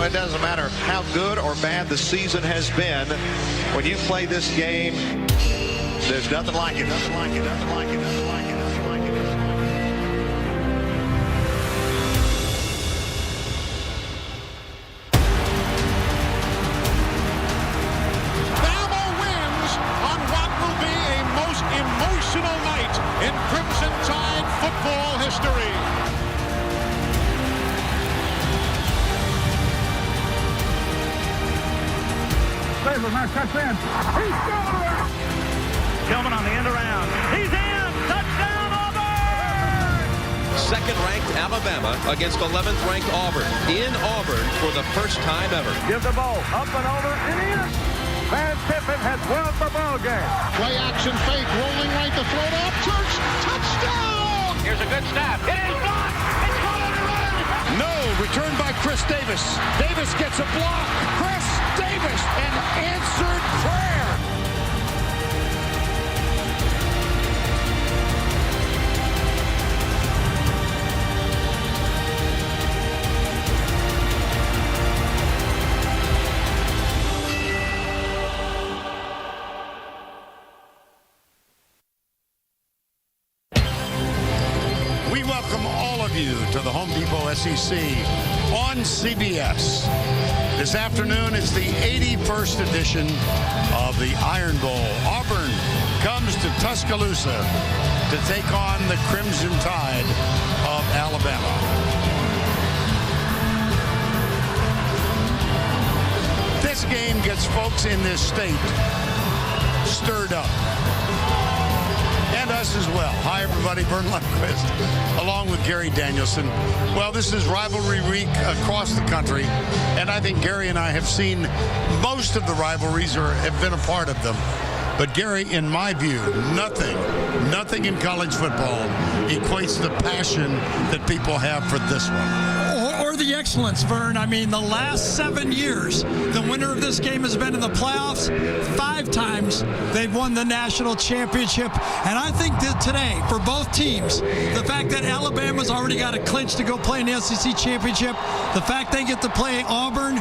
it doesn't matter how good or bad the season has been. When you play this game, there's nothing like it. Nothing like it. Nothing like it. Nothing like it. Nothing like it. Bama wins on what will be a most emotional night in Crimson Tide football history. Nice touch in. He scored! Tillman on the end around. He's in! Touchdown, Auburn! Second-ranked Alabama against 11th-ranked Auburn. In Auburn for the first time ever. Give the ball up and over and in. Van Tiffin has won the ball game. Play action fake, rolling right to throw to Church. Touchdown! Here's a good snap. It is blocked. It's caught on the run. No, returned by Chris Davis. Davis gets a block. Chris Davis, an answered prayer. We welcome all of you to the Home Depot SEC on CBS. This afternoon is the 81st edition of the Iron Bowl. Auburn comes to Tuscaloosa to take on the Crimson Tide of Alabama. This game gets folks in this state stirred up. And us as well. Hi, everybody. Vern Lundquist, along with Gary Danielson. Well, this is rivalry week across the country, and I think Gary and I have seen most of the rivalries or have been a part of them. But Gary, in my view, nothing in college football equates the passion that people have for this one. Or the excellence, Vern. I mean, the last 7 years, the winner of this game has been in the playoffs 5 times. They've won the national championship. And I think that today, for both teams, the fact that Alabama's already got a clinch to go play in the SEC championship, the fact they get to play Auburn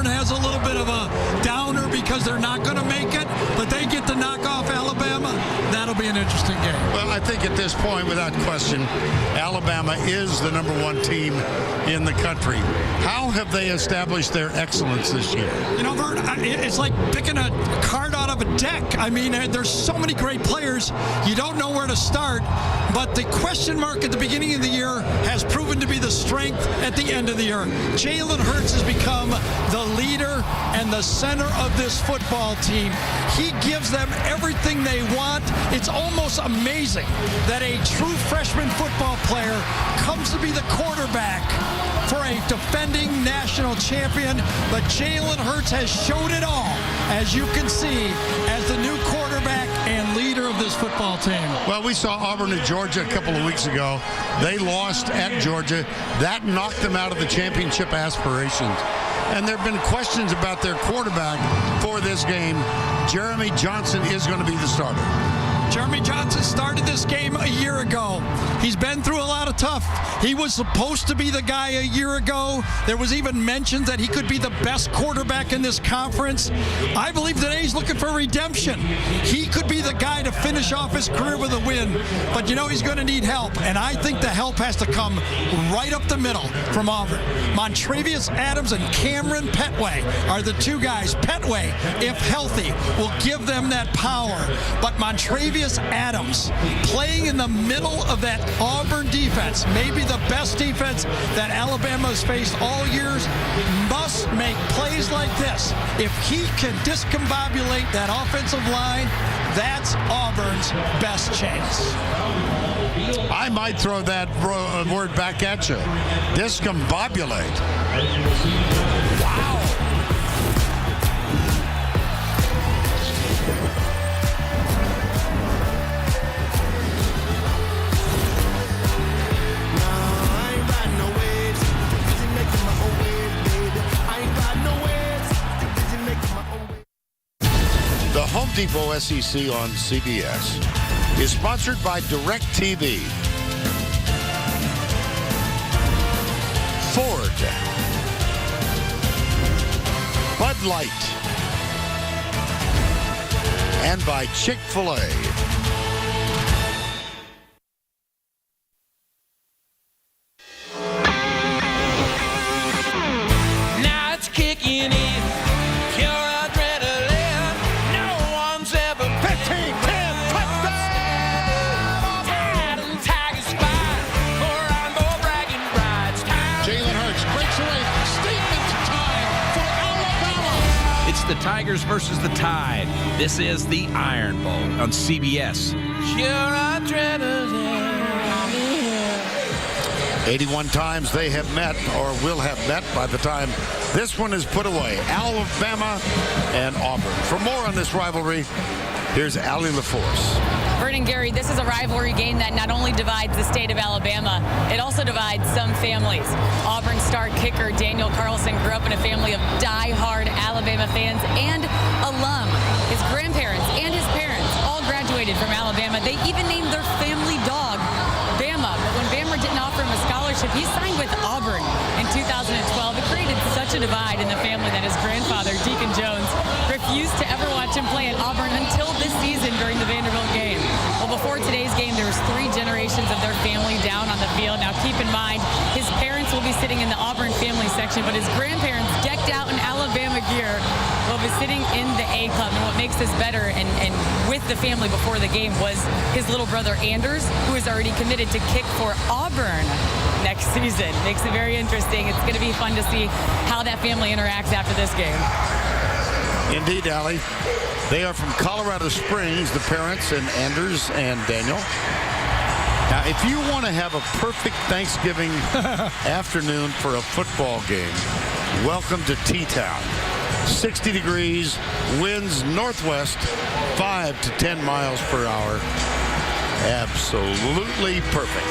has a little bit of a downer because they're not going to make it, but they get to knock off Alabama. That'll be an interesting game. Well, I think at this point, without question, Alabama is the #1 team in the country. How have they established their excellence this year? You know, Vern, it's like picking a card out of a deck. I mean, there's so many great players. You don't know where to start. But the question mark at the beginning of the year has proven to be the strength at the end of the year. Jalen Hurts has become the leader and the center of this football team. He gives them everything they want. It's almost amazing that a true freshman football player comes to be the quarterback for a defending national champion, but Jalen Hurts has showed it all, as you can see, as the new quarterback and leader of this football team. Well, we saw Auburn at Georgia a couple of weeks ago. They lost at Georgia. That knocked them out of the championship aspirations. And there have been questions about their quarterback for this game. Jeremy Johnson is going to be the starter. Jeremy Johnson started this game a year ago. He's been through a lot of tough. He was supposed to be the guy a year ago. There was even mention that he could be the best quarterback in this conference. I believe today he's looking for redemption. He could be the guy to finish off his career with a win. But, you know, he's going to need help. And I think the help has to come right up the middle from Auburn. Montravius Adams and Cameron Petway are the two guys. Petway, if healthy, will give them that power. But Montravius Adams playing in the middle of that Auburn defense, maybe the best defense that Alabama has faced all years, must make plays like this. If he can discombobulate that offensive line, that's Auburn's best chance. I might throw that word back at you. Discombobulate. Wow. The Home Depot SEC on CBS is sponsored by DirecTV, Ford, Light. And by Chick-fil-A. Now it's kicking in. Pure adrenaline. No one's ever 15, 10, touchdown! Tide and Tigers fight for Rainbow bragging rights. Jalen Hurts breaks away. Statement time for Alabama. It's the Tigers versus the Tide. This is the Iron Bowl on CBS. Pure adrenaline. 81 times they have met or will have met by the time this one is put away. Alabama and Auburn. For more on this rivalry, here's Allie LaForce. Vernon, Gary, this is a rivalry game that not only divides the state of Alabama, it also divides some families. Auburn star kicker Daniel Carlson grew up in a family of die-hard Alabama fans and alum. His grandparents and his parents all graduated from Alabama. They even named their family dog Bama. But when Bama didn't offer him a scholarship, he signed with Auburn in 2012. It created such a divide in the family that his grandfather, Deacon Jones, refused to ever watch him play at Auburn until this season during the Vanderbilt game. Well, before today's game, there was 3 generations of their family down on the field. Now, keep in mind, his parents will be sitting in the Auburn family section, but his grandparents, decked out in Alabama gear, will be sitting in the A Club. And what makes this better and with the family before the game was his little brother Anders, who is already committed to kick for Auburn next season. Makes it very interesting. It's going to be fun to see how that family interacts after this game. Indeed, Allie. They are from Colorado Springs, the parents, and Anders and Daniel. Now, if you want to have a perfect Thanksgiving afternoon for a football game, welcome to T-Town. 60 degrees, winds northwest, 5 to 10 miles per hour. Absolutely perfect.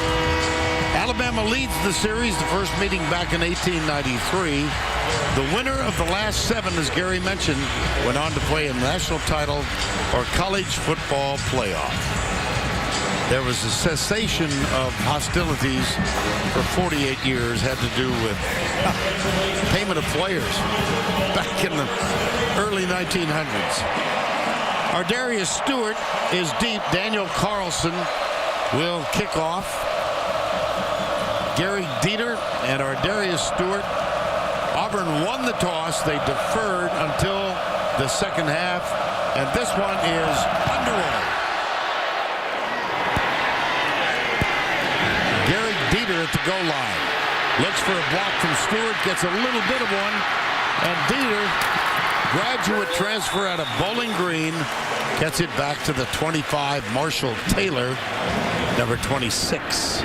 Alabama leads the series, the first meeting back in 1893. The winner of the last 7, as Gary mentioned, went on to play a national title or college football playoff. There was a cessation of hostilities for 48 years, had to do with payment of players back in the early 1900s. Ardarius Stewart is deep. Daniel Carlson will kick off. Gary Dieter and Ardarius Stewart. Auburn won the toss. They deferred until the second half, and this one is underway. Gary Dieter at the goal line. Looks for a block from Stewart, gets a little bit of one, and Dieter, graduate transfer out of Bowling Green, gets it back to the 25. Marshall Taylor, number 26,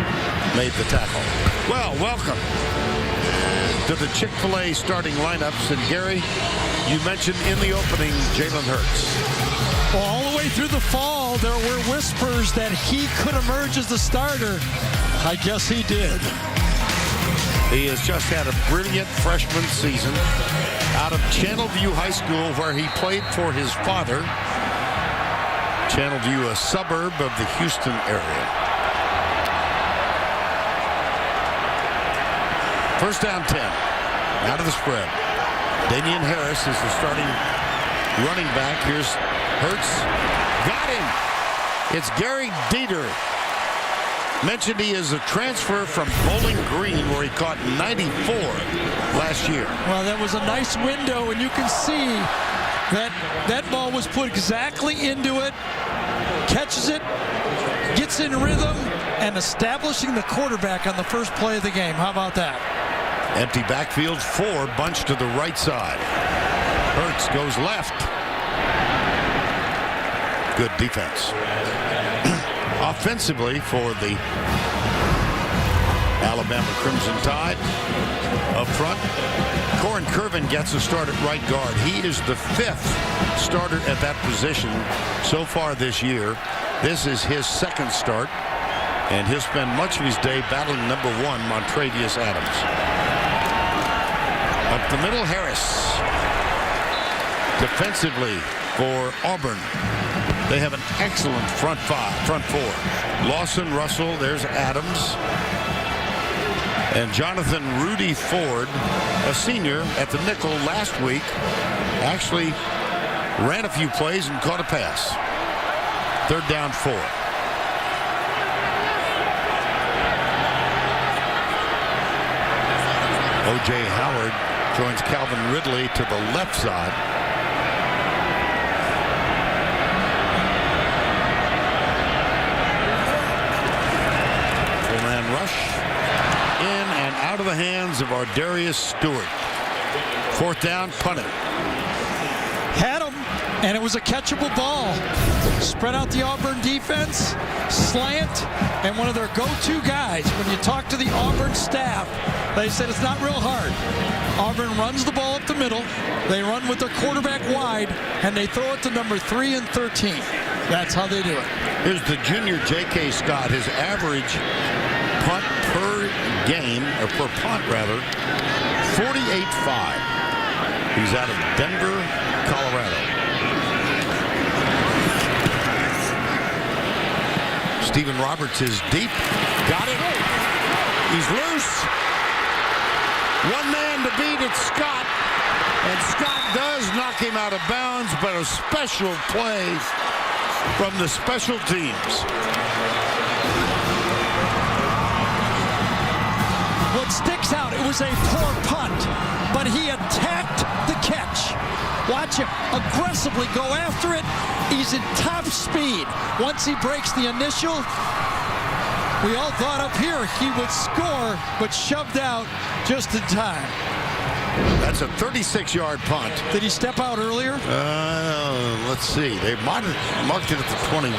made the tackle. Well, welcome to the Chick-fil-A starting lineups. And Gary, you mentioned in the opening Jalen Hurts. Well, all the way through the fall, there were whispers that he could emerge as the starter. I guess he did. He has just had a brilliant freshman season out of Channelview High School, where he played for his father. Channelview, a suburb of the Houston area. First down 10. Out of the spread. Damian Harris is the starting running back. Here's Hurts. Got him. It's Gary Dieter. Mentioned he is a transfer from Bowling Green, where he caught 94 last year. Well, that was a nice window, and you can see that that ball was put exactly into it, catches it, gets in rhythm, and establishing the quarterback on the first play of the game. How about that? Empty backfield, 4 bunched to the right side. Hurts goes left. Good defense. Offensively for the Alabama Crimson Tide. Up front, Corin Curvin gets a start at right guard. He is the 5th starter at that position so far this year. This is his 2nd start, and he'll spend much of his day battling number 1, Montravius Adams. Up the middle, Harris. Defensively for Auburn, they have an excellent front 4. Lawson, Russell, there's Adams. And Jonathan Rudy Ford, a senior at the nickel last week, actually ran a few plays and caught a pass. 3rd down 4. O.J. Howard joins Calvin Ridley to the left side. Full-man rush. In and out of the hands of Ardarius Stewart. 4th down, punted. Had him, and it was a catchable ball. Spread out the Auburn defense, slant, and one of their go-to guys. When you talk to the Auburn staff, they said it's not real hard. Auburn runs the ball up the middle. They run with their quarterback wide, and they throw it to number 3 and 13. That's how they do it. Here's the junior J.K. Scott. His average punt per game, or per punt rather, 48.5. He's out of Denver, Colorado. Stephen Roberts is deep. Got it. He's loose. One man to beat, it's Scott. And Scott does knock him out of bounds, but a special play from the special teams. What sticks out, it was a poor punt, but he attacked the catch. Watch him aggressively go after it. He's in top speed. Once he breaks the initial, we all thought up here he would score, but shoved out just in time. That's a 36-yard punt. Did he step out earlier? Let's see. They marked it at the 21.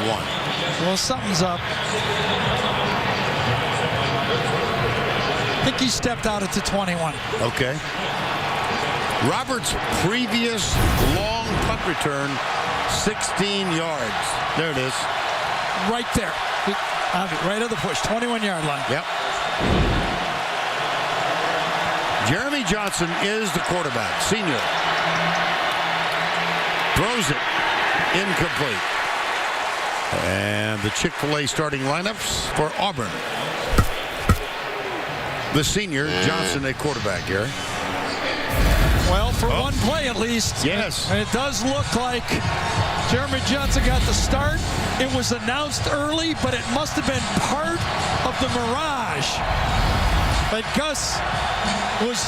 Well, something's up. I think he stepped out at the 21. Okay. Roberts' previous long punt return, 16 yards. There it is. Right there. Right at the push, 21-yard line. Yep. Jeremy Johnson is the quarterback, senior. Throws it. Incomplete. And the Chick-fil-A starting lineups for Auburn. The senior, Johnson, a quarterback, Gary. Well, for one play at least. Yes. And it does look like Jeremy Johnson got the start. It was announced early, but it must have been part of the mirage that Gus was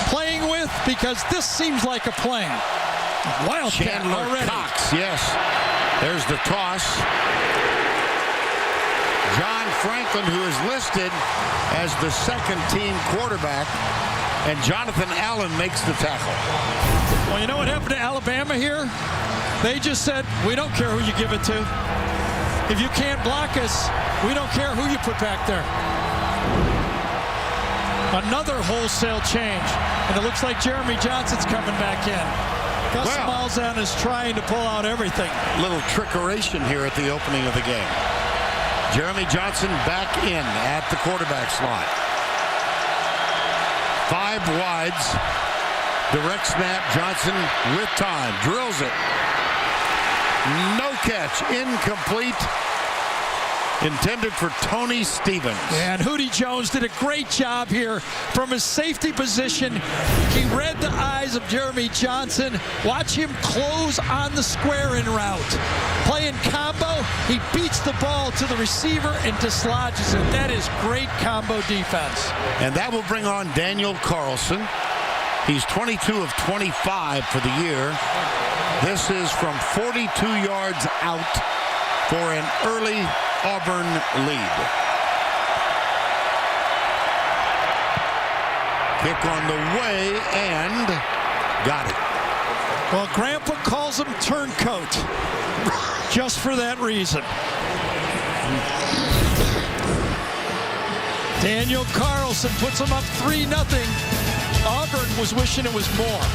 playing with, because this seems like a plane. Wildcat Chandler already. Cox, yes. There's the toss. John Franklin, who is listed as the second-team quarterback, and Jonathan Allen makes the tackle. Well, you know what happened to Alabama here? They just said, we don't care who you give it to. If you can't block us, we don't care who you put back there. Another wholesale change. And it looks like Jeremy Johnson's coming back in. Gus Malzahn is trying to pull out everything. Little trickeration here at the opening of the game. Jeremy Johnson back in at the quarterback slot. 5 wides. Direct snap. Johnson with time. Drills it. No catch. Incomplete. Intended for Tony Stevens. And Hootie Jones did a great job here from his safety position. He read the eyes of Jeremy Johnson. Watch him close on the square in route. Playing combo, he beats the ball to the receiver and dislodges it. That is great combo defense. And that will bring on Daniel Carlson. He's 22 of 25 for the year. This is from 42 yards out for an early Auburn lead. Kick on the way and got it. Well, Grandpa calls him turncoat just for that reason. Daniel Carlson puts him up 3-0. Auburn was wishing it was more.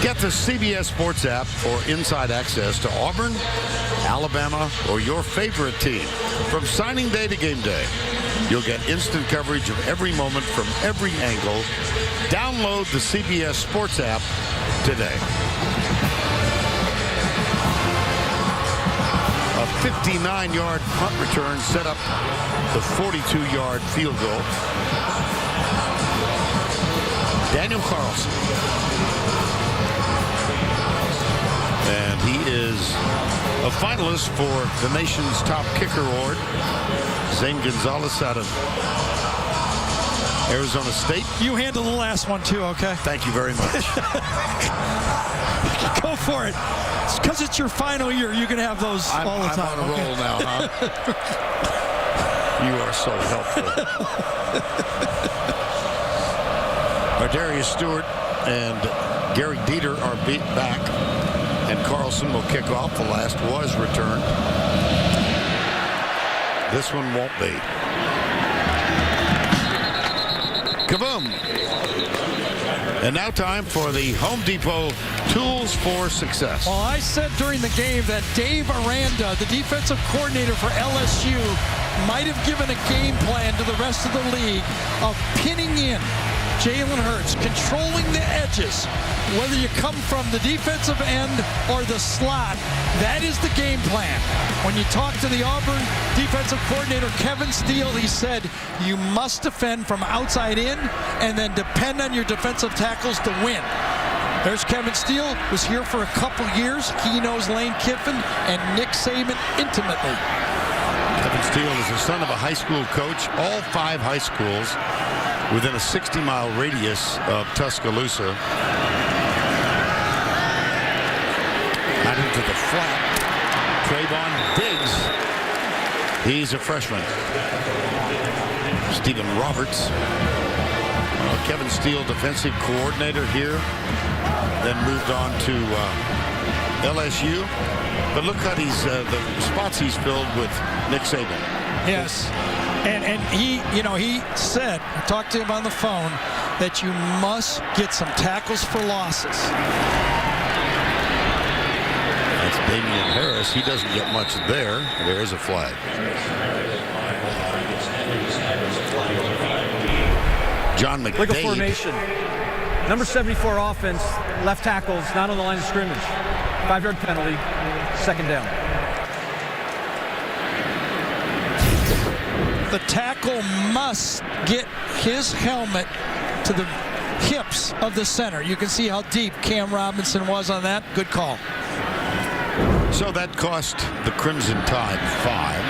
Get the CBS Sports app for inside access to Auburn, Alabama, or your favorite team from signing day to game day. You'll get instant coverage of every moment from every angle. Download the CBS Sports app today. A 59-yard punt return set up the 42-yard field goal. Daniel Carlson. And he is a finalist for the nation's top kicker award. Zane Gonzalez out of Arizona State. You handle the last one too, okay? Thank you very much. Go for it. It's because it's your final year. You can have those all the time. I'm on a roll now, huh? You are so helpful. Darius Stewart and Gary Dieter are beat back, and Carlson will kick off. The last was returned. This one won't be. Kaboom! And now time for the Home Depot Tools for Success. Well, I said during the game that Dave Aranda, the defensive coordinator for LSU, might have given a game plan to the rest of the league of pinning in Jalen Hurts, controlling the edges. Whether you come from the defensive end or the slot, that is the game plan. When you talk to the Auburn defensive coordinator, Kevin Steele, he said, you must defend from outside in and then depend on your defensive tackles to win. There's Kevin Steele, was here for a couple years. He knows Lane Kiffin and Nick Saban intimately. Kevin Steele is the son of a high school coach. All 5 high schools within a 60-mile radius of Tuscaloosa. Out into the flat. Trayvon Diggs. He's a freshman. Stephen Roberts. Kevin Steele, defensive coordinator here. Then moved on to LSU. But look how he's the spots he's filled with Nick Saban. Yes. And he, he said, I talked to him on the phone, that you must get some tackles for losses. That's Damian Harris. He doesn't get much there. There is a flag. John McDade. Legal formation. Number 74 offense, left tackles, not on the line of scrimmage. 5-yard penalty, second down. The tackle must get his helmet to the hips of the center. You can see how deep Cam Robinson was on that. Good call. So that cost the Crimson Tide 5.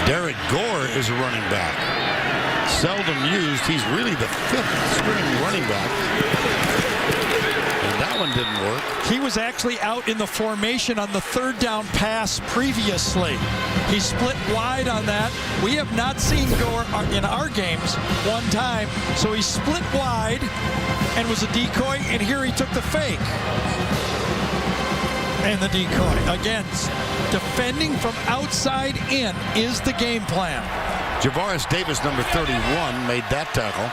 Derek Gore is a running back. Seldom used. He's really the 5th string running back. And that one didn't work. He was actually out in the formation on the 3rd down pass previously. He split wide on that. We have not seen Gore in our games one time. So he split wide and was a decoy, and here he took the fake. And the decoy. Again, defending from outside in is the game plan. Javaris Davis, number 31, made that tackle.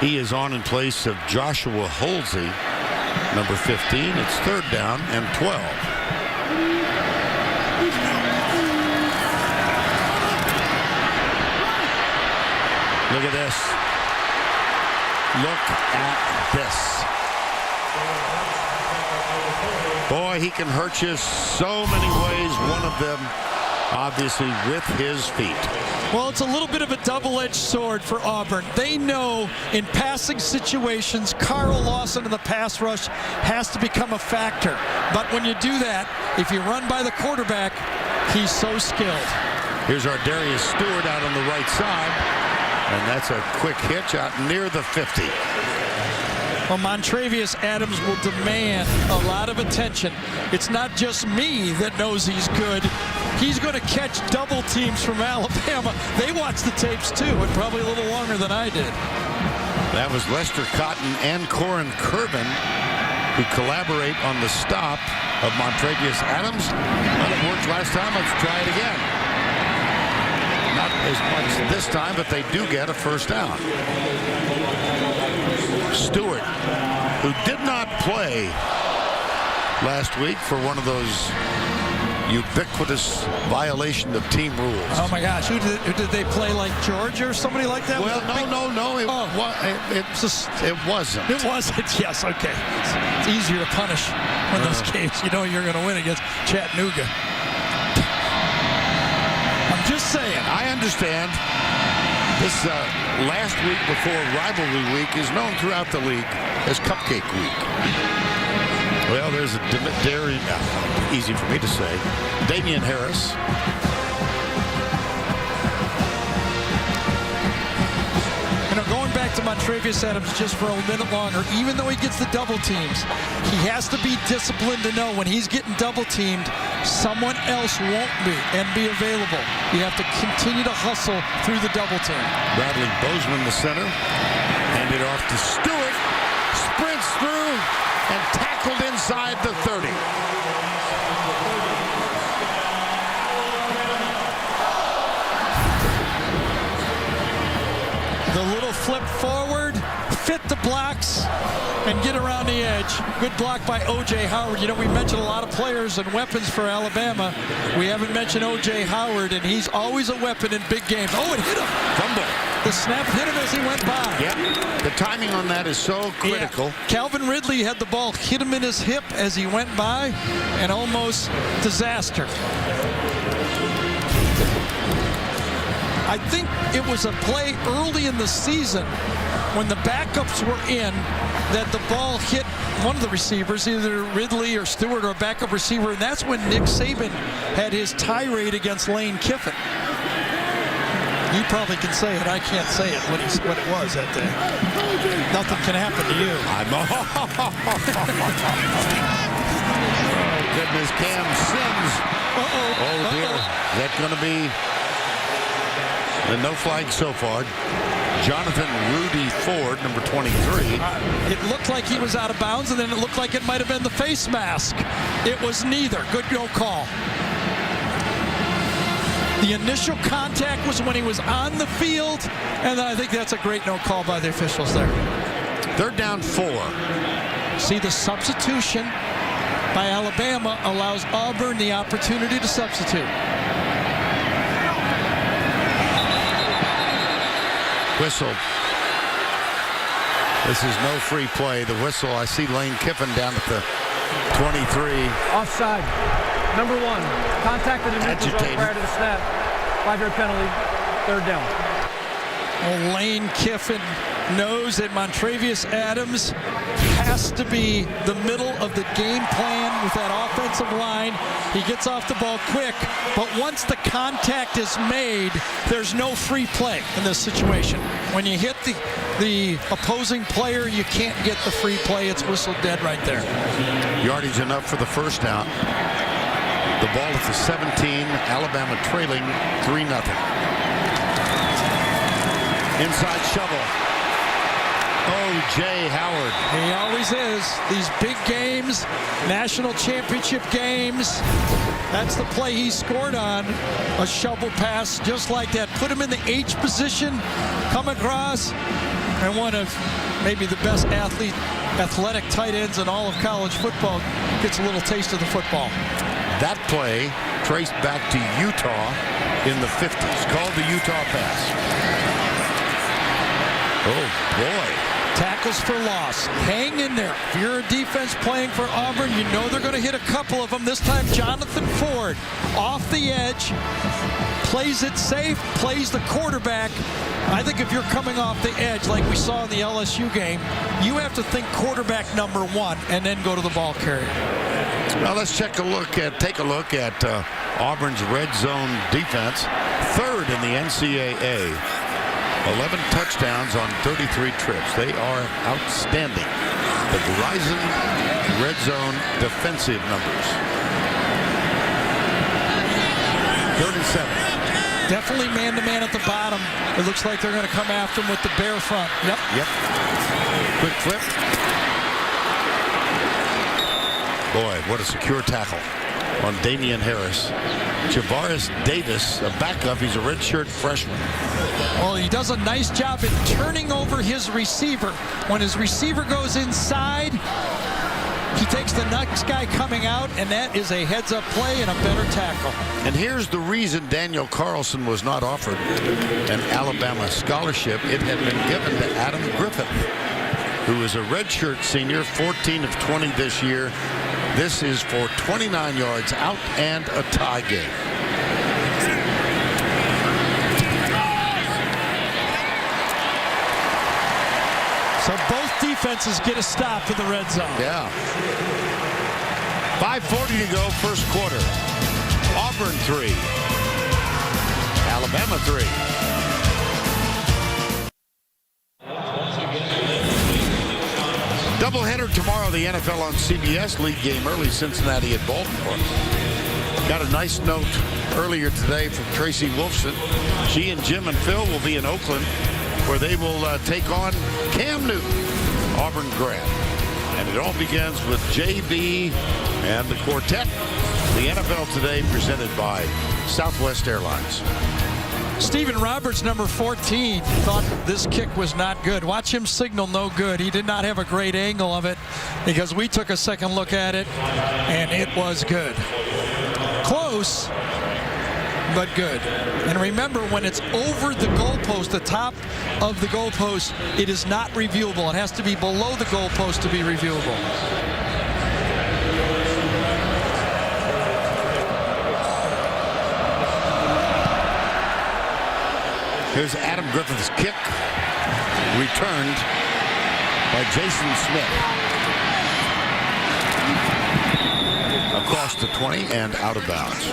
He is on in place of Joshua Holsey, number 15. It's 3rd down and 12. Look at this. Look at this. Boy, he can hurt you so many ways. One of them, obviously, with his feet. Well, it's a little bit of a double-edged sword for Auburn. They know in passing situations, Carl Lawson in the pass rush has to become a factor. But when you do that, if you run by the quarterback, he's so skilled. Here's our Darius Stewart out on the right side. And that's a quick hitch out near the 50. Well, Montravius Adams will demand a lot of attention. It's not just me that knows he's good. He's going to catch double teams from Alabama. They watch the tapes too, and probably a little longer than I did. That was Lester Cotton and Corin Kervin who collaborate on the stop of Montravius Adams. Well, it worked last time. Let's try it again. Not as much this time, but they do get a first down. Stewart, who did not play last week for one of those ubiquitous violation of team rules. Oh my gosh, who did they play, like Georgia or somebody like that? Well, no. It wasn't. It wasn't, yes, okay. It's easier to punish when those games you know you're going to win against Chattanooga. I'm just saying. I understand. This last week before rivalry week is known throughout the league as Cupcake Week. Well, there's a easy for me to say, Damian Harris. Going back to Montravius Adams just for a minute longer, even though he gets the double teams, he has to be disciplined to know when he's getting double teamed, someone else won't be and be available. You have to continue to hustle through the double team. Bradley Bozeman, the center, handed off to Stewart, sprints through and tackled inside the 30. The little flip forward, fit the blocks, and get around the edge. Good block by O.J. Howard. You know, we mentioned a lot of players and weapons for Alabama. We haven't mentioned O.J. Howard, and he's always a weapon in big games. Oh, it hit him. Fumble. The snap hit him as he went by. Yep. The timing on that is so critical. Yeah. Calvin Ridley had the ball hit him in his hip as he went by, and almost disaster. I think it was a play early in the season when the backups were in that the ball hit one of the receivers, either Ridley or Stewart or a backup receiver, and that's when Nick Saban had his tirade against Lane Kiffin. You probably can say it. I can't say it, what it was that day. Nothing can happen to you. Oh, goodness, Cam Sims. Oh, dear. Is that going to be... And no flag so far. Jonathan Rudy Ford, number 23. It looked like he was out of bounds, and then it looked like it might have been the face mask. It was neither. Good no call. The initial contact was when he was on the field, and then I think that's a great no call by the officials there. Third down 4. See, the substitution by Alabama allows Auburn the opportunity to substitute. Whistle. This is no free play. The whistle. I see Lane Kiffin down at the 23. Offside. Number 1. Contacted the neutral zone prior to the snap. 5-yard penalty. Third down. Well, Lane Kiffin knows that Montravius Adams has to be the middle of the game plan with that offensive line. He gets off the ball quick, but once the contact is made, there's no free play in this situation. When you hit the opposing player, you can't get the free play. It's whistled dead right there. Yardage enough for the first down. The ball at the 17, Alabama trailing 3-0. Inside shovel. O.J. Howard. He always is. These big games, national championship games, that's the play he scored on. A shovel pass just like that. Put him in the H position, come across, and one of maybe the best athletic tight ends in all of college football gets a little taste of the football. That play traced back to Utah in the 50s, called the Utah pass. Oh, boy. Tackles for loss. Hang in there. If you're a defense playing for Auburn, you know they're going to hit a couple of them. This time, Jonathan Ford off the edge, plays it safe, plays the quarterback. I think if you're coming off the edge like we saw in the LSU game, you have to think quarterback number 1 and then go to the ball carrier. Well, let's take a look at Auburn's red zone defense. Third in the NCAA. 11 touchdowns on 33 trips. They are outstanding. The Verizon red zone defensive numbers. 3rd and 7. Definitely man-to-man at the bottom. It looks like they're going to come after him with the bare front. Yep. Quick flip. Boy, what a secure tackle on Damian Harris. Javaris Davis, a backup. He's a redshirt freshman. Well, he does a nice job at turning over his receiver. When his receiver goes inside, he takes the next guy coming out, and that is a heads-up play and a better tackle. And here's the reason Daniel Carlson was not offered an Alabama scholarship. It had been given to Adam Griffith, who is a redshirt senior, 14 of 20 this year. This is for 29 yards out and a tie game. So both defenses get a stop in the red zone. Yeah. 5:40 to go, first quarter. Auburn 3. Alabama 3. Doubleheader tomorrow, the NFL on CBS. League game early, Cincinnati at Baltimore. Got a nice note earlier today from Tracy Wolfson. She and Jim and Phil will be in Oakland, where they will take on Cam Newton, Auburn grad. And it all begins with JB and the quartet. The NFL Today presented by Southwest Airlines. Stephen Roberts, number 14, thought this kick was not good. Watch him signal no good. He did not have a great angle of it because we took a second look at it, and it was good. Close, but good. And remember, when it's over the goalpost, the top of the goalpost, it is not reviewable. It has to be below the goalpost to be reviewable. Here's Adam Griffith's kick, returned by Jason Smith. Across the 20 and out of bounds.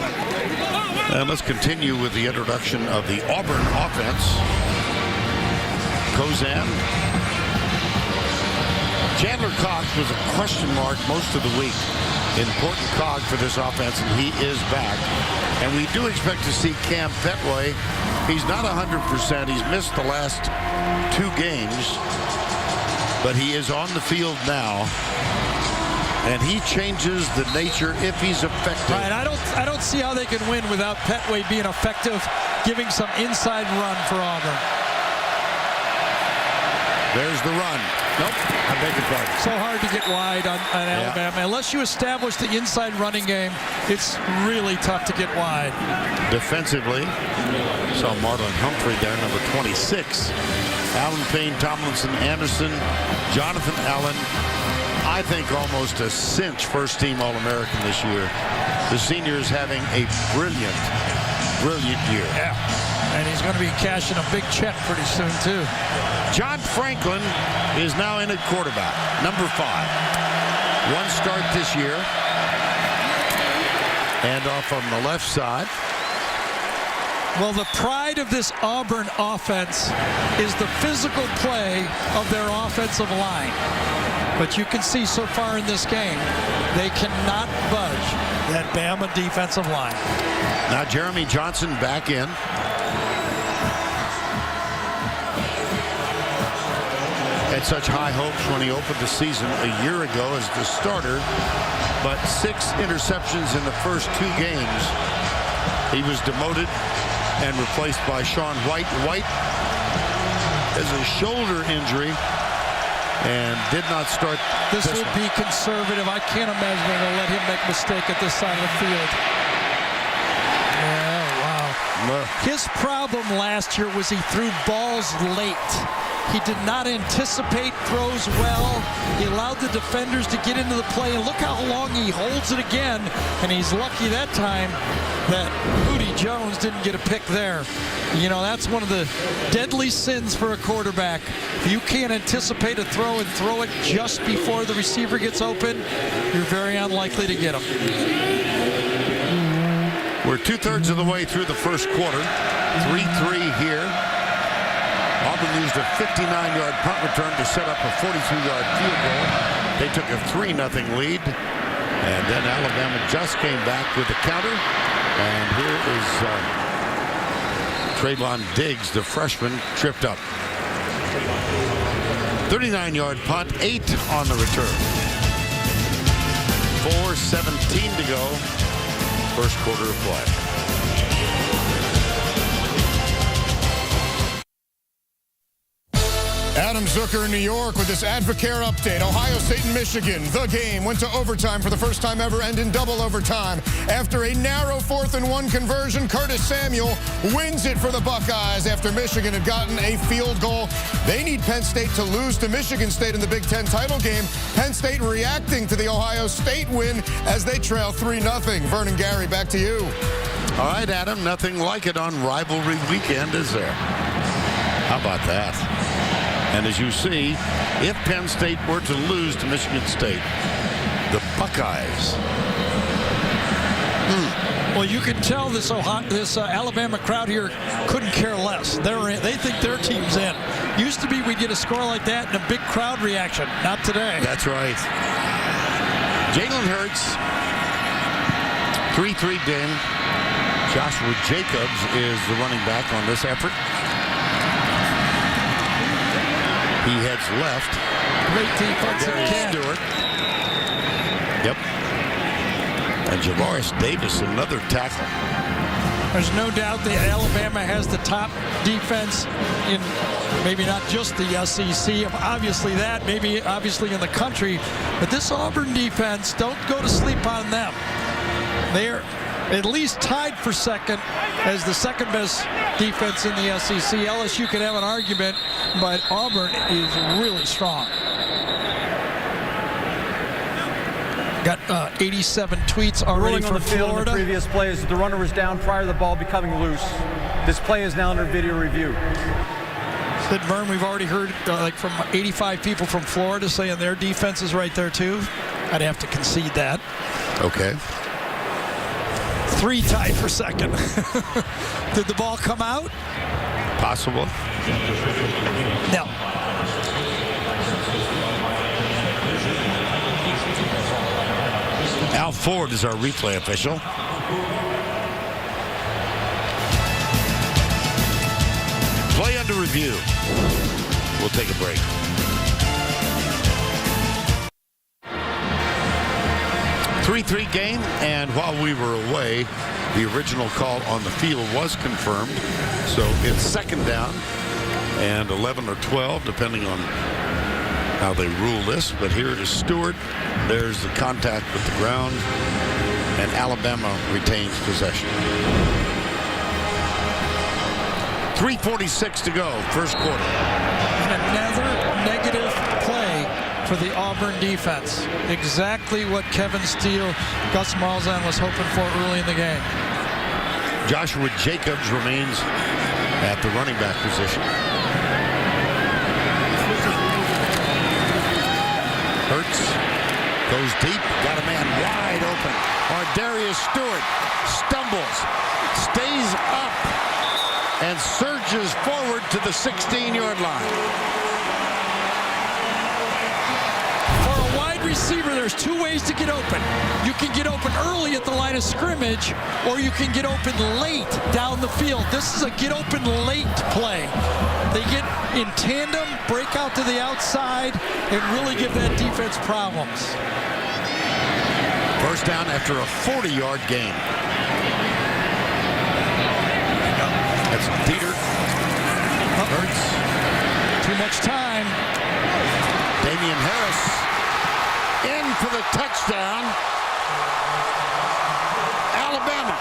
And let's continue with the introduction of the Auburn offense. Kozan. Chandler Cox was a question mark most of the week. Important cog for this offense, and he is back. And we do expect to see Cam Petway. He's not 100%. He's missed the last 2 games, but he is on the field now. And he changes the nature if he's effective. Right, I don't see how they can win without Petway being effective, giving some inside run for Auburn. There's the run. Nope, I beg your pardon. So hard to get wide on Alabama. Unless you establish the inside running game, it's really tough to get wide. Defensively, saw Marlon Humphrey there, number 26. Allen Payne, Tomlinson, Anderson, Jonathan Allen. I think almost a cinch first-team All-American this year. The senior is having a brilliant year. Yeah, and he's going to be cashing a big check pretty soon, too. John Franklin is now in at quarterback, number 5. 1 start this year. And off on the left side. Well, the pride of this Auburn offense is the physical play of their offensive line. But you can see so far in this game, they cannot budge that Bama defensive line. Now Jeremy Johnson back in. Had such high hopes when he opened the season a year ago as the starter, but 6 interceptions in the first 2 games. He was demoted and replaced by Sean White. White has a shoulder injury and did not start this would be conservative. I can't imagine they're going to let him make a mistake at this side of the field. Yeah, wow. His problem last year was he threw balls late. He did not anticipate throws well. He allowed the defenders to get into the play, and look how long he holds it again. And he's lucky that time that Booty Jones didn't get a pick there. You know, that's one of the deadly sins for a quarterback. If you can't anticipate a throw and throw it just before the receiver gets open, you're very unlikely to get him. We're 2/3 of the way through the first quarter. 3-3 here. Auburn used a 59-yard punt return to set up a 42-yard field goal. They took a 3-0 lead. And then Alabama just came back with the counter. And here is Trayvon Diggs, the freshman, tripped up. 39-yard punt, 8 on the return. 4:17 to go. First quarter of play. Adam Zucker in New York with this Advocare update. Ohio State and Michigan. The game went to overtime for the first time ever and in double overtime. After a narrow 4th-and-1 conversion, Curtis Samuel wins it for the Buckeyes after Michigan had gotten a field goal. They need Penn State to lose to Michigan State in the Big Ten title game. Penn State reacting to the Ohio State win as they trail 3-0. Vernon Gary, back to you. All right, Adam, nothing like it on rivalry weekend, is there? How about that? And as you see, if Penn State were to lose to Michigan State, the Buckeyes. Well, you can tell this Alabama crowd here couldn't care less. They think their team's in. Used to be we'd get a score like that and a big crowd reaction. Not today. That's right. Jalen Hurts, 3-3 din. Joshua Jacobs is the running back on this effort. He heads left. Great defensive catch. Stewart. Yep. And Javaris Davis, another tackle. There's no doubt that Alabama has the top defense in maybe not just the SEC, obviously that, maybe obviously in the country, but this Auburn defense, don't go to sleep on them. They're at least tied for second as the second best defense in the SEC. LSU can have an argument, but Auburn is really strong. Got 87 tweets already from on the field Florida. In the previous play is the runner was down prior to the ball becoming loose. This play is now under video review. Sid Vern, we've already heard like from 85 people from Florida saying their defense is right there too. I'd have to concede that. Okay. 3 tied for second. Did the ball come out? Possible. No. Al Ford is our replay official. Play under review. We'll take a break. A 3-3 game, and while we were away, the original call on the field was confirmed. So it's second down and 11 or 12, depending on how they rule this. But here is Stewart. There's the contact with the ground, and Alabama retains possession. 3:46 to go, first quarter. And another negative play for the Auburn defense. Exactly what Kevin Steele, Gus Malzahn was hoping for early in the game. Joshua Jacobs remains at the running back position. Hurts goes deep, got a man wide open. Darius Stewart stumbles, stays up, and surges forward to the 16-yard line. For a wide receiver, there's 2 ways to get open. You can get open early at the line of scrimmage, or you can get open late down the field. This is a get open late play. They get in tandem, break out to the outside, and really give that defense problems. First down after a 40-yard gain. That's Dieter. Hurts. Too much time. Damian Harris in for the touchdown. Alabama.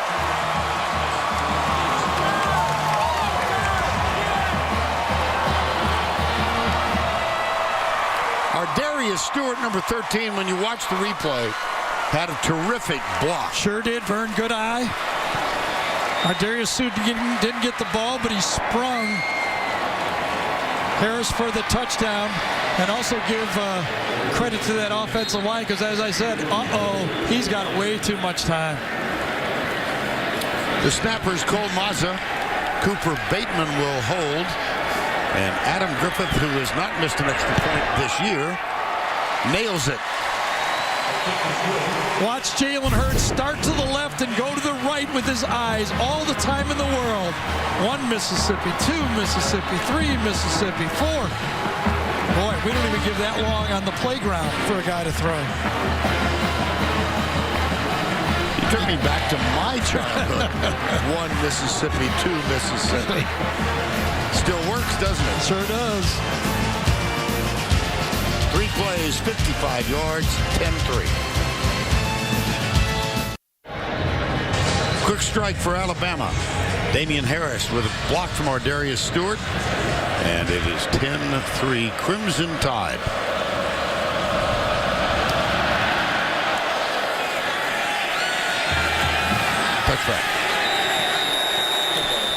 Darius Stewart, number 13, when you watch the replay, had a terrific block. Sure did, Vern. Good eye. Darius Stewart didn't get the ball, but he sprung Harris for the touchdown. And also give credit to that offensive line, because as I said, he's got way too much time. The snappers, Cole Mazza, Cooper Bateman will hold. And Adam Griffith, who has not missed an extra point this year, nails it. Watch Jalen Hurts start to the left and go to the right with his eyes all the time in the world. 1 Mississippi, 2 Mississippi, 3 Mississippi, 4. Boy, we don't even give that long on the playground for a guy to throw. You took me back to my childhood. 1 Mississippi, 2 Mississippi. Still works, doesn't it? Sure does. 3 plays, 55 yards, 10-3. Quick strike for Alabama. Damian Harris with a block from Darius Stewart. And it is 10-3 Crimson Tide. Touchback.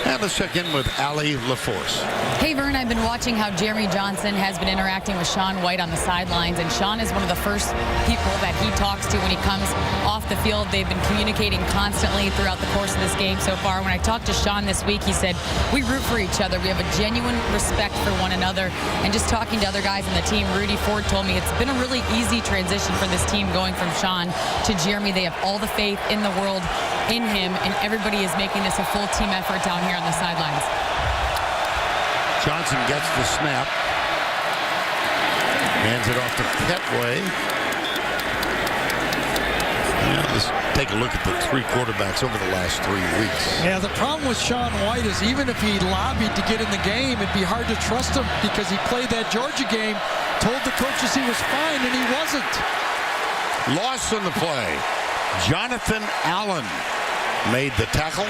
And And let's check in with Allie LaForce. Hey, Vern, I've been watching how Jeremy Johnson has been interacting with Sean White on the sidelines, and Sean is one of the first people that he talks to when he comes off the field. They've been communicating constantly throughout the course of this game so far. When I talked to Sean this week, he said, we root for each other. We have a genuine respect for one another. And just talking to other guys on the team, Rudy Ford told me it's been a really easy transition for this team going from Sean to Jeremy. They have all the faith in the world in him, and everybody is making this a full team effort down here on the sidelines. Johnson gets the snap. Hands it off to Petway. Let's take a look at the three quarterbacks over the last 3 weeks. Yeah, the problem with Sean White is even if he lobbied to get in the game, it'd be hard to trust him because he played that Georgia game, told the coaches he was fine, and he wasn't. Loss on the play. Jonathan Allen made the tackle.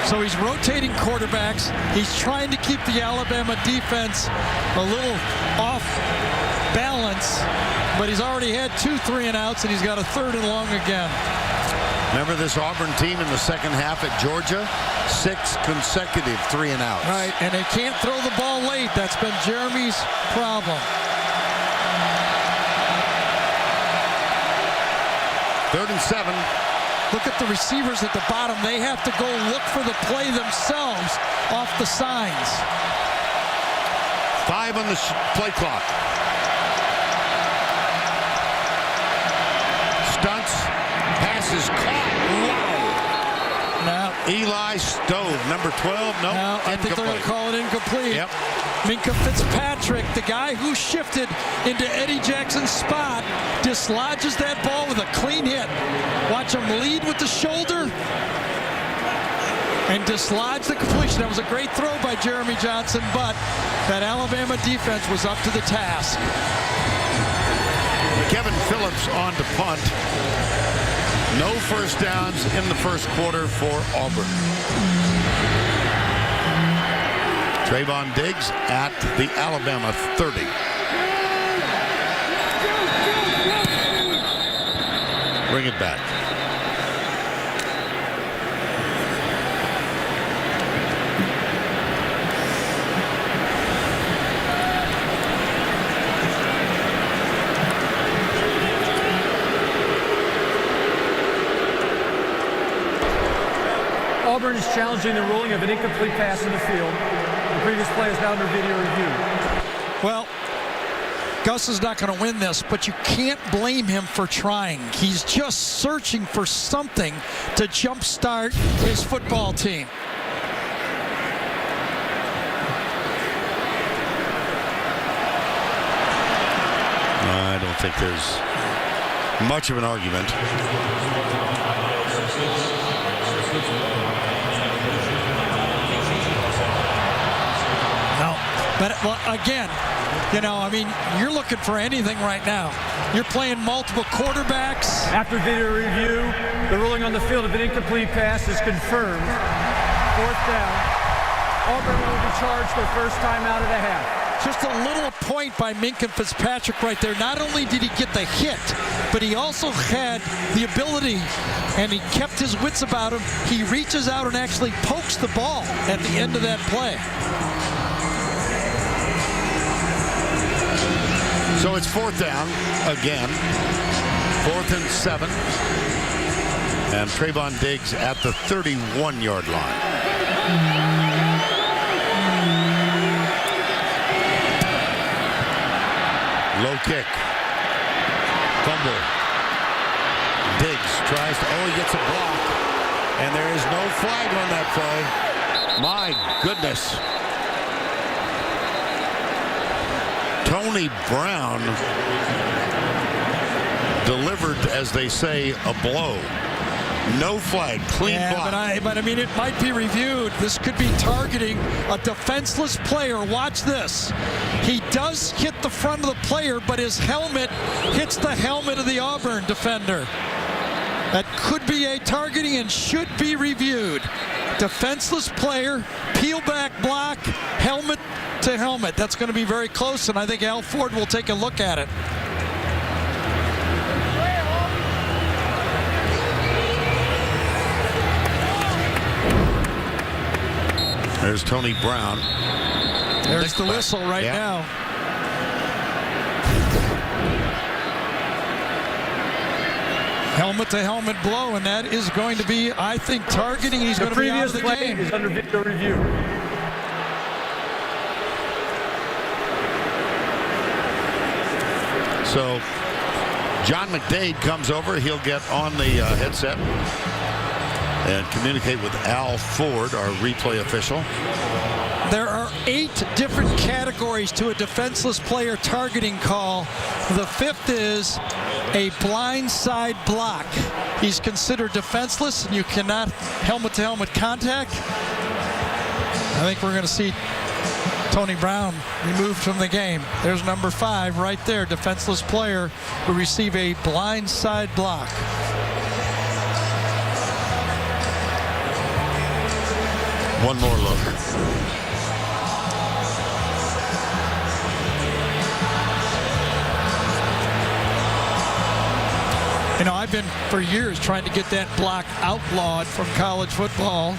So he's rotating quarterbacks. He's trying to keep the Alabama defense a little off balance, but he's already had 2 3-and-outs, and he's got a 3rd and long again. Remember this Auburn team in the second half at Georgia? 6 consecutive 3-and-outs. Right, and they can't throw the ball late. That's been Jeremy's problem. 3rd and 7. Look at the receivers at the bottom. They have to go look for the play themselves off the signs. 5 on the play clock. Stunts. Passes caught. Wow. Now, Eli Stove, number 12. Nope. now I think they're going to call it incomplete. Yep. Minka Fitzpatrick, the guy who shifted into Eddie Jackson's spot, dislodges that ball with a clean hit. Watch him lead with the shoulder and dislodge the completion. That was a great throw by Jeremy Johnson, but that Alabama defense was up to the task. Kevin Phillips on to punt. No first downs in the first quarter for Auburn. Trayvon Diggs at the Alabama 30. Bring it back. Auburn is challenging the ruling of an incomplete pass in the field. The previous play is now under video review. Well, Gus is not going to win this, but you can't blame him for trying. He's just searching for something to jumpstart his football team. I don't think there's much of an argument. No, but well, again, you know, I mean, you're looking for anything right now. You're playing multiple quarterbacks. After video review, the ruling on the field of an incomplete pass is confirmed. 4th down. Auburn will be charged their first time out of the half. Just a little point by Minka Fitzpatrick right there. Not only did he get the hit, but he also had the ability, and he kept his wits about him. He reaches out and actually pokes the ball at the end of that play. So it's 4th down again. 4th and 7. And Trayvon Diggs at the 31-yard line. Low kick. Fumble. Diggs tries to, he gets a block. And there is no flag on that play. My goodness. Tony Brown delivered, as they say, a blow. No flag, clean block. But I mean, it might be reviewed. This could be targeting a defenseless player. Watch this. He does hit the front of the player, but his helmet hits the helmet of the Auburn defender. That could be a targeting and should be reviewed. Defenseless player, peel back block, helmet to helmet. That's going to be very close, and I think Al Ford will take a look at it. There's Tony Brown. There's the whistle right now. Helmet-to-helmet blow, and that is going to be, I think, targeting. He's going to be out of the game. Is under video review. So John McDade comes over. He'll get on the headset and communicate with Al Ford, our replay official. There are 8 different categories to a defenseless player targeting call. The 5th is a blindside block. He's considered defenseless, and you cannot helmet-to-helmet contact. I think we're going to see Tony Brown removed from the game. There's number 5 right there, defenseless player who received a blindside block. One more look. You know, I've been for years trying to get that block outlawed from college football.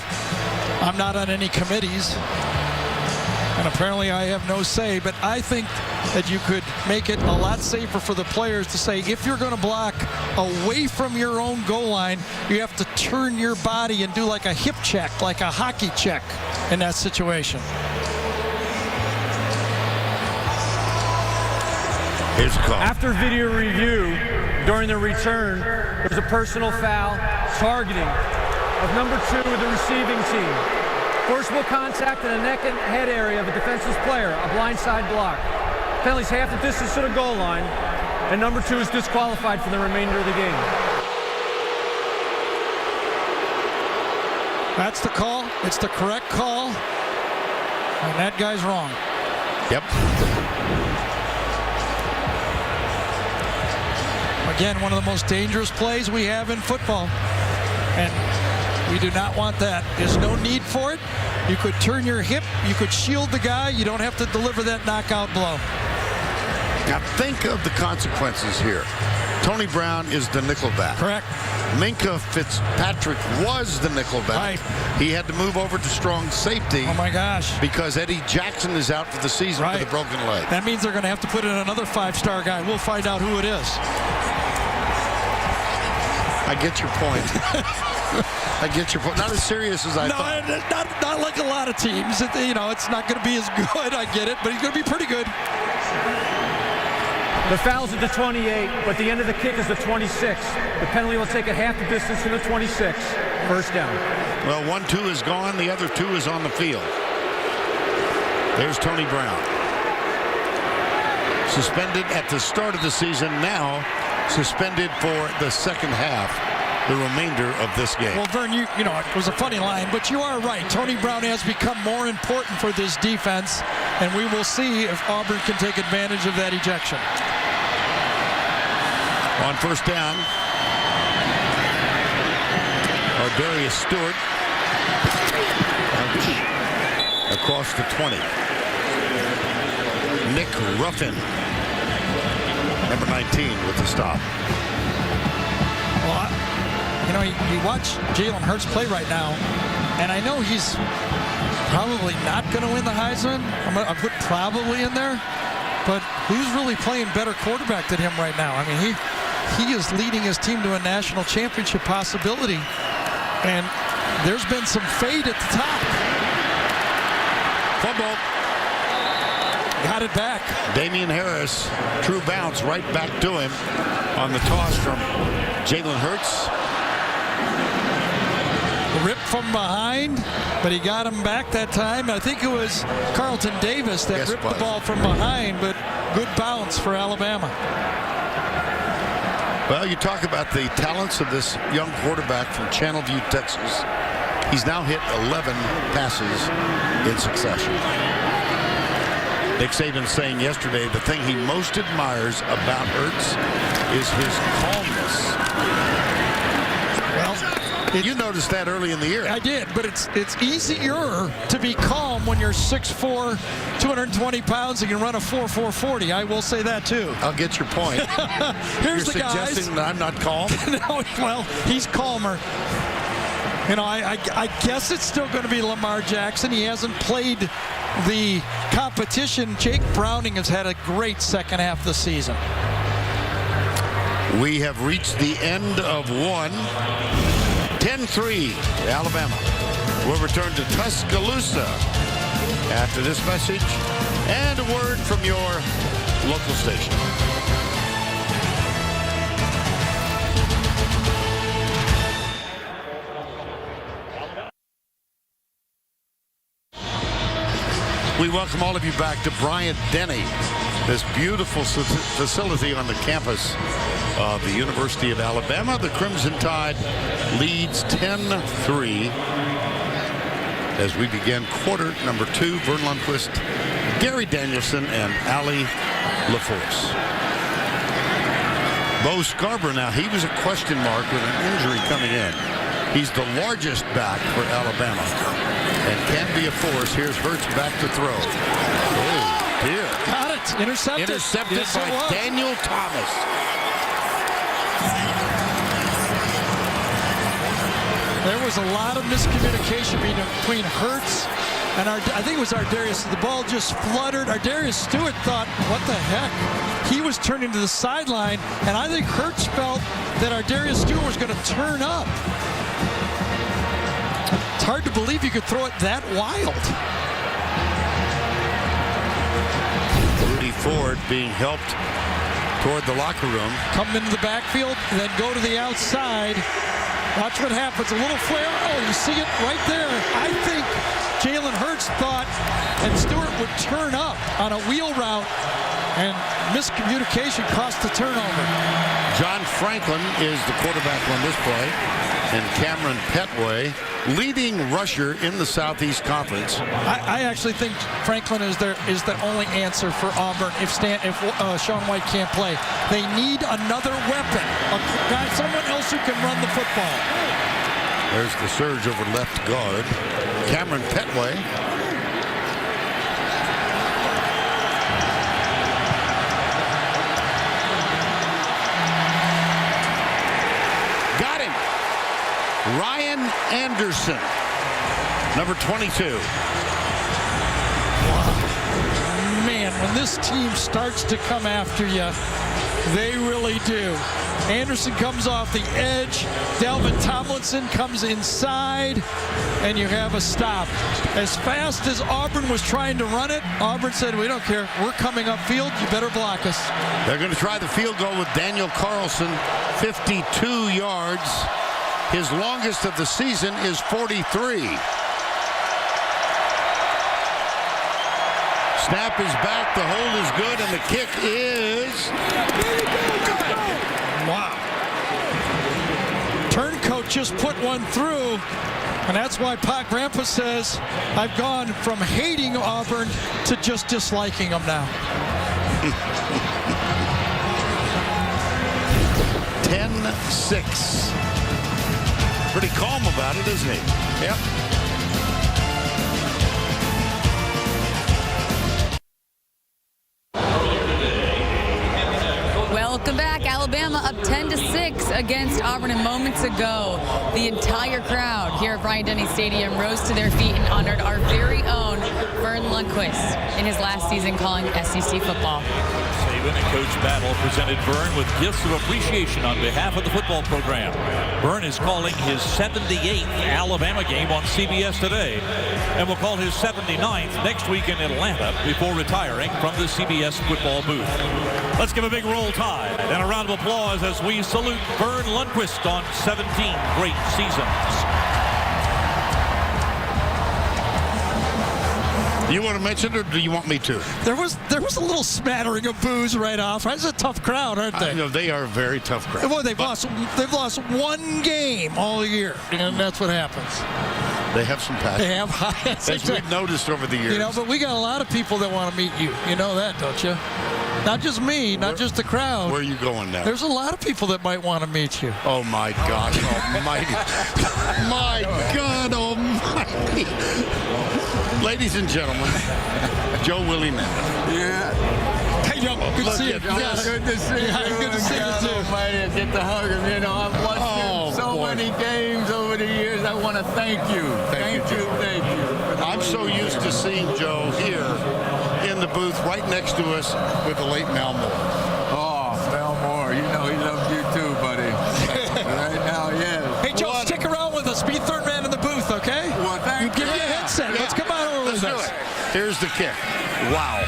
I'm not on any committees, and apparently I have no say, but I think that you could make it a lot safer for the players to say, if you're going to block away from your own goal line, you have to turn your body and do like a hip check, like a hockey check in that situation. Here's a call. After video review, during the return, there's a personal foul targeting of number 2 of the receiving team. Forcible contact in the neck and head area of a defenseless player, a blindside block. Penalty's half the distance to the goal line, and number 2 is disqualified for the remainder of the game. That's the call. It's the correct call. And that guy's wrong. Yep. Again, one of the most dangerous plays we have in football. And we do not want that. There's no need for it. You could turn your hip. You could shield the guy. You don't have to deliver that knockout blow. Now think of the consequences here. Tony Brown is the nickelback. Correct. Minka Fitzpatrick was the nickelback. Right. He had to move over to strong safety. Oh, my gosh. Because Eddie Jackson is out for the season with a broken leg. That means they're going to have to put in another 5-star guy. We'll find out who it is. I get your point. I get your point. Not as serious as I thought. Not like a lot of teams. You know, it's not going to be as good. I get it, but he's going to be pretty good. The foul's at the 28, but the end of the kick is the 26. The penalty will take it half the distance to the 26. First down. Well, 1-2 is gone. The other 2 is on the field. There's Tony Brown. Suspended at the start of the season, now suspended for the second half, the remainder of this game. Well, Vern, you know, it was a funny line, but you are right. Tony Brown has become more important for this defense, and we will see if Auburn can take advantage of that ejection. On first down, Darius Stewart across the 20. Nick Ruffin, number 19, with the stop. Well, you know, you watch Jalen Hurts play right now, and I know he's probably not going to win the Heisman. I put probably in there, but who's really playing better quarterback than him right now? I mean, he is leading his team to a national championship possibility, and there's been some fade at the top. Fumble. Got it back. Damian Harris, true bounce right back to him on the toss from Jalen Hurts. Ripped from behind, but he got him back that time. I think it was Carlton Davis that ripped the ball from behind, but good bounce for Alabama. Well, you talk about the talents of this young quarterback from Channelview, Texas. He's now hit 11 passes in succession. Nick Saban saying yesterday the thing he most admires about Hurts is his calmness. Well, you noticed that early in the year. I did, but it's easier to be calm when you're 6'4", 220 pounds, and you run a 4.40. I will say that too. I'll get your point. Here's You're the guys. suggesting that I'm not calm? No, well, he's calmer. You know, I guess it's still going to be Lamar Jackson. He hasn't played the competition. Jake Browning has had a great second half of the season. We have reached the end of one. 10-3, Alabama. We'll return to Tuscaloosa after this message and a word from your local station. We welcome all of you back to Bryant-Denny, this beautiful facility on the campus of the University of Alabama. The Crimson Tide leads 10-3 as we begin quarter number 2. Vern Lundquist, Gary Danielson, and Ali LaForce. Bo Scarborough now, he was a question mark with an injury coming in. He's the largest back for Alabama and can be a force. Here's Hurts back to throw. Oh, dear. Got it. Intercepted. Intercepted Yes, by Daniel Thomas. There was a lot of miscommunication between Hurts and I think it was Ardarius. The ball just fluttered. Ardarius Stewart thought, what the heck? He was turning to the sideline, and I think Hurts felt that Ardarius Stewart was going to turn up. It's hard to believe you could throw it that wild. Rudy Ford being helped toward the locker room. Come into the backfield and then go to the outside. Watch what happens. A little flare. Oh, you see it right there. I think Jalen Hurts thought that Stewart would turn up on a wheel route, and miscommunication cost the turnover. John Franklin is the quarterback on this play, and Cameron Petway, leading rusher in the Southeast Conference. I actually think Franklin is the only answer for Auburn if Sean White can't play. They need another weapon, a guy, someone else who can run the football. There's the surge over left guard. Cameron Petway. Got him. Ryan Anderson, number 22. Man, when this team starts to come after you, they really do. Anderson comes off the edge. Delvin Tomlinson comes inside, and you have a stop. As fast as Auburn was trying to run it, Auburn said, we don't care. We're coming upfield. You better block us. They're going to try the field goal with Daniel Carlson, 52 yards. His longest of the season is 43. Snap is back, the hold is good, and the kick is good. Wow. Turncoat just put one through, and that's why Pat Grandpa says, I've gone from hating Auburn to just disliking them now. 10-6. Pretty calm about it, isn't he? Yep. Welcome back. Alabama up 10-6 against Auburn. And moments ago, the entire crowd here at Bryant-Denny Stadium rose to their feet and honored our very own Vern Lundquist in his last season calling SEC football. Saban and Coach Battle presented Vern with gifts of appreciation on behalf of the football program. Vern is calling his 78th Alabama game on CBS today, and will call his 79th next week in Atlanta before retiring from the CBS football booth. Let's give a big roll tide and a round of applause as we salute Vern Lundquist on 17 great seasons. You want to mention it, or do you want me to? There was a little smattering of boos right off. It's a tough crowd, aren't they? They are a very tough crowd. Well, they've lost one game all year, and that's what happens. They have some passion. They have as we've noticed over the years. You know, but we got a lot of people that want to meet you. You know that, don't you? Not just me, not just the crowd. Where are you going now? There's a lot of people that might want to meet you. Oh, my gosh almighty. My God almighty. Ladies and gentlemen, Joe Willie Namath. Yeah. Hey, Joe, good to see you. Yes. Good to see you. Good to see you, too. Almighty, get to hug him. You know, I've watched him so many games over the years. I want to thank you. Thank you. I'm so used to seeing Joe here in the booth right next to us with the late Mel Moore. Oh, Mel Moore, you know he loves you too, buddy. Right now, yes. Hey, Joe, stick around with us. Be third man in the booth, okay? Well, thank you. Give me a headset. Yeah. Let's come on over Let's with do us. it. Here's the kick. Wow.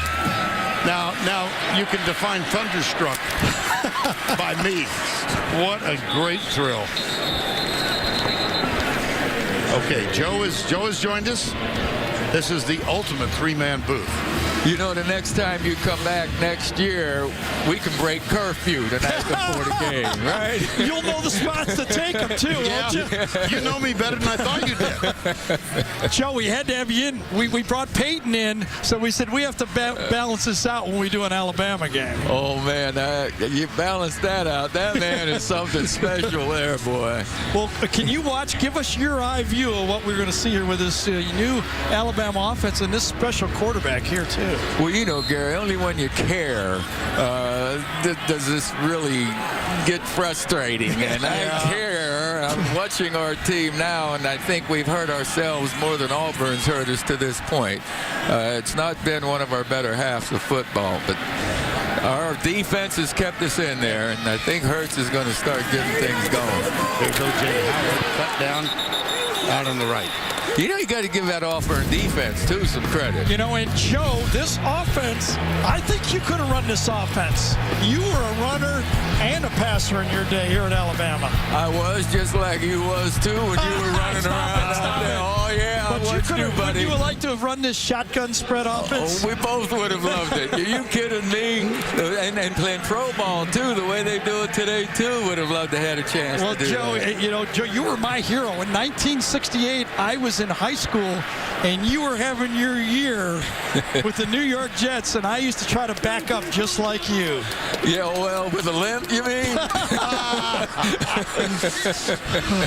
Now you can define thunderstruck by me. What a great thrill. Okay, Joe has joined us. This is the ultimate three-man booth. You know, the next time you come back next year, we can break curfew the night before the game, right? You'll know the spots to take them, too, won't you? You know me better than I thought you did. Joe, we had to have you in. We brought Peyton in, so we said we have to balance this out when we do an Alabama game. Oh, man, you balanced that out. That man is something special there, boy. Well, can you watch? Give us your eye view of what we're going to see here with this new Alabama offense and this special quarterback here, too. Well, you know, Gary, only when you care does this really get frustrating. And I care. I'm watching our team now, and I think we've hurt ourselves more than Auburn's hurt us to this point. It's not been one of our better halves of football, but our defense has kept us in there, and I think Hurts is going to start getting things going. There's O.J. Howard cut down out on the right. You know, you got to give that Auburn defense, too, some credit. You know, and Joe, this offense, I think you could have run this offense. You were a runner and a passer in your day here at Alabama. I was, just like you was, too, when you were running around out there. Oh, yeah, but I watched you, buddy. Would you like to have run this shotgun spread offense? Oh, we both would have loved it. Are you kidding me? And playing pro ball, too, the way they do it today, too, would have loved to have a chance to do Joe, that. you know, Joe, you were my hero. In 1968, I was in high school, and you were having your year with the New York Jets, and I used to try to back up just like you. Yeah, well, with a limp, you mean?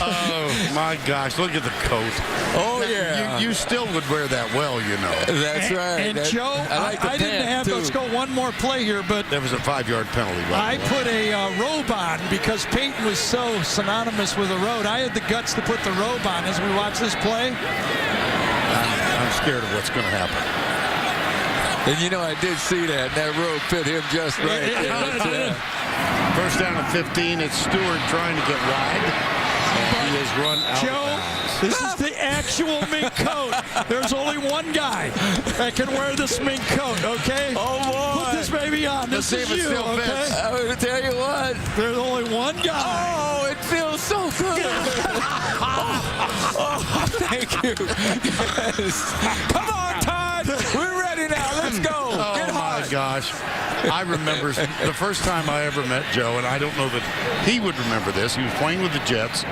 Oh, my gosh. Look at the coat. Oh, yeah. You still would wear that well, you know. That's right. And Joe, I didn't have, let's go one more play here, but that was a 5-yard penalty. I put a robe on because Peyton was so synonymous with the road. I had the guts to put the robe on as we watch this play. I'm scared of what's going to happen. And you know, I did see that. That robe fit him just right. First down at 15. It's Stewart trying to get wide. And he has run out Joe, of bounds. this is the actual mink coat. There's only one guy that can wear this mink coat, okay? Oh, boy. Put this baby on. Let's This see if is it you, still okay? fits. I'm going to tell you what. There's only one guy. Oh, it feels so good. Oh, thank you. Yes. Come on, Todd. We're ready now. Let's go. Oh, my gosh. I remember the first time I ever met Joe, and I don't know that he would remember this. He was playing with the Jets.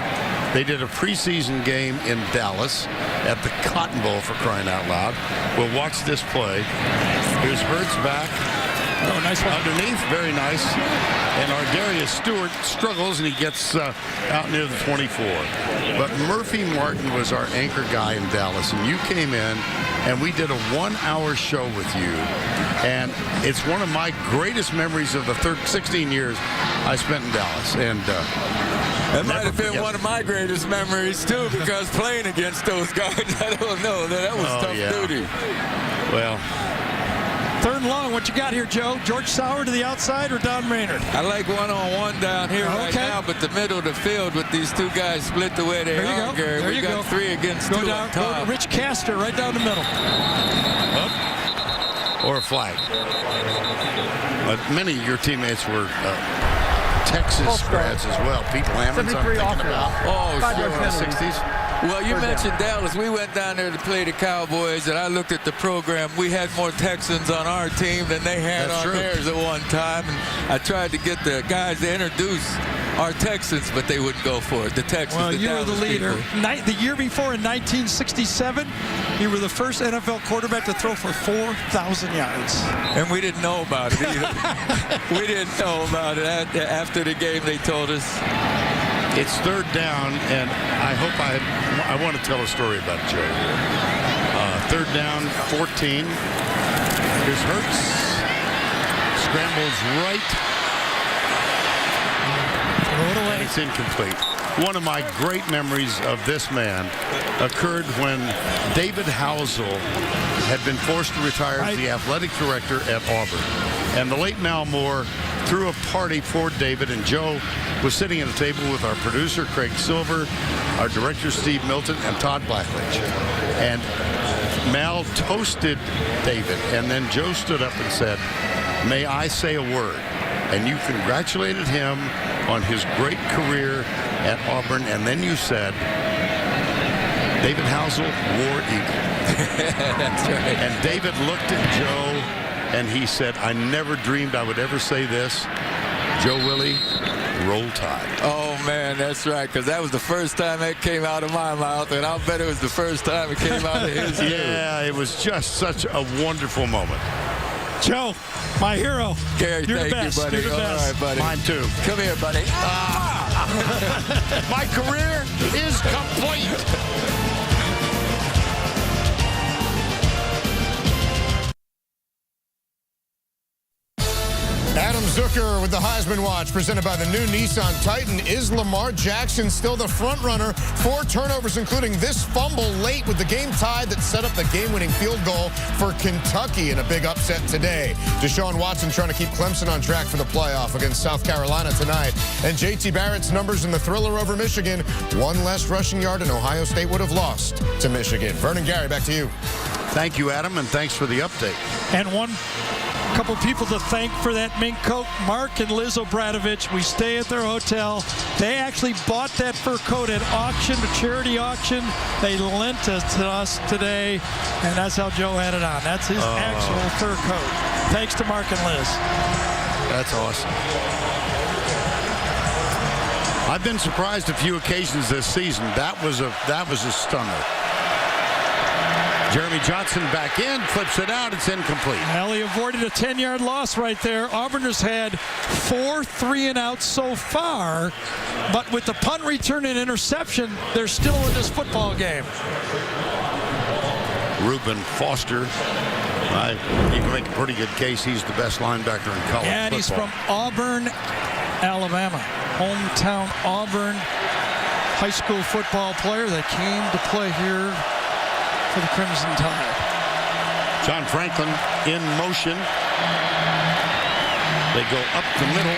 They did a preseason game in Dallas at the Cotton Bowl, for crying out loud. We'll watch this play. Here's Hurts back. Oh, nice one. Underneath, very nice. And Ardarius Stewart struggles, and he gets out near the 24. But Murphy Martin was our anchor guy in Dallas, and you came in, and we did a 1-hour show with you. And it's one of my greatest memories of the 16 years I spent in Dallas. And that might have been one of my greatest memories, too, because playing against those guys, I don't know. That was tough duty. Well, third and long, what you got here, Joe? George Sauer to the outside or Don Maynard? I like one-on-one down here right now, but the middle of the field with these two guys split the way they are, Gary. We got 3 against 2 on top. Go to Rich Castor right down the middle. Or a flag. But many of your teammates were Texas grads as well. Pete Lamons, I'm thinking about. Oh, sure, in the 60s. Well, you mentioned Dallas. We went down there to play the Cowboys, and I looked at the program. We had more Texans on our team than they had on theirs at one time. And I tried to get the guys to introduce our Texans, but they wouldn't go for it. The Texans, well, you were the leader. People. The year before, in 1967, you were the first NFL quarterback to throw for 4,000 yards. And we didn't know about it either. We didn't know about it. After the game, they told us. It's third down, and I hope I want to tell a story about Joe. Third down, 14. Here's Hurts. Scrambles right. And it's incomplete. One of my great memories of this man occurred when David Housel had been forced to retire as the athletic director at Auburn. And the late Mal Moore threw a party for David, and Joe was sitting at a table with our producer, Craig Silver, our director, Steve Milton, and Todd Blackledge. And Mal toasted David, and then Joe stood up and said, "May I say a word?" And you congratulated him on his great career at Auburn, and then you said, "David Housel, War Eagle." That's right. And David looked at Joe, and he said, "I never dreamed I would ever say this. Joe Willie, roll tide." Oh, man, that's right, because that was the first time that came out of my mouth, and I'll bet it was the first time it came out of his. Yeah, it was just such a wonderful moment. Joe, my hero. Gary, You're thank the best. you, buddy. You're the best. All right, buddy. Mine too. Come here, buddy. My career is complete. Adam Zucker with the Heisman Watch, presented by the new Nissan Titan. Is Lamar Jackson still the front runner? 4 turnovers, including this fumble late with the game tied that set up the game-winning field goal for Kentucky in a big upset today. Deshaun Watson trying to keep Clemson on track for the playoff against South Carolina tonight. And J.T. Barrett's numbers in the thriller over Michigan. 1 less rushing yard, and Ohio State would have lost to Michigan. Vernon Gary, back to you. Thank you, Adam, and thanks for the update. And one couple people to thank for that mink coat, Mark and Liz Obradovich. We stay at their hotel. They actually bought that fur coat at auction, a charity auction. They lent it to us today, and that's how Joe had it on. That's his actual fur coat. Thanks to Mark and Liz. That's awesome. I've been surprised a few occasions this season. That was a stunner. Jeremy Johnson back in, flips it out, it's incomplete. Well, he avoided a 10-yard loss right there. Auburn has had 4 3-and-outs so far, but with the punt return and interception, they're still in this football game. Reuben Foster, you can make a pretty good case he's the best linebacker in college and football. He's from Auburn, Alabama. Hometown Auburn high school football player that came to play here for the Crimson Tide. John Franklin in motion. They go up the middle.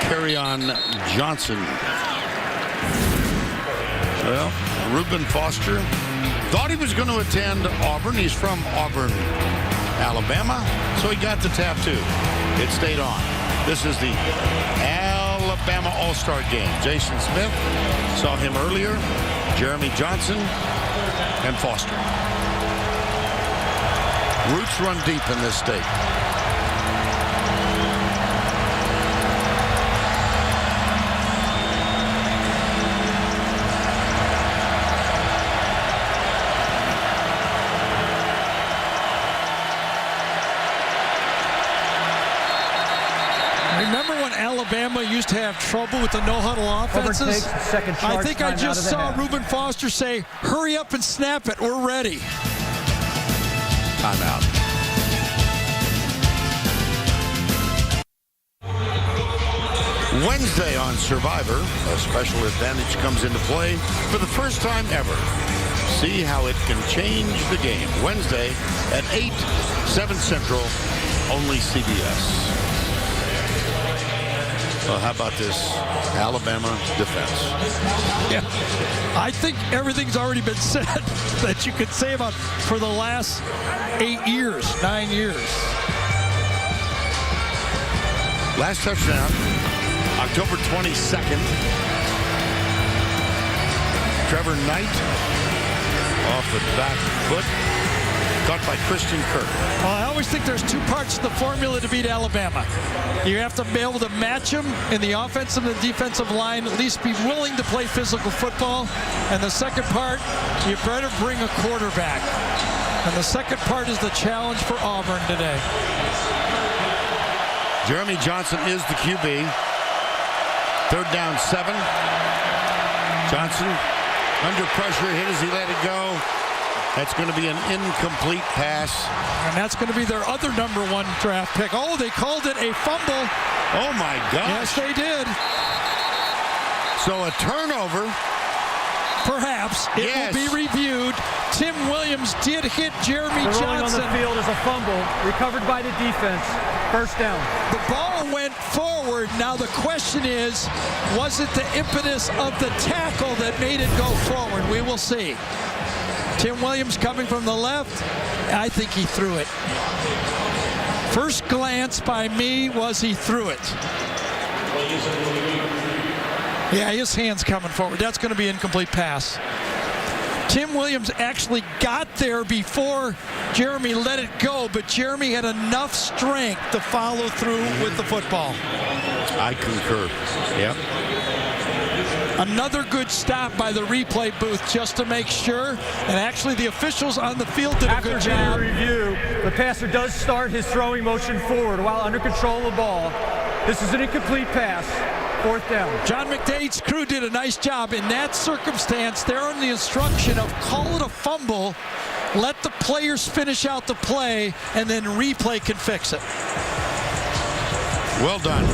Carry on Johnson. Well, Reuben Foster thought he was going to attend Auburn. He's from Auburn, Alabama, so he got the tattoo. It stayed on. This is the Alabama All-Star Game. Jason Smith saw him earlier. Jeremy Johnson and Foster. Roots run deep in this state. Remember when Alabama used to have trouble with the no-huddle offenses? I think I just saw Reuben Foster say, "Hurry up and snap it, we're ready." Time out. Wednesday on Survivor, a special advantage comes into play for the first time ever. See how it can change the game. Wednesday at 8, 7 Central, only CBS. Well, how about this Alabama defense? Yeah, I think everything's already been said that you could say about for the last 9 years. Last touchdown, October 22nd. Trevor Knight off the back foot. Caught by Christian Kirk. Well, I always think there's 2 parts to the formula to beat Alabama. You have to be able to match them in the offensive and the defensive line, at least be willing to play physical football. And the second part, you better bring a quarterback. And the second part is the challenge for Auburn today. Jeremy Johnson is the QB. 3rd down, 7. Johnson under pressure, hit as he let it go. That's going to be an incomplete pass. And that's going to be their other #1 draft pick. Oh, they called it a fumble. Oh, my gosh. Yes, they did. So a turnover. Perhaps. It will be reviewed. Tim Williams did hit Jeremy The ruling Johnson. on the field is a fumble, recovered by the defense. First down. The ball went forward. Now the question is, was it the impetus of the tackle that made it go forward? We will see. Tim Williams coming from the left. I think he threw it. First glance by me was he threw it. Yeah, his hand's coming forward. That's going to be an incomplete pass. Tim Williams actually got there before Jeremy let it go, but Jeremy had enough strength to follow through with the football. I concur. Yep. Another good stop by the replay booth just to make sure. And actually the officials on the field did a good job. After review, the passer does start his throwing motion forward while under control of the ball. This is an incomplete pass. Fourth down. John McDade's crew did a nice job. In that circumstance, they're on the instruction of call it a fumble, let the players finish out the play, and then replay can fix it. Well done.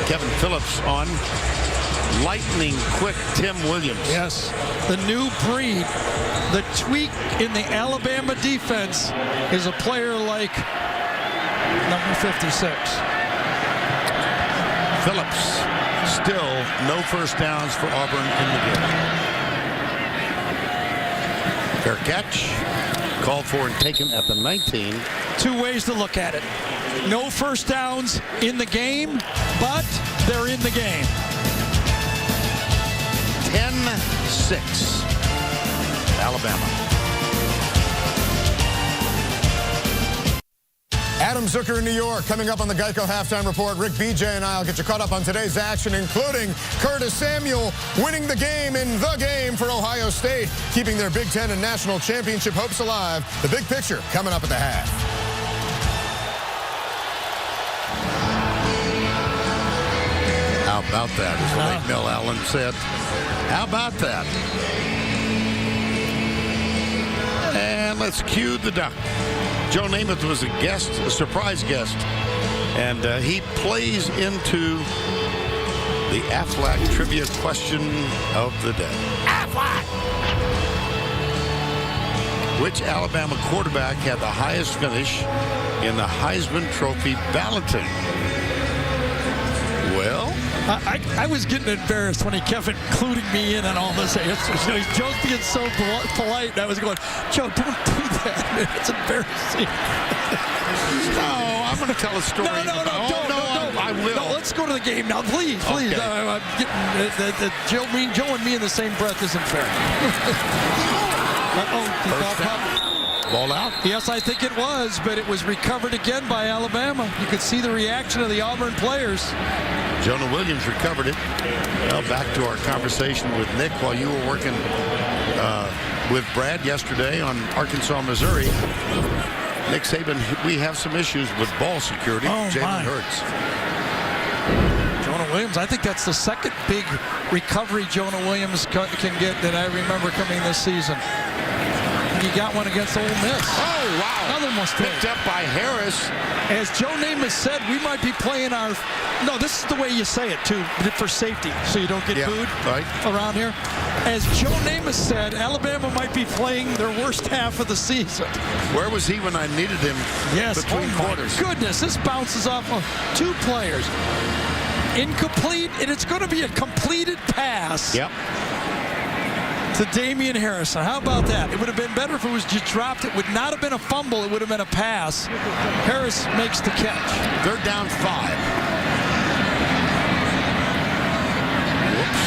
Kevin Phillips on. Lightning quick Tim Williams. Yes. The new breed, the tweak in the Alabama defense is a player like number 56. Phillips, still no first downs for Auburn in the game. Fair catch, called for and taken at the 19. Two ways to look at it. No first downs in the game, but they're in the game. 10-6, Alabama. Adam Zucker in New York. Coming up on the Geico Halftime Report, Rick, BJ, and I will get you caught up on today's action, including Curtis Samuel winning the game in the game for Ohio State, keeping their Big Ten and national championship hopes alive. The big picture coming up at the half. How about that, as the late Mel Allen said. How about that? And let's cue the duck. Joe Namath was a guest, a surprise guest, and he plays into the Aflac trivia question of the day. Aflac! Which Alabama quarterback had the highest finish in the Heisman Trophy balloting? Well, I was getting embarrassed when he kept including me in and all this answers. Joe's being so polite, and I was going, Joe, don't do that. It's embarrassing. No, I'm going to tell a story. No, don't. I will. No, let's go to the game now, please. Okay. I'm getting Joe and me in the same breath isn't fair. First down. Ball out? Yes, I think it was, but it was recovered again by Alabama. You could see the reaction of the Auburn players. Jonah Williams recovered it. Well, back to our conversation with Nick while you were working with Brad yesterday on Arkansas, Missouri. Nick Saban, we have some issues with ball security. Jalen Hurts. Jonah Williams, I think that's the second big recovery Jonah Williams can get that I remember coming this season. He got one against Ole Miss. Oh, wow. Another mistake. Picked up by Harris. As Joe Namath said, we might be playing our... No, this is the way you say it, too, for safety, so you don't get booed around here. As Joe Namath said, Alabama might be playing their worst half of the season. Where was he when I needed him between quarters? Goodness, this bounces off of two players. Incomplete, and it's going to be a completed pass. Yep. To Damian Harrison. How about that? It would have been better if it was just dropped. It would not have been a fumble. It would have been a pass. Harris makes the catch. Third down 5. Whoops.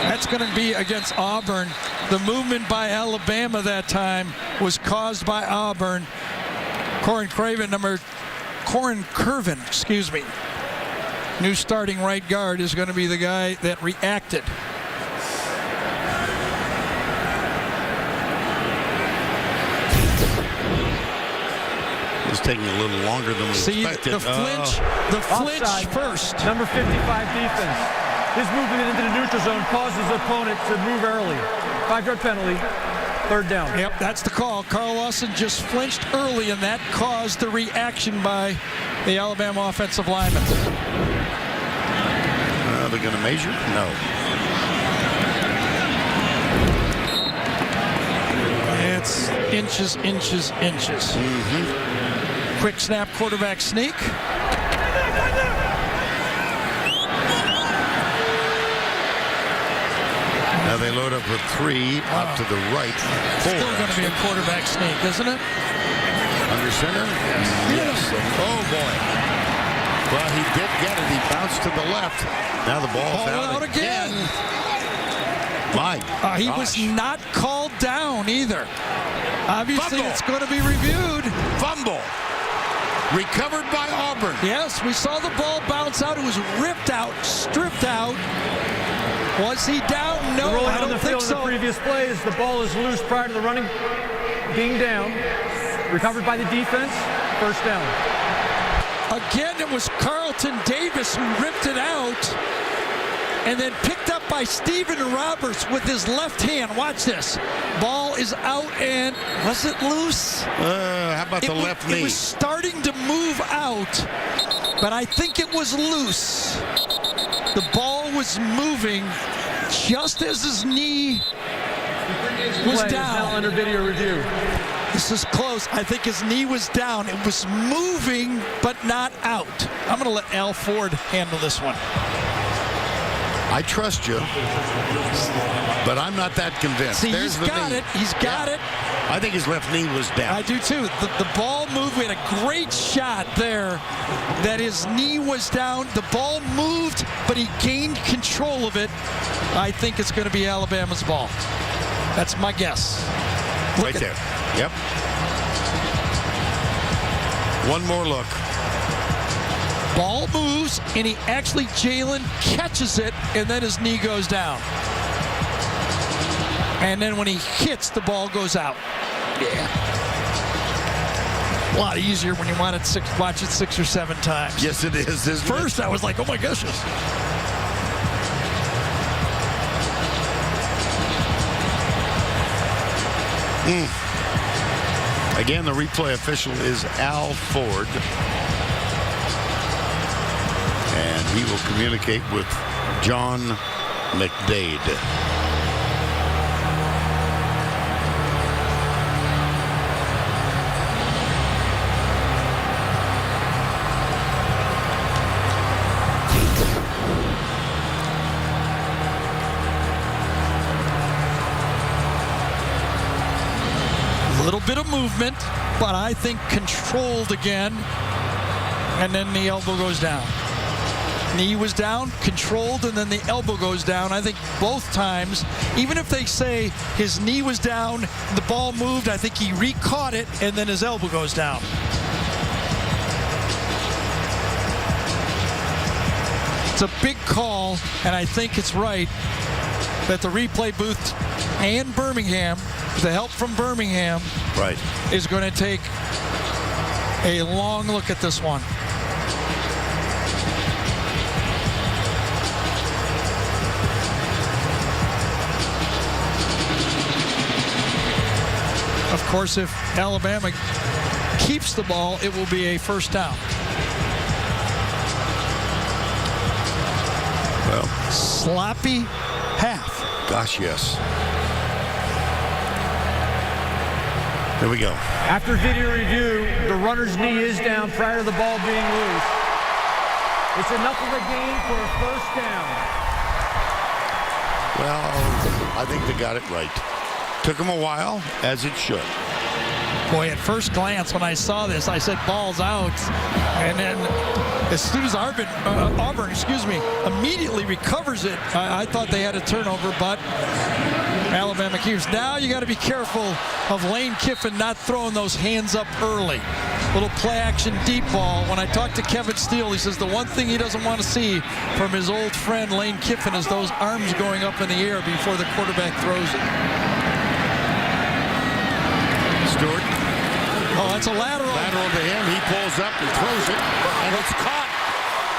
That's going to be against Auburn. The movement by Alabama that time was caused by Auburn. Corin Curvin, excuse me. New starting right guard is going to be the guy that reacted. It's taking a little longer than we expected. The flinch Offside. First. Number 55 defense. His movement into the neutral zone causes the opponent to move early. 5-yard penalty. Third down. Yep, that's the call. Carl Lawson just flinched early, and that caused the reaction by the Alabama offensive linemen. They're going to measure? No. It's inches, inches, inches. Quick snap, quarterback sneak. Now they load up with 3 out to the right. Still going to be a quarterback sneak, isn't it? Under center? Yes. Oh, boy. Well, he did get it. He bounced to the left. Now the ball's out again. He was not called down either. Obviously, it's going to be reviewed. Fumble. Recovered by Auburn. Yes, we saw the ball bounce out. It was ripped out, stripped out. Was he down? No, I don't think so. The previous plays, the ball is loose prior to the running being down. Recovered by the defense. First down. Again, it was Carlton Davis who ripped it out and then picked up by Stephen Roberts with his left hand. Watch this. Ball is out, and was it loose? How about the left knee? It was starting to move out, but I think it was loose. The ball was moving just as his knee was down. Now under video review. This is close. I think his knee was down. It was moving, but not out. I'm going to let Al Ford handle this one. I trust you, but I'm not that convinced. See, he's got it. He's got it. I think his left knee was down. I do too. The ball moved. We had a great shot there that his knee was down. The ball moved, but he gained control of it. I think it's going to be Alabama's ball. That's my guess. Right there. Yep. One more look. Ball moves, and he actually, Jalen catches it, and then his knee goes down. And then when he hits, the ball goes out. Yeah. A lot easier when you watch it 6 or 7 times. Yes, it is. First, I was like, oh my gosh. Again, the replay official is Al Ford. And he will communicate with John McDade. A little bit of movement, but I think controlled again. And then the elbow goes down. Knee was down, controlled, and then the elbow goes down. I think both times, even if they say his knee was down, the ball moved, I think he re-caught it, and then his elbow goes down. It's a big call, and I think it's right that the replay booth and Birmingham, the help from Birmingham, is going to take a long look at this one. Of course, if Alabama keeps the ball, it will be a first down. Well, sloppy half. Gosh, yes. There we go. After video review, the runner's knee is down prior to the ball being loose. It's enough of a gain for a first down. Well, I think they got it right. Took them a while, as it should. Boy, at first glance, when I saw this, I said ball's out. And then as soon as Auburn, immediately recovers it, I thought they had a turnover, but Alabama keeps. Now you got to be careful of Lane Kiffin not throwing those hands up early. Little play action deep ball. When I talked to Kevin Steele, he says the one thing he doesn't want to see from his old friend Lane Kiffin is those arms going up in the air before the quarterback throws it. Stewart. Oh, that's a lateral. Lateral to him. He pulls up and throws it. And it's caught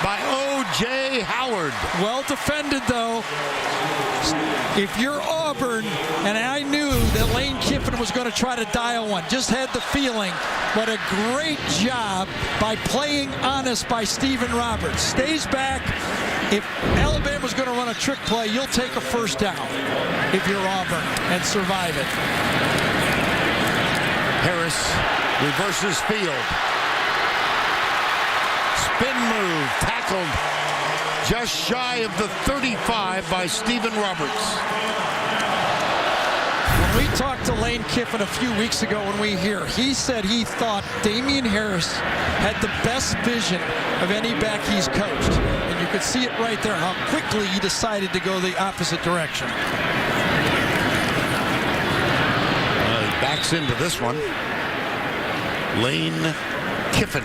by O.J. Howard. Well defended, though. If you're Auburn, Auburn, and I knew that Lane Kiffin was going to try to dial one. Just had the feeling. But a great job by playing honest by Stephen Roberts. Stays back. If Alabama's going to run a trick play, you'll take a first down if you're Auburn and survive it. Harris reverses field. Spin move, tackled just shy of the 35 by Stephen Roberts. When we talked to Lane Kiffin a few weeks ago when we here, he said he thought Damian Harris had the best vision of any back he's coached. And you could see it right there, how quickly he decided to go the opposite direction. He backs into this one. Lane Kiffin.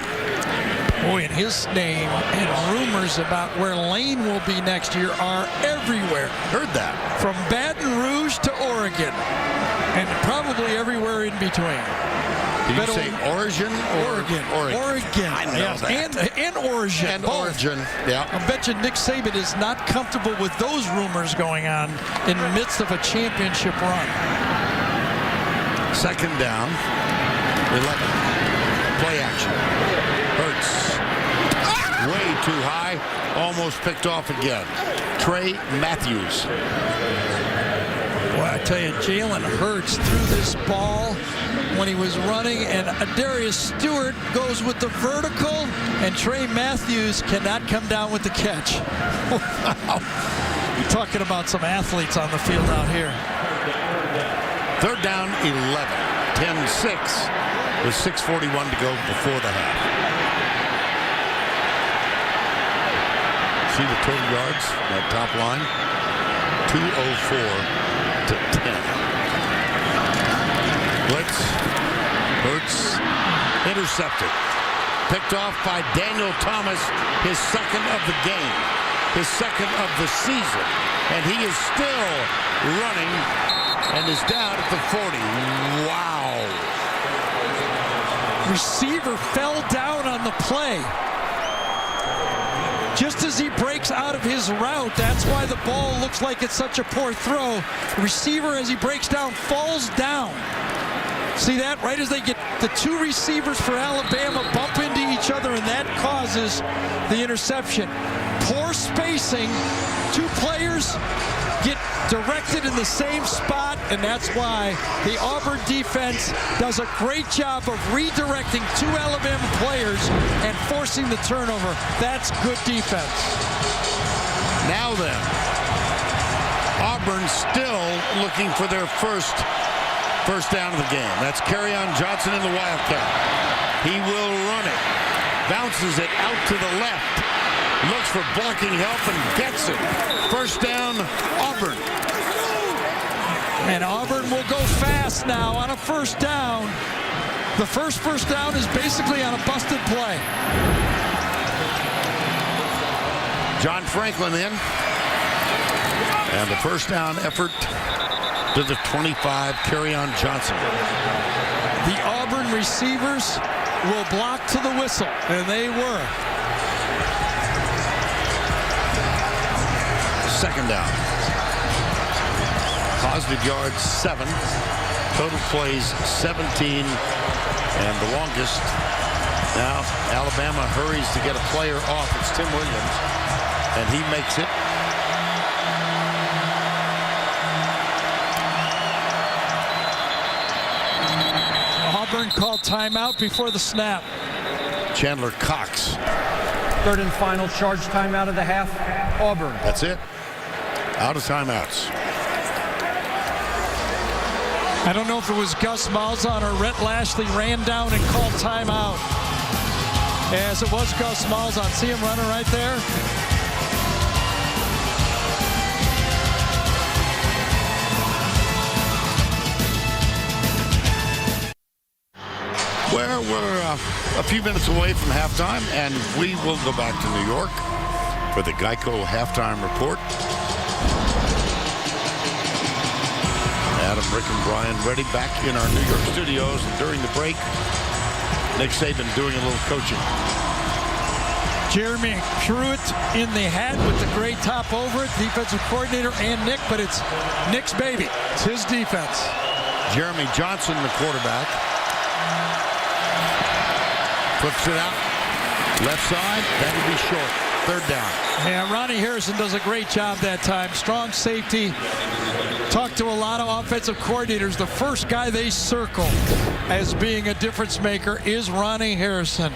Boy, and his name and rumors about where Lane will be next year are everywhere. Heard that. From Baton Rouge to Oregon, and probably everywhere in between. Did you say Oregon? Oregon. I know yes. that. And Oregon. And both. Oregon, yeah. I bet you Nick Saban is not comfortable with those rumors going on in the midst of a championship run. Second down, 11. Play action. Hurts. Way too high. Almost picked off again. Trey Matthews. Boy, I tell you, Jalen Hurts threw this ball when he was running, and Darius Stewart goes with the vertical, and Trey Matthews cannot come down with the catch. Wow. You're talking about some athletes on the field out here. Third down, 11. 10-6 with 6:41 to go before the half. See the total yards, that top line? 204 to 10. Blitz. Hurts. Intercepted. Picked off by Daniel Thomas, his second of the game. His second of the season. And he is still running and is down at the 40. Wow. Receiver fell down on the play. Just as he breaks out of his route, that's why the ball looks like it's such a poor throw. The receiver, as he breaks down, falls down. See that? Right as they get the two receivers for Alabama bump into each other, and that causes the interception. Poor spacing. Two players get directed in the same spot, and that's why the Auburn defense does a great job of redirecting two Alabama players and forcing the turnover. That's good defense. Now then, Auburn still looking for their first down of the game. That's Kerryon Johnson in the Wildcat. He will run it. Bounces it out to the left. Looks for blocking help and gets it. First down, Auburn. And Auburn will go fast now on a first down. The first down is basically on a busted play. John Franklin in. And the first down effort to the 25, Kerryon Johnson. The Auburn receivers will block to the whistle, and they were. Second down. Positive yards, 7. Total plays, 17. And the longest. Now, Alabama hurries to get a player off. It's Tim Williams. And he makes it. Auburn called timeout before the snap. Chandler Cox. Third and final charge timeout of the half. Auburn. That's it. Out of timeouts. I don't know if it was Gus Malzahn or Rhett Lashley ran down and called timeout. As it was Gus Malzahn. See him running right there? Well, we're a few minutes away from halftime, and we will go back to New York for the Geico halftime report. Adam, Rick, and Brian ready back in our New York studios. And during the break, Nick Saban doing a little coaching. Jeremy Pruitt in the hat with the gray top over it, defensive coordinator and Nick, but it's Nick's baby. It's his defense. Jeremy Johnson, the quarterback. Flips it out. Left side. That'll be short. Third down. Yeah, Ronnie Harrison does a great job that time. Strong safety. Talked to a lot of offensive coordinators. The first guy they circle as being a difference maker is Ronnie Harrison.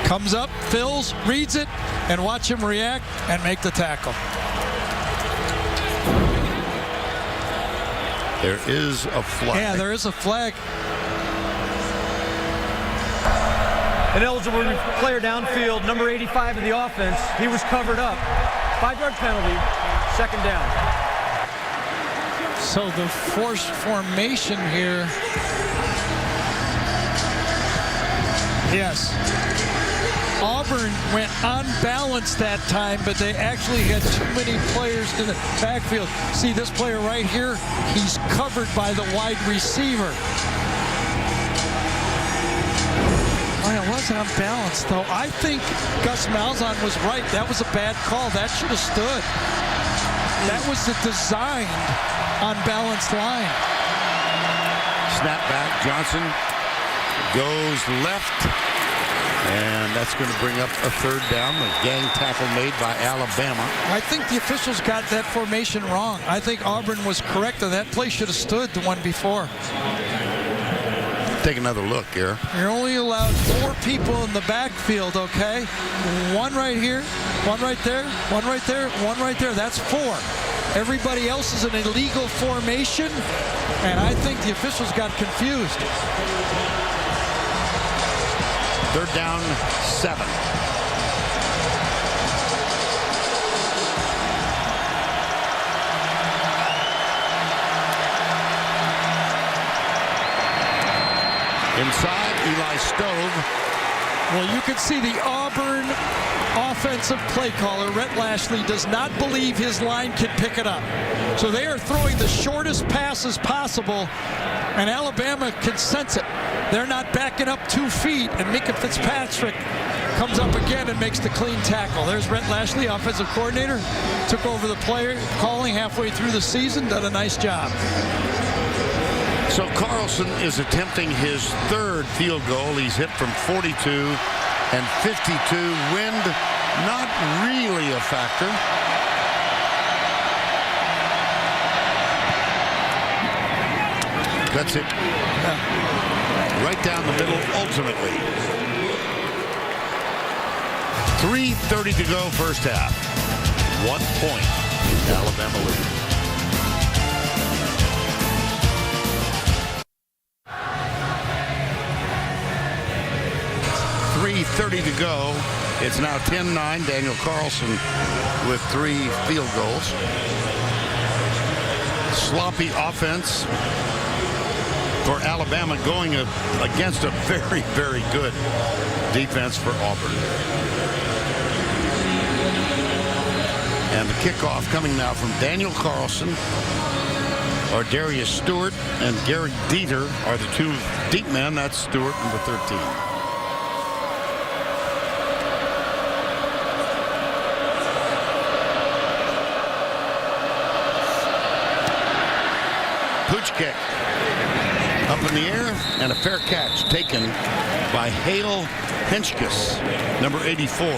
Comes up, fills, reads it, and watch him react and make the tackle. There is a flag. Yeah, there is a flag. An eligible player downfield, number 85 in the offense. He was covered up. 5-yard penalty, second down. So the forced formation here. Yes. Auburn went unbalanced that time, but they actually had too many players in the backfield. See this player right here? He's covered by the wide receiver. Well, it wasn't unbalanced, though. I think Gus Malzahn was right. That was a bad call. That should have stood. That was the designed unbalanced line. Snap back. Johnson goes left. And that's going to bring up a third down. The gang tackle made by Alabama. I think the officials got that formation wrong. I think Auburn was correct that that play should have stood the one before. Take another look here. You're only allowed 4 people in the backfield, okay? One right here, one right there, one right there, one right there. That's 4. Everybody else is an illegal formation, and I think the officials got confused. Third down, 7. Inside, Eli Stove. Well, you can see the Auburn offensive play caller, Rhett Lashley, does not believe his line can pick it up. So they are throwing the shortest passes possible, and Alabama can sense it. They're not backing up 2 feet, and Mika Fitzpatrick comes up again and makes the clean tackle. There's Rhett Lashley, offensive coordinator, took over the player calling halfway through the season, done a nice job. So Carlson is attempting his 3rd field goal. He's hit from 42 and 52. Wind not really a factor. Cuts it right down the middle ultimately. 3:30 to go first half. 1 point. Alabama leads. .30 to go. It's now 10-9. Daniel Carlson with 3 field goals. Sloppy offense for Alabama going against a very, very good defense for Auburn. And the kickoff coming now from Daniel Carlson, or Darius Stewart, and Gary Dieter are the 2 deep men. That's Stewart, number 13. Pooch kick up in the air, and a fair catch taken by Hale Henschkes, number 84.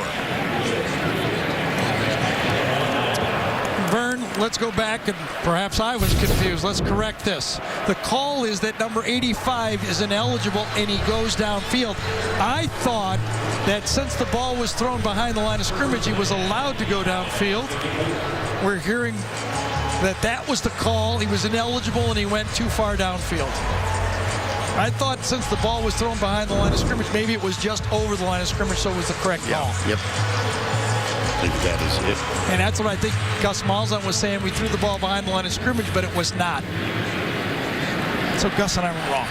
Vern, let's go back, and perhaps I was confused. Let's correct this. The call is that number 85 is ineligible and he goes downfield. I thought that since the ball was thrown behind the line of scrimmage, he was allowed to go downfield. We're hearing that was the call. He was ineligible and he went too far downfield. I thought since the ball was thrown behind the line of scrimmage, maybe it was just over the line of scrimmage, so it was the correct call. Yep. I think that is it. And that's what I think Gus Malzahn was saying. We threw the ball behind the line of scrimmage, but it was not. So Gus and I were wrong.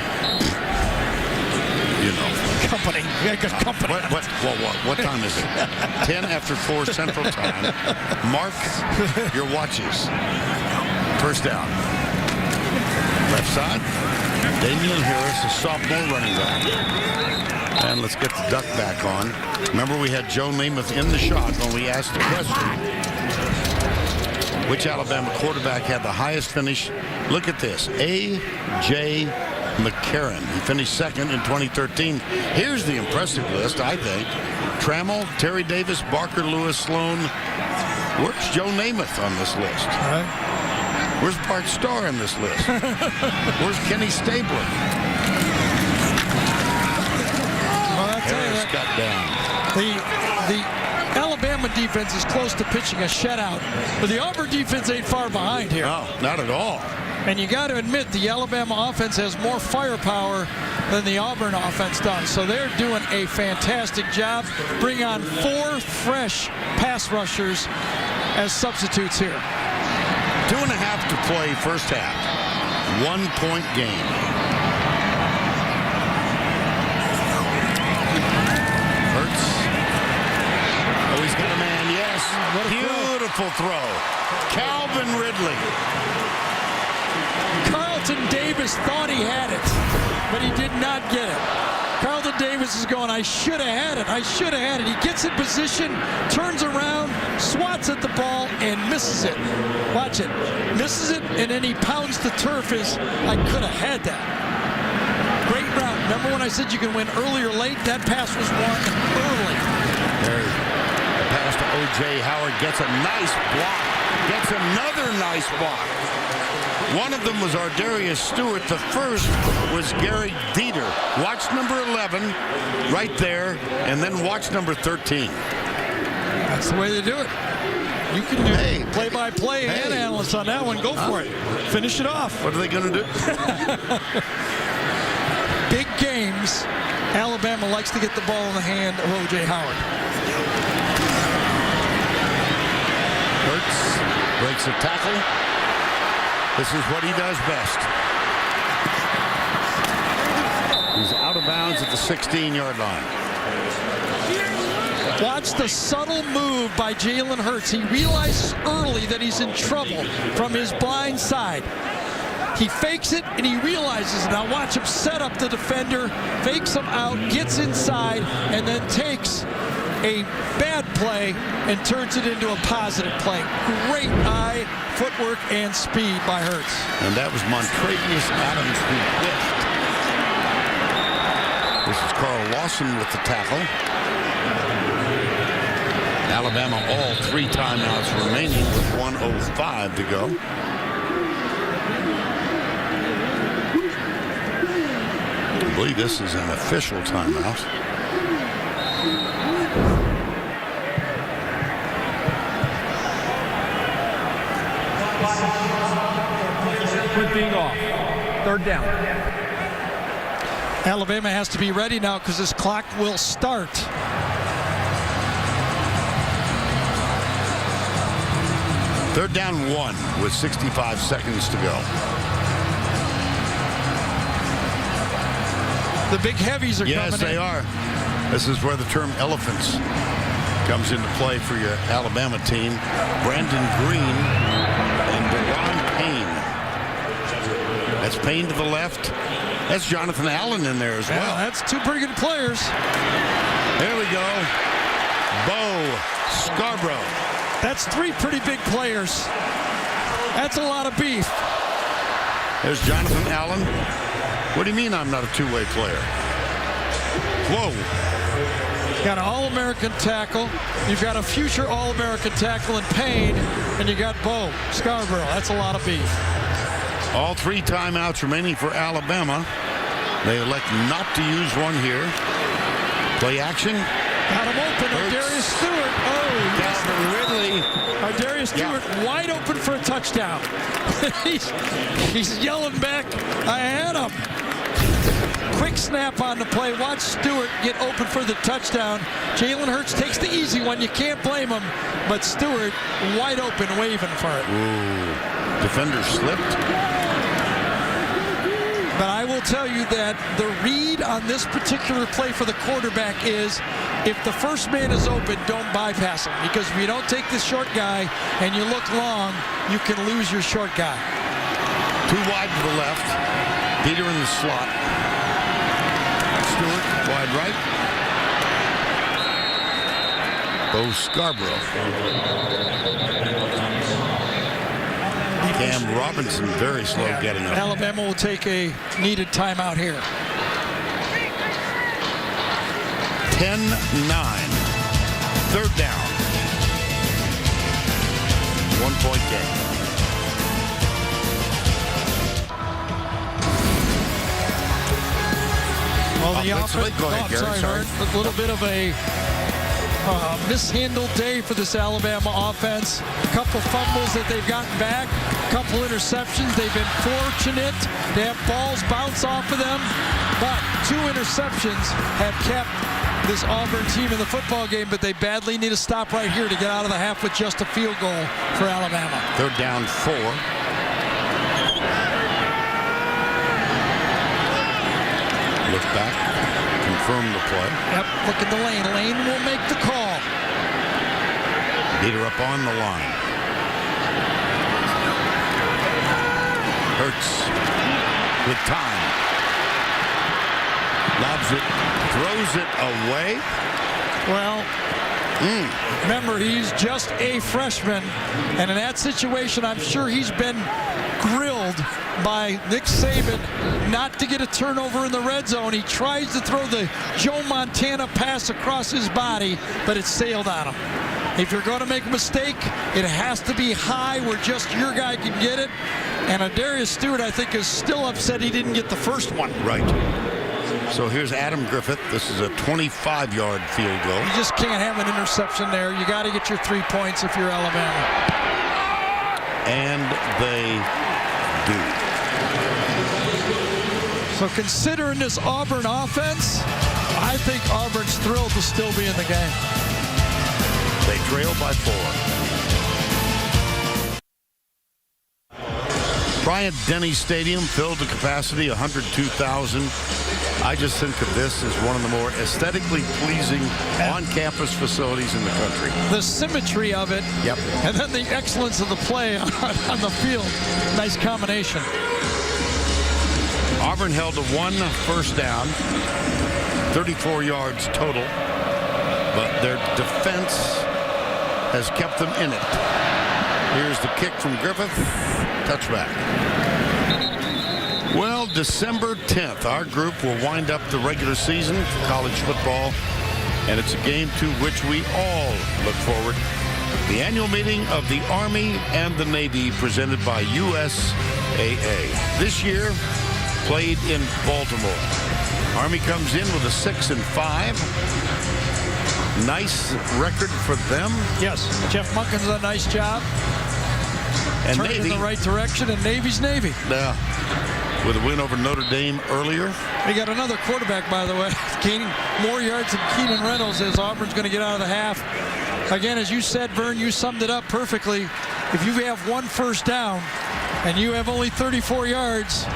You know. Company. Yeah, good company. What time is it? 10 after 4 Central Time. Mark your watches. First down. Left side. Damian Harris, a sophomore running back. And let's get the duck back on. Remember, we had Joe Namath in the shot when we asked the question, which Alabama quarterback had the highest finish? Look at this. A.J. McCarron. He finished second in 2013. Here's the impressive list, I think. Trammell, Terry Davis, Barker Lewis, Sloan. Where's Joe Namath on this list? Where's Bart Starr on this list? Where's Kenny Stabler? Harris got down. The Alabama defense is close to pitching a shutout, but the Auburn defense ain't far behind here. No, not at all. And you got to admit, the Alabama offense has more firepower than the Auburn offense does. So they're doing a fantastic job. Bring on 4 fresh pass rushers as substitutes here. 2.5 to play first half. 1-point game. Hurts. Oh, he's got a man, yes. Beautiful throw. Calvin Ridley. Carlton Davis thought he had it, but he did not get it. Carlton Davis is going, I should have had it. I should have had it. He gets in position, turns around, swats at the ball, and misses it. Watch it. Misses it, and then he pounds the turf as, I could have had that. Great route. Remember when I said you can win early or late? That pass was won early. There, the pass to O.J. Howard gets a nice block. Gets another nice block. One of them was Ardarius Stewart. The first was Gary Dieter. Watch number 11 right there, and then watch number 13. That's the way they do it. You can do play-by-play and analysts on that one. Go for it. Finish it off. What are they going to do? Big games. Alabama likes to get the ball in the hand of O.J. Howard. Hurts breaks a tackle. This is what he does best. He's out of bounds at the 16-yard line. Watch the subtle move by Jalen Hurts. He realizes early that he's in trouble from his blind side. He fakes it, and he realizes it. Now watch him set up the defender, fakes him out, gets inside, and then takes a bad play and turns it into a positive play. Great eye, footwork, and speed by Hurts. And that was Montravius Adams who whiffed. This is Carl Lawson with the tackle. Alabama all 3 timeouts remaining with 1:05 to go. I believe this is an official timeout. Quit being off. 3rd down. Alabama has to be ready now because this clock will start. Third down 1 with 65 seconds to go. The big heavies are coming in. Yes, they are. This is where the term elephants comes into play for your Alabama team. Brandon Green and Deron Payne. That's Payne to the left. That's Jonathan Allen in there as well. Yeah, that's 2 pretty good players. There we go. Bo Scarborough. That's 3 pretty big players. That's a lot of beef. There's Jonathan Allen. What do you mean I'm not a 2-way player? Whoa. Got an All-American tackle. You've got a future All-American tackle in Payne, and you got Bo Scarborough. That's a lot of beef. All 3 timeouts remaining for Alabama. They elect not to use one here. Play action. Got him open. Ardarius Stewart. Oh, Calvin Ridley. Ardarius Stewart wide open for a touchdown. he's yelling back, I had him. Quick snap on the play. Watch Stewart get open for the touchdown. Jalen Hurts takes the easy one. You can't blame him. But Stewart wide open, waving for it. Ooh. Defender slipped. But I will tell you that the read on this particular play for the quarterback is if the first man is open, don't bypass him. Because if you don't take the short guy and you look long, you can lose your short guy. 2 wide to the left. Peter in the slot. Stewart wide right. Bo Scarborough. Cam Robinson very slow getting up. Alabama will take a needed timeout here. 10-9. Third down. 1-point game. Well, the offense. Go ahead, Gary. Sorry. A little bit of a mishandled day for this Alabama offense. A couple fumbles that they've gotten back, a couple interceptions. They've been fortunate to have balls bounce off of them, but 2 interceptions have kept this Auburn team in the football game, but they badly need to stop right here to get out of the half with just a field goal for Alabama. Third down 4. Look back, confirm the play. Yep, look at the lane. Lane will make the call. Beater up on the line. Hurts with time. Lobs it, throws it away. Well, remember, he's just a freshman, and in that situation, I'm sure he's been grilled by Nick Saban not to get a turnover in the red zone. He tries to throw the Joe Montana pass across his body, but it sailed on him. If you're going to make a mistake, it has to be high where just your guy can get it. And Darius Stewart, I think, is still upset he didn't get the first one. Right. So here's Adam Griffith. This is a 25-yard field goal. You just can't have an interception there. You got to get your 3 points if you're Alabama. And they do. So considering this Auburn offense, I think Auburn's thrilled to still be in the game. They trail by 4. Bryant-Denny Stadium filled to capacity, 102,000. I just think of this as one of the more aesthetically pleasing on-campus facilities in the country. The symmetry of it, yep, and then the excellence of the play on the field. Nice combination. Auburn held to 1 first down, 34 yards total, but their defense has kept them in it. Here's the kick from Griffith. Touchback. Well, December 10th, our group will wind up the regular season for college football, and it's a game to which we all look forward. The annual meeting of the Army and the Navy presented by USAA. This year, played in Baltimore. Army comes in with a 6-5. Nice record for them. Yes, Jeff Munkins done a nice job. And Turned Navy in the right direction, and Navy's Navy. Yeah, with a win over Notre Dame earlier. They got another quarterback, by the way, gaining more yards than Keenan Reynolds as Auburn's going to get out of the half. Again, as you said, Vern, you summed it up perfectly. If you have 1 first down and you have only 34 yards,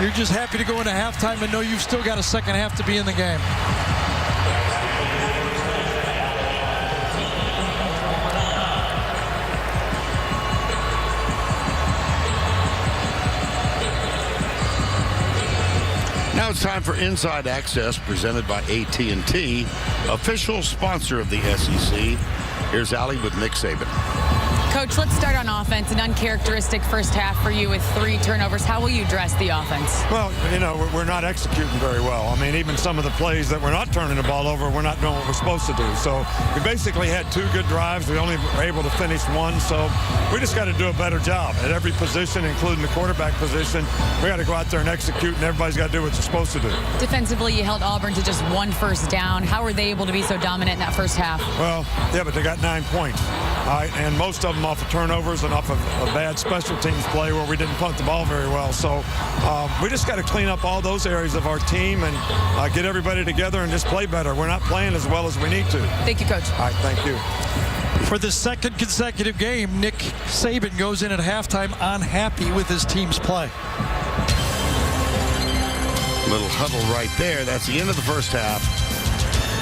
you're just happy to go into halftime and know you've still got a second half to be in the game. Now it's time for Inside Access, presented by AT&T, official sponsor of the SEC. Here's Allie with Nick Saban. Coach, let's start on offense. An uncharacteristic first half for you with 3 turnovers. How will you address the offense? Well, you know, we're not executing very well. I mean, even some of the plays that we're not turning the ball over, we're not doing what we're supposed to do. So we basically had 2 good drives. We only were able to finish 1. So we just got to do a better job at every position, including the quarterback position. We got to go out there and execute, and everybody's got to do what they're supposed to do. Defensively, you held Auburn to just 1 first down. How were they able to be so dominant in that first half? Well, yeah, but they got 9 points. All right, and most of them off of turnovers and off of a bad special teams play where we didn't punt the ball very well. So we just got to clean up all those areas of our team and get everybody together and just play better. We're not playing as well as we need to. Thank you, Coach. All right, thank you. For the second consecutive game, Nick Saban goes in at halftime unhappy with his team's play. Little huddle right there. That's the end of the first half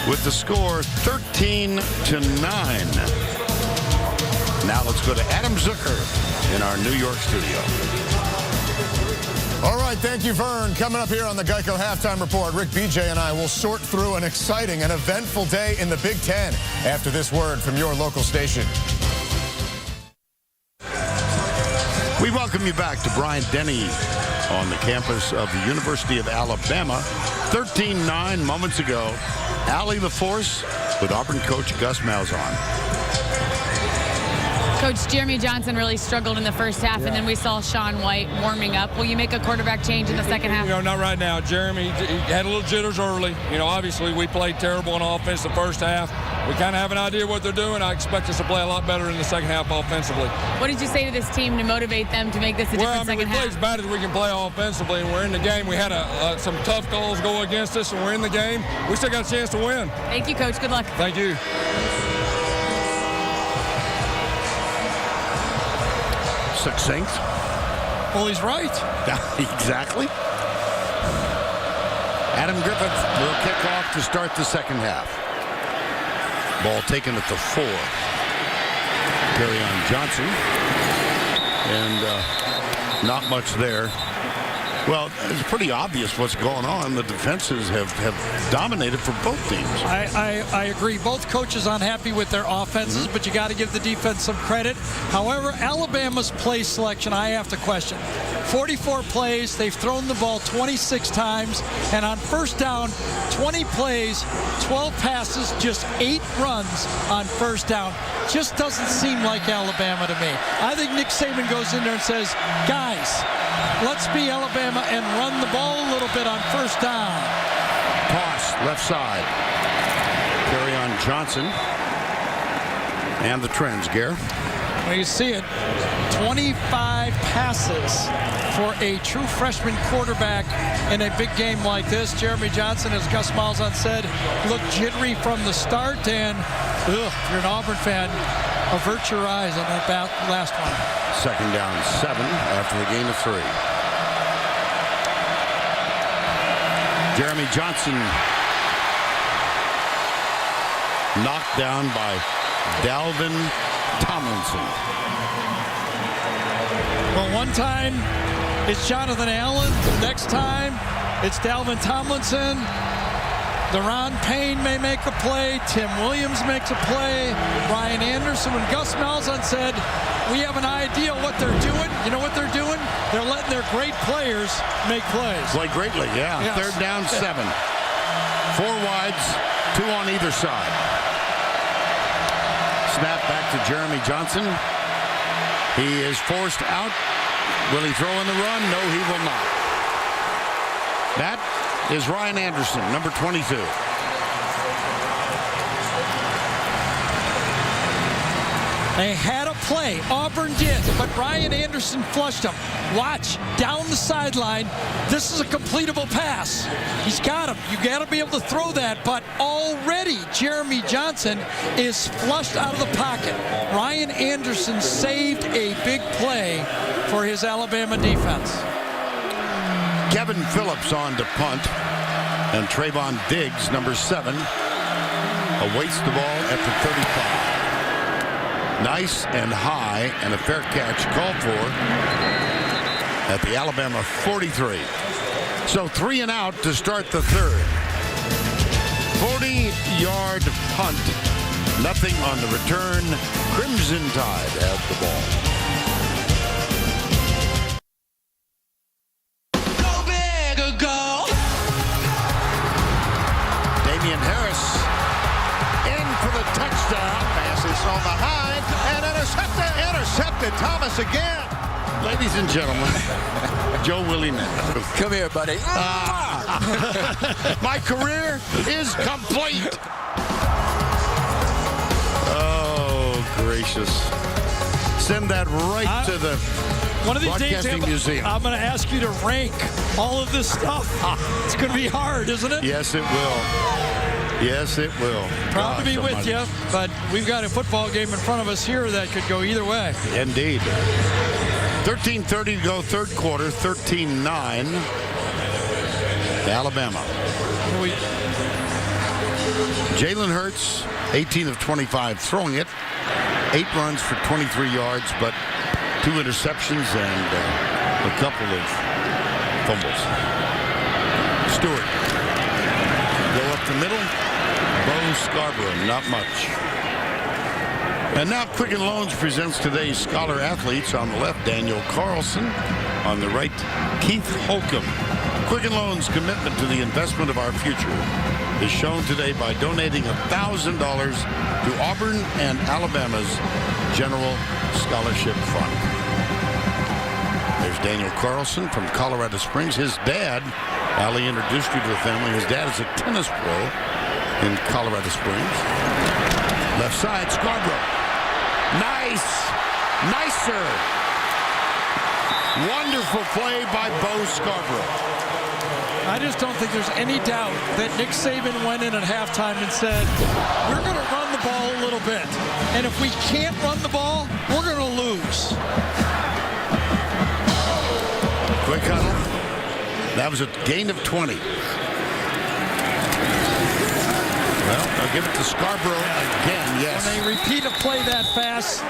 with the score 13-9. Now let's go to Adam Zucker in our New York studio. All right, thank you, Vern. Coming up here on the Geico Halftime Report, Rick, BJ, and I will sort through an exciting and eventful day in the Big Ten after this word from your local station. We welcome you back to Bryant-Denny on the campus of the University of Alabama. 13-9 moments ago. Allie LaForce with Auburn coach Gus Malzahn. Coach, Jeremy Johnson really struggled in the first half, and then we saw Sean White warming up. Will you make a quarterback change in the second half? Not right now. Jeremy he had a little jitters early. Obviously we played terrible on offense the first half. We kind of have an idea what they're doing. I expect us to play a lot better in the second half offensively. What did you say to this team to motivate them to make this a different second half? We play as bad as we can play offensively, and we're in the game. We had some tough goals go against us, and we're in the game. We still got a chance to win. Thank you, Coach. Good luck. Thank you. Succinct. Well, he's right. Exactly. Adam Griffith will kick off to start the second half. Ball taken at the 4. Kerryon Johnson. And not much there. Well, it's pretty obvious what's going on. The defenses have dominated for both teams. I agree. Both coaches unhappy with their offenses, but you got to give the defense some credit. However, Alabama's play selection, I have to question. 44 plays, they've thrown the ball 26 times, and on first down, 20 plays, 12 passes, just 8 runs on first down. Just doesn't seem like Alabama to me. I think Nick Saban goes in there and says, guys, let's be Alabama and run the ball a little bit on first down. Toss left side. Kerryon Johnson. And the trends, Gare. Well, you see it. 25 passes for a true freshman quarterback in a big game like this. Jeremy Johnson, as Gus Malzahn said, looked jittery from the start. And if you're an Auburn fan, avert your eyes on that last one. Second down 7 after the gain of 3. Jeremy Johnson knocked down by Dalvin Tomlinson. Well, one time it's Jonathan Allen. The next time it's Dalvin Tomlinson. Deron Payne may make a play. Tim Williams makes a play. Ryan Anderson. When Gus Malzahn said, we have an idea what they're doing. You know what they're doing? They're letting their great players make plays. Play greatly, yeah. Yes. Third down 7. 4 wides, 2 on either side. Snap back to Jeremy Johnson. He is forced out. Will he throw in the run? No, he will not. That is Ryan Anderson, number 22. They had a play. Auburn did, but Ryan Anderson flushed him. Watch, down the sideline. This is a completable pass. He's got him. You got to be able to throw that, but already Jeremy Johnson is flushed out of the pocket. Ryan Anderson saved a big play for his Alabama defense. Kevin Phillips on to punt, and Trayvon Diggs, number 7, awaits the ball at the 35. Nice and high, and a fair catch called for at the Alabama 43. So 3 and out to start the third. 40-yard punt. Nothing on the return. Crimson Tide have the ball. Go big or go. Damian Harris in for the touchdown. Pass is on the high and intercepted. Thomas again. Ladies and gentlemen, Joe Willie Namath. Come here, buddy. My career is complete. Oh, gracious. Send that right to the one of these days, Museum. I'm going to ask you to rank all of this stuff. It's going to be hard, isn't it? Yes, it will. Yes, it will. Proud to be with you, but we've got a football game in front of us here that could go either way. Indeed. 13:30 to go, third quarter, 13-9. Alabama. Jalen Hurts, 18 of 25 throwing it. 8 runs for 23 yards, but 2 interceptions and a couple of fumbles. Stewart. Go up the middle. Bo Scarborough, not much. And now Quicken Loans presents today's Scholar Athletes. On the left, Daniel Carlson. On the right, Keith Holcomb. Quicken Loans' commitment to the investment of our future is shown today by donating $1,000 to Auburn and Alabama's General Scholarship Fund. There's Daniel Carlson from Colorado Springs. His dad, Ali introduced you to the family. His dad is a tennis pro in Colorado Springs. Left side, Scarborough. Nice. Nicer. Wonderful play by Bo Scarborough. I just don't think there's any doubt that Nick Saban went in at halftime and said, we're going to run the ball a little bit. And if we can't run the ball, we're going to lose. Quick huddle. That was a gain of 20. Well, I'll give it to Scarborough again, yes. When they repeat a play that fast,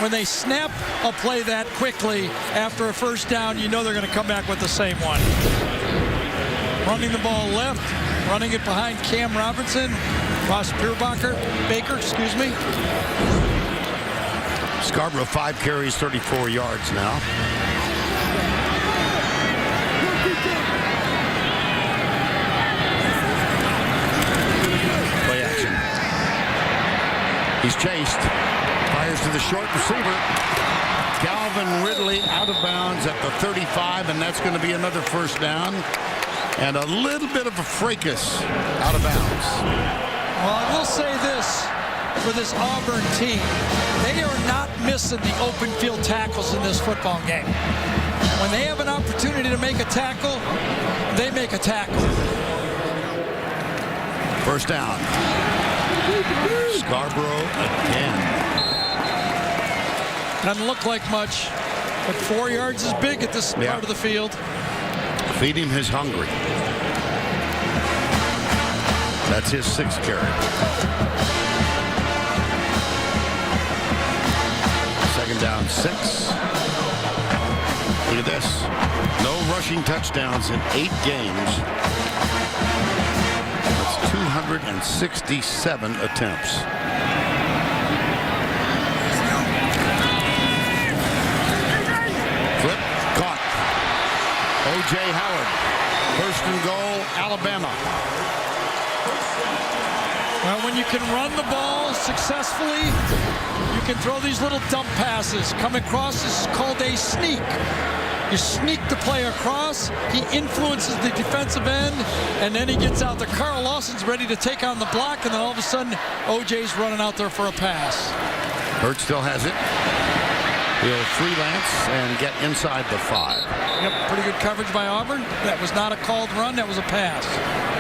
when they snap a play that quickly after a first down, you know they're going to come back with the same one. Running the ball left, running it behind Cam Robinson, Ross Baker. Scarborough 5 carries, 34 yards now. Play action. He's chased. Fires to the short receiver. Calvin Ridley out of bounds at the 35, and that's going to be another first down. And a little bit of a fracas out of bounds. Well, I will say this for this Auburn team. They are not missing the open field tackles in this football game. When they have an opportunity to make a tackle, they make a tackle. First down. Scarborough again. Doesn't look like much, but 4 yards is big at this part of the field. Feed him his hungry. That's his 6th carry. Second down, 6. Look at this. No rushing touchdowns in 8 games. That's 267 attempts. Flip, caught. O.J. Howard, 1st and goal, Alabama. Well, when you can run the ball successfully, you can throw these little dump passes. Come across is called a sneak. You sneak the play across, he influences the defensive end, and then he gets out there. Carl Lawson's ready to take on the block, and then all of a sudden, O.J.'s running out there for a pass. Hurt still has it. He'll freelance and get inside the 5. Yep, pretty good coverage by Auburn. That was not a called run, that was a pass.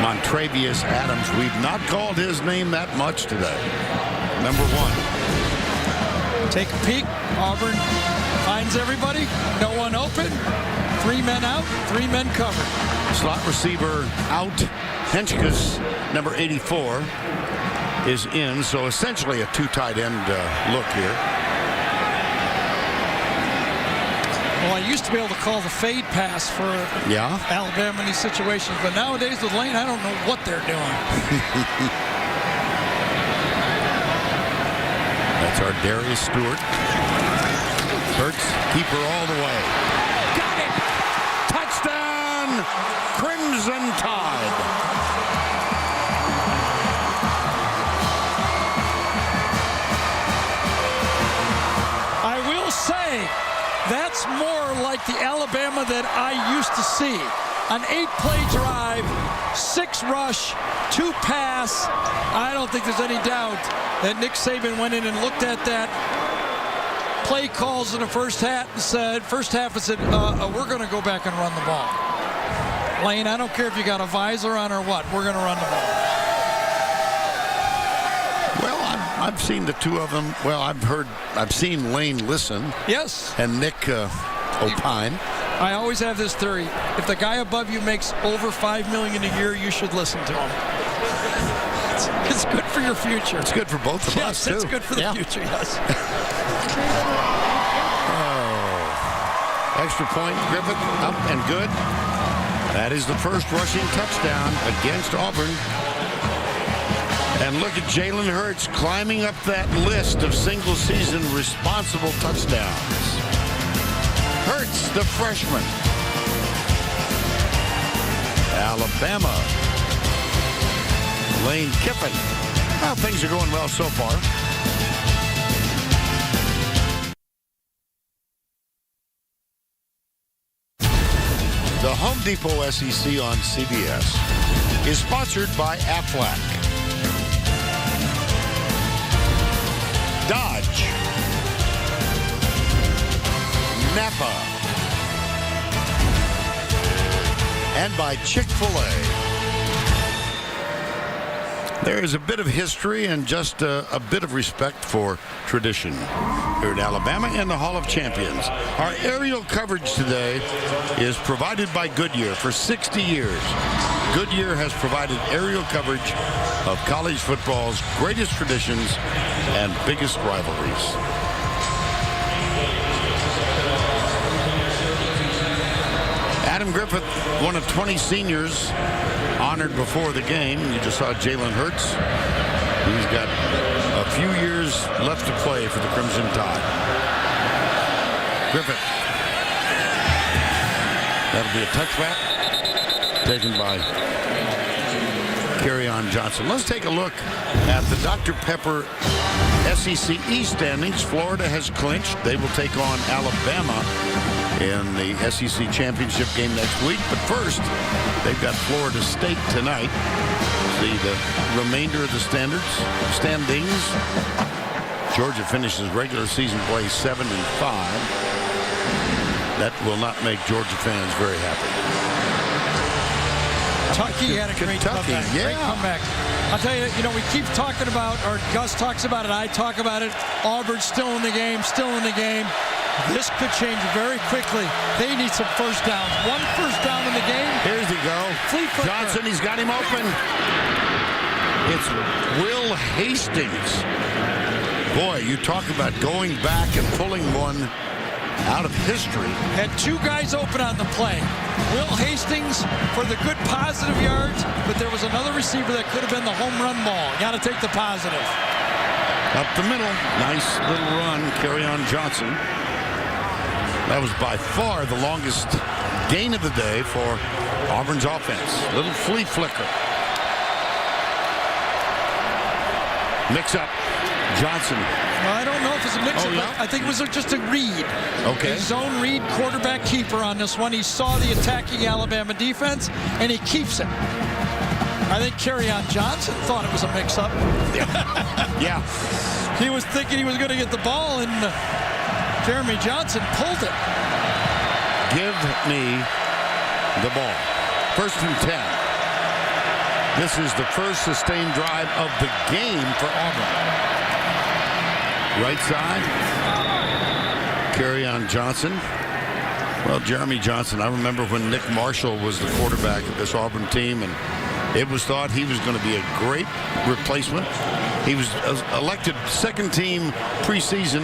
Montravius Adams, we've not called his name that much today. Number 1. Take a peek. Auburn finds everybody. No one open. 3 men out, 3 men covered. Slot receiver out. Henschke's number 84 is in, so essentially a 2 tight end look here. Well, I used to be able to call the fade pass for Alabama in these situations, but nowadays with Lane, I don't know what they're doing. That's our Darius Stewart. Hurts, keeper all the way. Got it! Touchdown! Crimson Tide. I will say, that's more like the Alabama that I used to see. An 8-play drive, 6 rush, 2 pass. I don't think there's any doubt that Nick Saban went in and looked at that play calls in the first half and said, we're going to go back and run the ball. Lane, I don't care if you got a visor on or what, we're going to run the ball. Well, I've seen the 2 of them. Well, I've seen Lane listen. Yes. And Nick opine. I always have this theory. If the guy above you makes over $5 million a year, you should listen to him. It's good for your future. It's good for both of us, too. Yes, it's good for the future, yes. Extra point, Griffith, up and good. That is the first rushing touchdown against Auburn. And look at Jalen Hurts climbing up that list of single-season responsible touchdowns. Hurts, the freshman. Alabama. Lane Kiffin. Well, things are going well so far. The Home Depot SEC on CBS is sponsored by Aflac, Dodge, Napa, and by Chick-fil-A. There is a bit of history and just a bit of respect for tradition here in Alabama and the Hall of Champions. Our aerial coverage today is provided by Goodyear. For 60 years, Goodyear has provided aerial coverage of college football's greatest traditions and biggest rivalries. Adam Griffith, one of 20 seniors honored before the game. You just saw Jalen Hurts. He's got a few years left to play for the Crimson Tide. Griffith. That'll be a touchback taken by Kerryon Johnson. Let's take a look at the Dr. Pepper SEC East standings. Florida has clinched. They will take on Alabama in the SEC championship game next week. But first, they've got Florida State tonight. See the remainder of the standings. Georgia finishes regular season play 7-5. That will not make Georgia fans very happy. Kentucky had a great comeback. Yeah. Great comeback. I'll tell you, we keep talking about, or Gus talks about it, I talk about it. Auburn's still in the game, This could change very quickly. They need some first downs. One first down in the game. Here's he go. Johnson, he's got him open. It's Will Hastings. Boy, you talk about going back and pulling one out of history. Had two guys open on the play. Will Hastings for the good positive yards, but there was another receiver that could have been the home run ball. Got to take the positive. Up the middle. Nice little run. Kerryon Johnson. That was by far the longest gain of the day for Auburn's offense. Little flea flicker. Mix up. Johnson. Well, I don't know if it's a mix-up. Yeah? I think it was just a read. Okay. A zone read, quarterback keeper on this one. He saw the attacking Alabama defense, and he keeps it. I think Kerryon Johnson thought it was a mix-up. Yeah. He was thinking he was going to get the ball, and Jeremy Johnson pulled it. Give me the ball. 1st and 10. This is the first sustained drive of the game for Auburn. Right side. Kerryon Johnson. Well, Jeremy Johnson, I remember when Nick Marshall was the quarterback of this Auburn team, and it was thought he was going to be a great replacement. He was elected second team preseason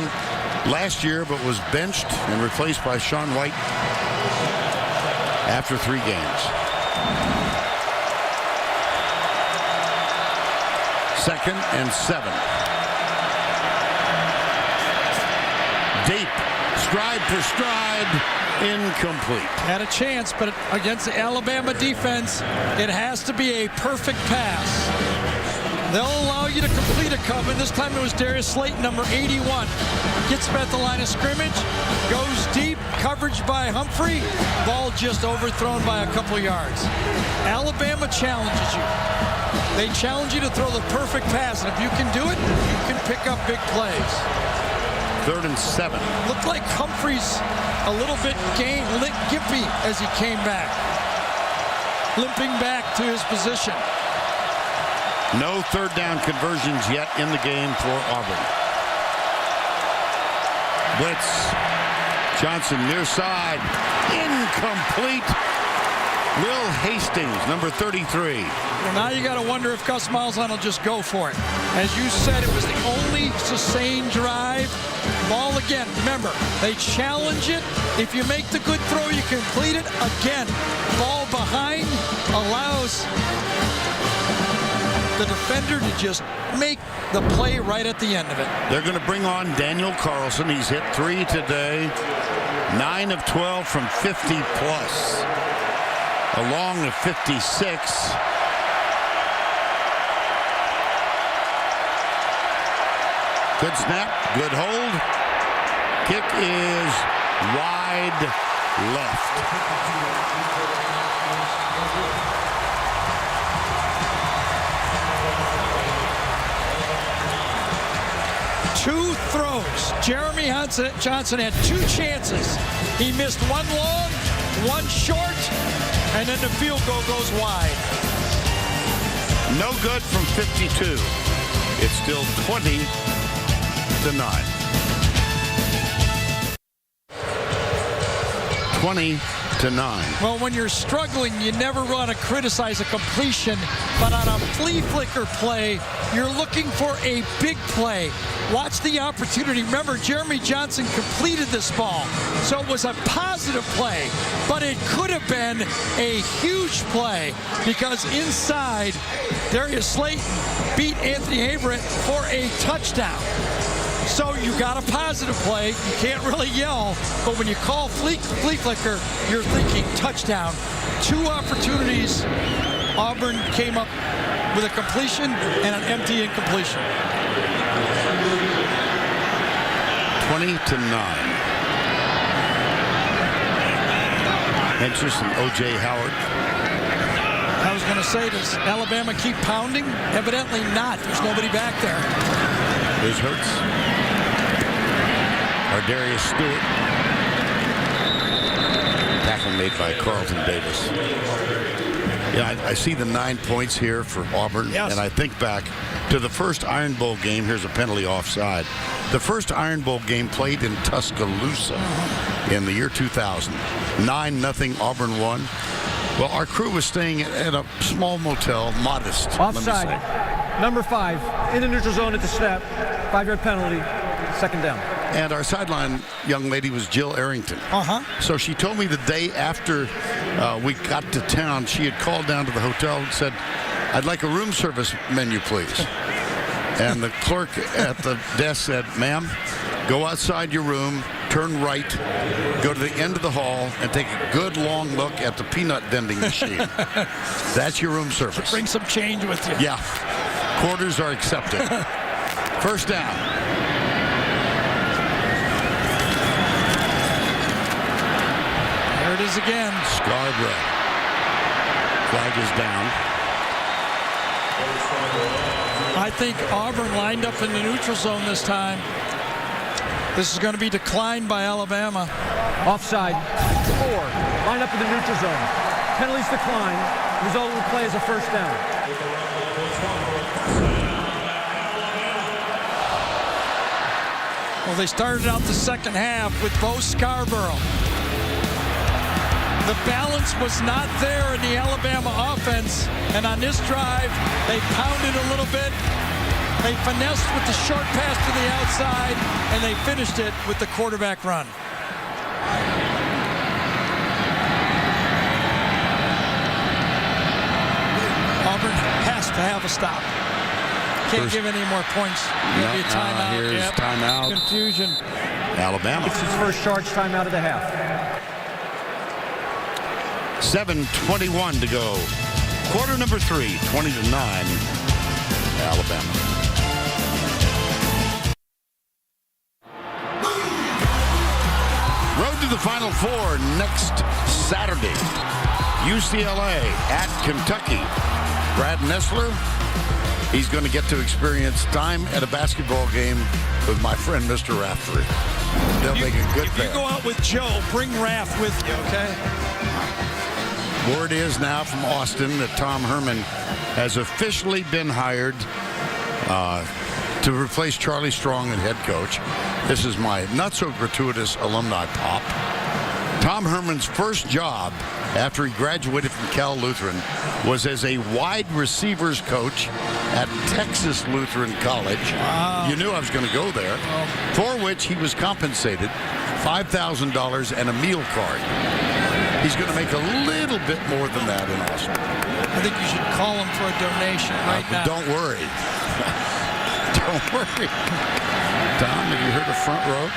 last year, but was benched and replaced by Sean White after 3 games. 2nd and 7. Deep, stride for stride, incomplete. Had a chance, but against the Alabama defense, it has to be a perfect pass. They'll allow you to complete a cover. This time it was Darius Slayton, number 81. Gets him at the line of scrimmage, goes deep, coverage by Humphrey. Ball just overthrown by a couple yards. Alabama challenges you. They challenge you to throw the perfect pass, and if you can do it, you can pick up big plays. 3rd and 7. Looked like Humphrey's a little bit gimpy as he came back. Limping back to his position. No 3rd down conversions yet in the game for Auburn. Blitz. Johnson near side. Incomplete. Will Hastings, number 33. Well, now you got to wonder if Gus Malzahn will just go for it. As you said, it was the only sustained drive. Ball again. Remember, they challenge it. If you make the good throw, you complete it. Again, ball behind allows the defender to just make the play right at the end of it. They're going to bring on Daniel Carlson. He's hit 3 today. 9 of 12 from 50 plus. Along to 56. Good snap, good hold. Kick is wide left. Two throws. Jeremy Johnson had 2 chances. He missed one long, one short, and then the field goal goes wide. No good from 52. It's still 20-9. 20-9. Well, when you're struggling, you never want to criticize a completion, but on a flea flicker play, you're looking for a big play. Watch the opportunity. Remember, Jeremy Johnson completed this ball, so it was a positive play, but it could have been a huge play because inside, Darius Slayton beat Anthony Averett for a touchdown. So you got a positive play. You can't really yell, but when you call flea flicker, you're thinking touchdown. 2 opportunities. Auburn came up with a completion and an empty incompletion. 20-9. Interest in O.J. Howard. I was going to say, does Alabama keep pounding? Evidently not. There's nobody back there. Here's Hurts. Or Darius Stewart. Tackle made by Carlton Davis. Yeah, I see the 9 points here for Auburn. Yes. And I think back to the first Iron Bowl game. Here's a penalty offside. The first Iron Bowl game played in Tuscaloosa in the year 2000. 9-0, Auburn won. Well, our crew was staying at a small motel, modest. Offside. Number 5 in the neutral zone at the snap. 5-yard penalty. 2nd down. And our sideline young lady was Jill Arrington. So she told me the day after we got to town, she had called down to the hotel and said, "I'd like a room service menu, please." And the clerk at the desk said, "Ma'am, go outside your room, turn right, go to the end of the hall, and take a good long look at the peanut vending machine." That's your room service. Bring some change with you. Yeah. Quarters are accepted. First down. There it is again. Scarborough. Flag is down. I think Auburn lined up in the neutral zone this time. This is going to be declined by Alabama. Offside. 4. Lined up in the neutral zone. Penalties decline. Result of the play is a first down. Well, they started out the second half with Bo Scarborough. The balance was not there in the Alabama offense, and on this drive, they pounded a little bit. They finessed with the short pass to the outside, and they finished it with the quarterback run. Auburn has to have a stop. Can't give any more points. Maybe a timeout. Here's timeout. Confusion. Alabama. It's his first charge timeout of the half. 7:21 to go. Quarter number 3, 20-9, Alabama. Road to the Final Four next Saturday. UCLA at Kentucky. Brad Nessler, he's going to get to experience time at a basketball game with my friend Mr. Raftery. They'll make a good pair. If you go out with Joe, bring Raff with you, okay? Word is now from Austin that Tom Herman has officially been hired to replace Charlie Strong as head coach. This is my not so gratuitous alumni pop. Tom Herman's first job after he graduated from Cal Lutheran was as a wide receivers coach at Texas Lutheran College. Wow. You knew I was going to go there, for which he was compensated $5,000 and a meal card. He's going to make a little bit more than that in Austin. I think you should call him for a donation right now. Don't worry. Don't worry. Tom, have you heard of Front Row?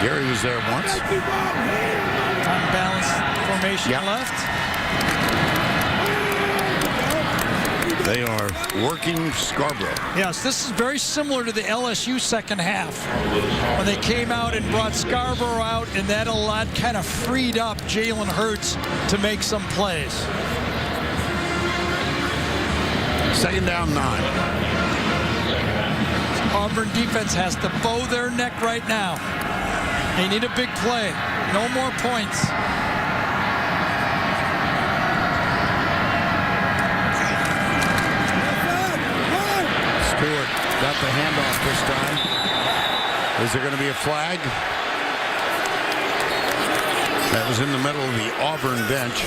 Gary was there once. Unbalanced formation left. They are working Scarborough. Yes, this is very similar to the LSU second half when they came out and brought Scarborough out, and that a lot kind of freed up Jalen Hurts to make some plays. Second down 9. Auburn defense has to bow their neck right now. They need a big play. No more points. Stewart got the handoff this time. Is there going to be a flag? That was in the middle of the Auburn bench.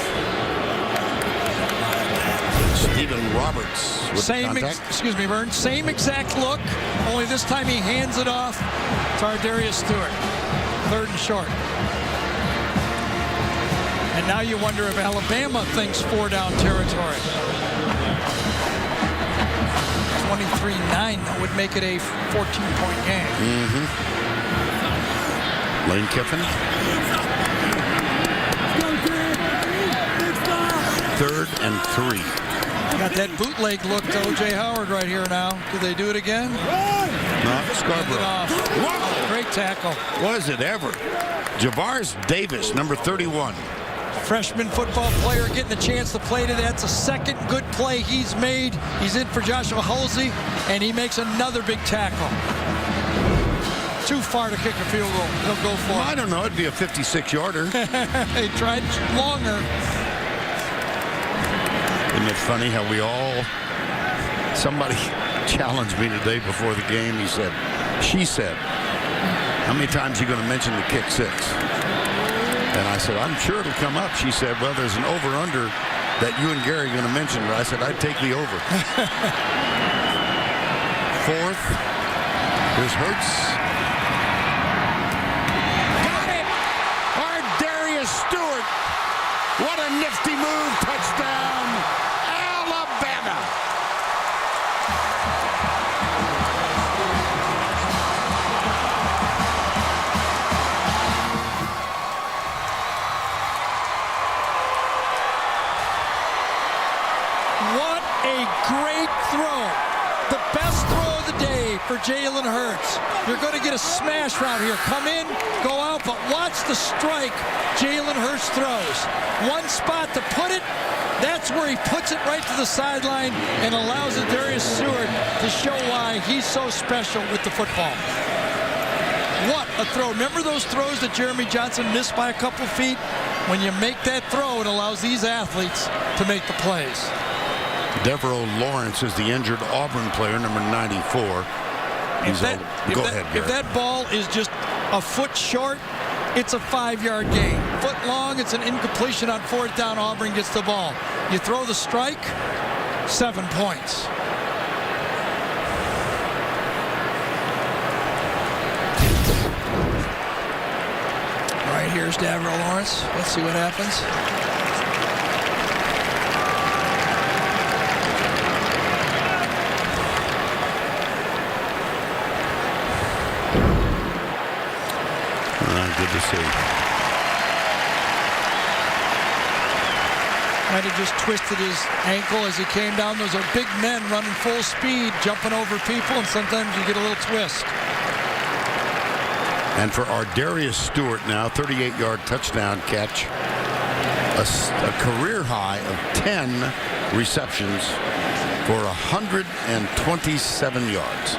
Stephen Roberts with contact. Excuse me, Vern. Same exact look, only this time he hands it off to Ardarius Stewart. 3rd and short. And now you wonder if Alabama thinks 4-down territory. 23-9, that would make it a 14-point game. Lane Kiffin. 3rd and 3. Got that bootleg look to O.J. Howard right here now. Do they do it again? No, Scarborough. Great tackle. Was it ever? Javaris Davis, number 31. Freshman football player getting a chance to play today. That's a second good play he's made. He's in for Joshua Halsey, and he makes another big tackle. Too far to kick a field goal. He'll go for it. I don't know. It'd be a 56-yarder. They tried longer. Isn't it funny how somebody challenged me today before the game. She said, how many times are you going to mention the kick 6? And I said, I'm sure it'll come up. She said, well, there's an over-under that you and Gary are going to mention. But I said, I'd take the over. 4th. Here's Hurts. Got it! Ardarius Stewart. What a nifty move. Touchdown, Alabama. What a great throw. The best throw of the day for Jalen Hurts. You're going to get a smash route here. Come in, go out, but watch the strike Jalen Hurts throws. One spot to put it. That's where he puts it right to the sideline and allows Ardarius Stewart to show why he's so special with the football. What a throw. Remember those throws that Jeremy Johnson missed by a couple feet? When you make that throw, it allows these athletes to make the plays. Devereaux Lawrence is the injured Auburn player, number 94. Go ahead, Gary. If that ball is just a foot short, it's a 5-yard gain. Foot long, it's an incompletion on 4th down. Auburn gets the ball. You throw the strike, 7 points. All right, here's Devereaux Lawrence. Let's see what happens. Good to see. Might have just twisted his ankle as he came down. Those are big men running full speed, jumping over people, and sometimes you get a little twist. And for Ardarius Stewart now, 38-yard touchdown catch. A career high of 10 receptions for 127 yards.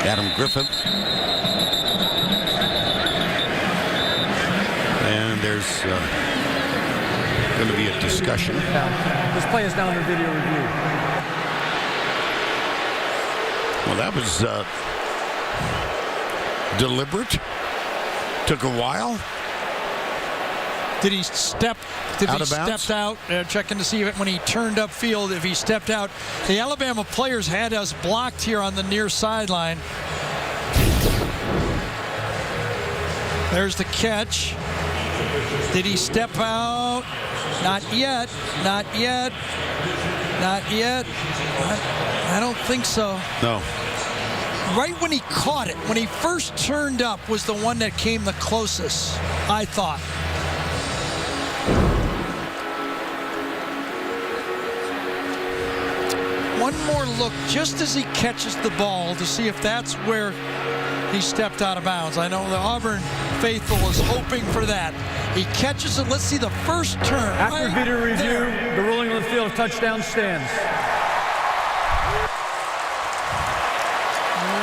Adam Griffith. And there's going to be a discussion. Yeah. This play is now under video review. Well, that was deliberate. Took a while. Did he step? Did out he of bounds? stepped out? Checking to see if when he turned upfield, if he stepped out. The Alabama players had us blocked here on the near sideline. There's the catch. Did he step out? Not yet. Not yet. Not yet. I don't think so. No. Right when he caught it, when he first turned up, was the one that came the closest, I thought. One more look just as he catches the ball to see if that's where he stepped out of bounds. I know the Auburn faithful is hoping for that. He catches it. Let's see the first turn. After video review, the ruling on the field, touchdown stands.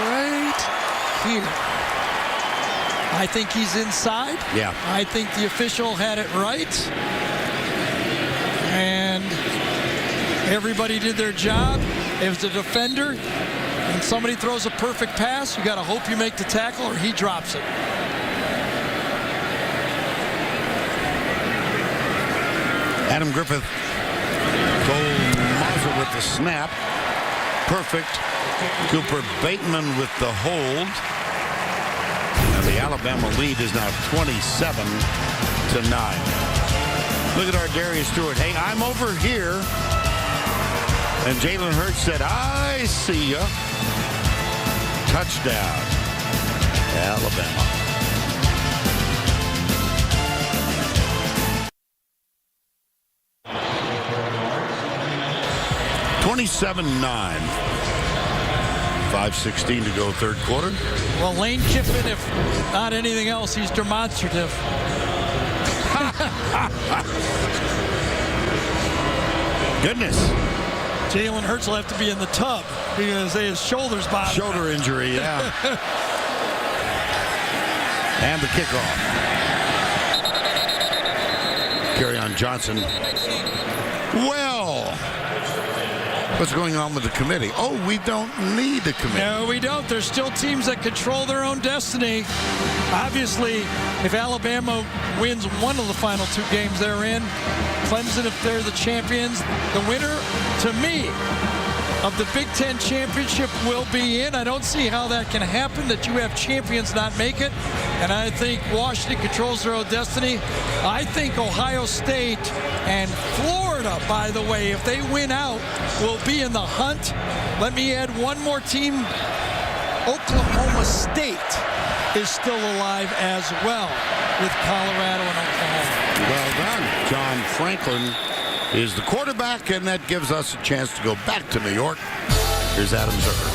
Right here. I think he's inside. Yeah. I think the official had it right. And everybody did their job. It was the defender. When somebody throws a perfect pass, you got to hope you make the tackle or he drops it. Adam Griffith goal muzzle with the snap. Perfect. Cooper Bateman with the hold. And the Alabama lead is now 27-9. Look at our Darius Stewart. Hey, I'm over here. And Jalen Hurts said, I see ya. Touchdown, Alabama. (27-9). 5:16 to go, third quarter. Well, Lane Kiffin, if not anything else, he's demonstrative. Goodness. Jalen Hurts will have to be in the tub because his shoulder's bothering. Shoulder injury, yeah. And the kickoff. Kerryon Johnson. Well, what's going on with the committee? Oh, we don't need a committee. No, we don't. There's still teams that control their own destiny. Obviously, if Alabama wins one of the final two games they're in, Clemson, if they're the champions, the winner, to me, of the Big Ten championship will be in. I don't see how that can happen, that you have champions not make it. And I think Washington controls their own destiny. I think Ohio State and Florida, by the way, if they win out, will be in the hunt. Let me add one more team. Oklahoma State is still alive as well with Colorado and Oklahoma. Well done. John Franklin is the quarterback, and that gives us a chance to go back to New York. Here's Adam Zucker.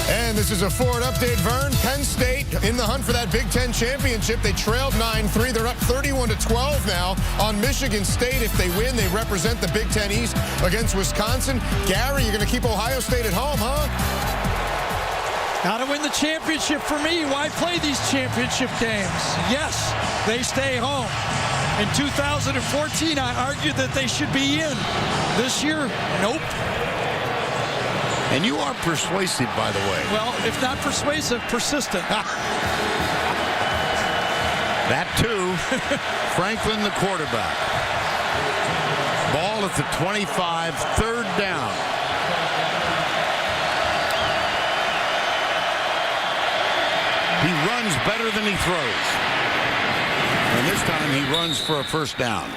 And this is a forward update, Vern. Penn State in the hunt for that Big Ten championship. They trailed 9-3. They're up 31-12 now on Michigan State. If they win, they represent the Big Ten East against Wisconsin. Gary, you're going to keep Ohio State at home, huh? Got to win the championship for me. Why play these championship games? Yes, they stay home. In 2014, I argued that they should be in. This year, nope. And you are persuasive, by the way. Well, if not persuasive, persistent. That too. Franklin, the quarterback. Ball at the 25, third down. He runs better than he throws. And this time he runs for a first down.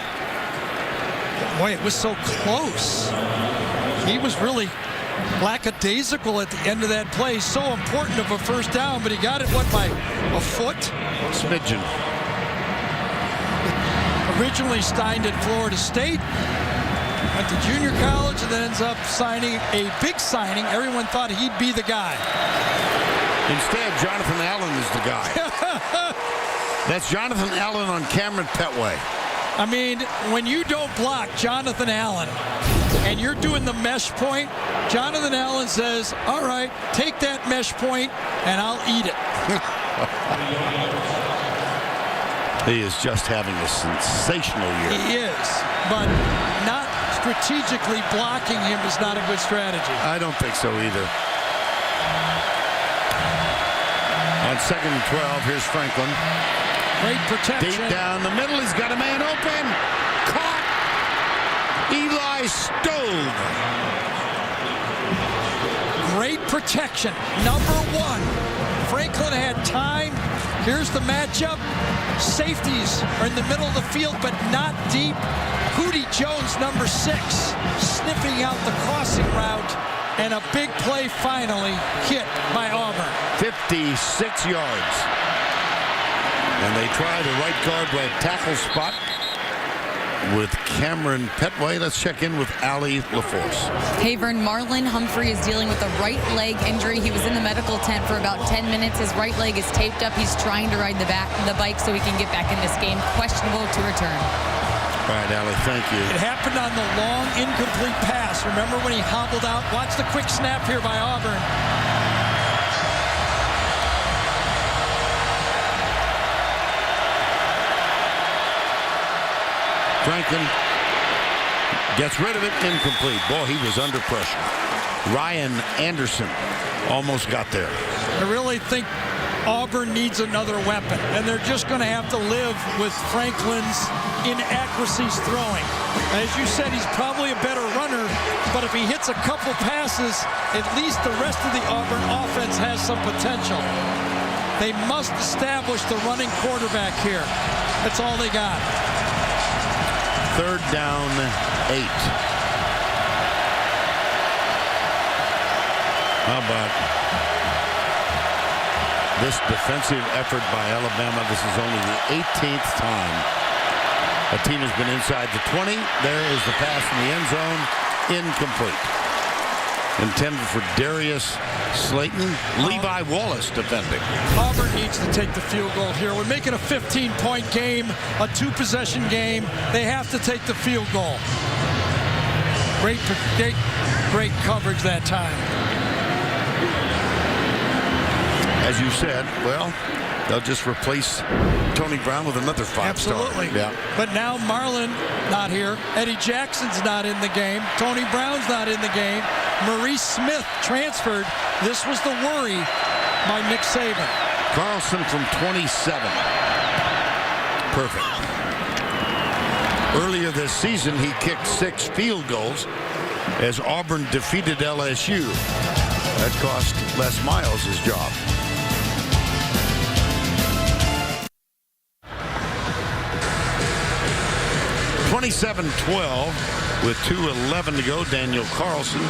Boy, it was so close. He was really lackadaisical at the end of that play. So important of a first down, but he got it, what, by a foot? Smidgen. Originally signed at Florida State. Went to junior college and then ends up signing a big signing. Everyone thought he'd be the guy. Instead, Jonathan Allen is the guy. That's Jonathan Allen on Cameron Petway. I mean, when you don't block Jonathan Allen and you're doing the mesh point, Jonathan Allen says, all right, take that mesh point and I'll eat it. He is just having a sensational year. He is, but not strategically blocking him is not a good strategy. I don't think so either. On 2nd and 12, here's Franklin. Great protection. Deep down the middle, he's got a man open. Caught. Eli Stove. Great protection. Number 1. Franklin had time. Here's the matchup. Safeties are in the middle of the field, but not deep. Hootie Jones, number 6, sniffing out the crossing route. And a big play finally hit by Auburn. 56 yards. And they try the right guard right tackle spot with Cameron Petway. Let's check in with Allie LaForce. Hey, Vern, Marlon Humphrey is dealing with a right leg injury. He was in the medical tent for about 10 minutes. His right leg is taped up. He's trying to ride the bike so he can get back in this game. Questionable to return. All right, Allie, thank you. It happened on the long, incomplete pass. Remember when he hobbled out? Watch the quick snap here by Auburn. Franklin gets rid of it, incomplete. Boy, he was under pressure. Ryan Anderson almost got there. I really think Auburn needs another weapon, and they're just going to have to live with Franklin's inaccuracies throwing. As you said, he's probably a better runner, but if he hits a couple passes, at least the rest of the Auburn offense has some potential. They must establish the running quarterback here. That's all they got. 3rd down, 8. How about this defensive effort by Alabama? This is only the 18th time a team has been inside the 20. There is the pass in the end zone. Incomplete. Intended for Darius Slayton. Levi Wallace defending. Auburn needs to take the field goal here. We're making a 15-point game, a 2-possession game. They have to take the field goal. Great coverage that time. As you said, well, they'll just replace Tony Brown with another 5-star. Absolutely. Yeah. But now Marlon not here. Eddie Jackson's not in the game. Tony Brown's not in the game. Maurice Smith transferred. This was the worry by Nick Saban. Carlson from 27. Perfect. Earlier this season, he kicked 6 field goals as Auburn defeated LSU. That cost Les Miles his job. 27-12 with 2:11 to go. Daniel Carlson,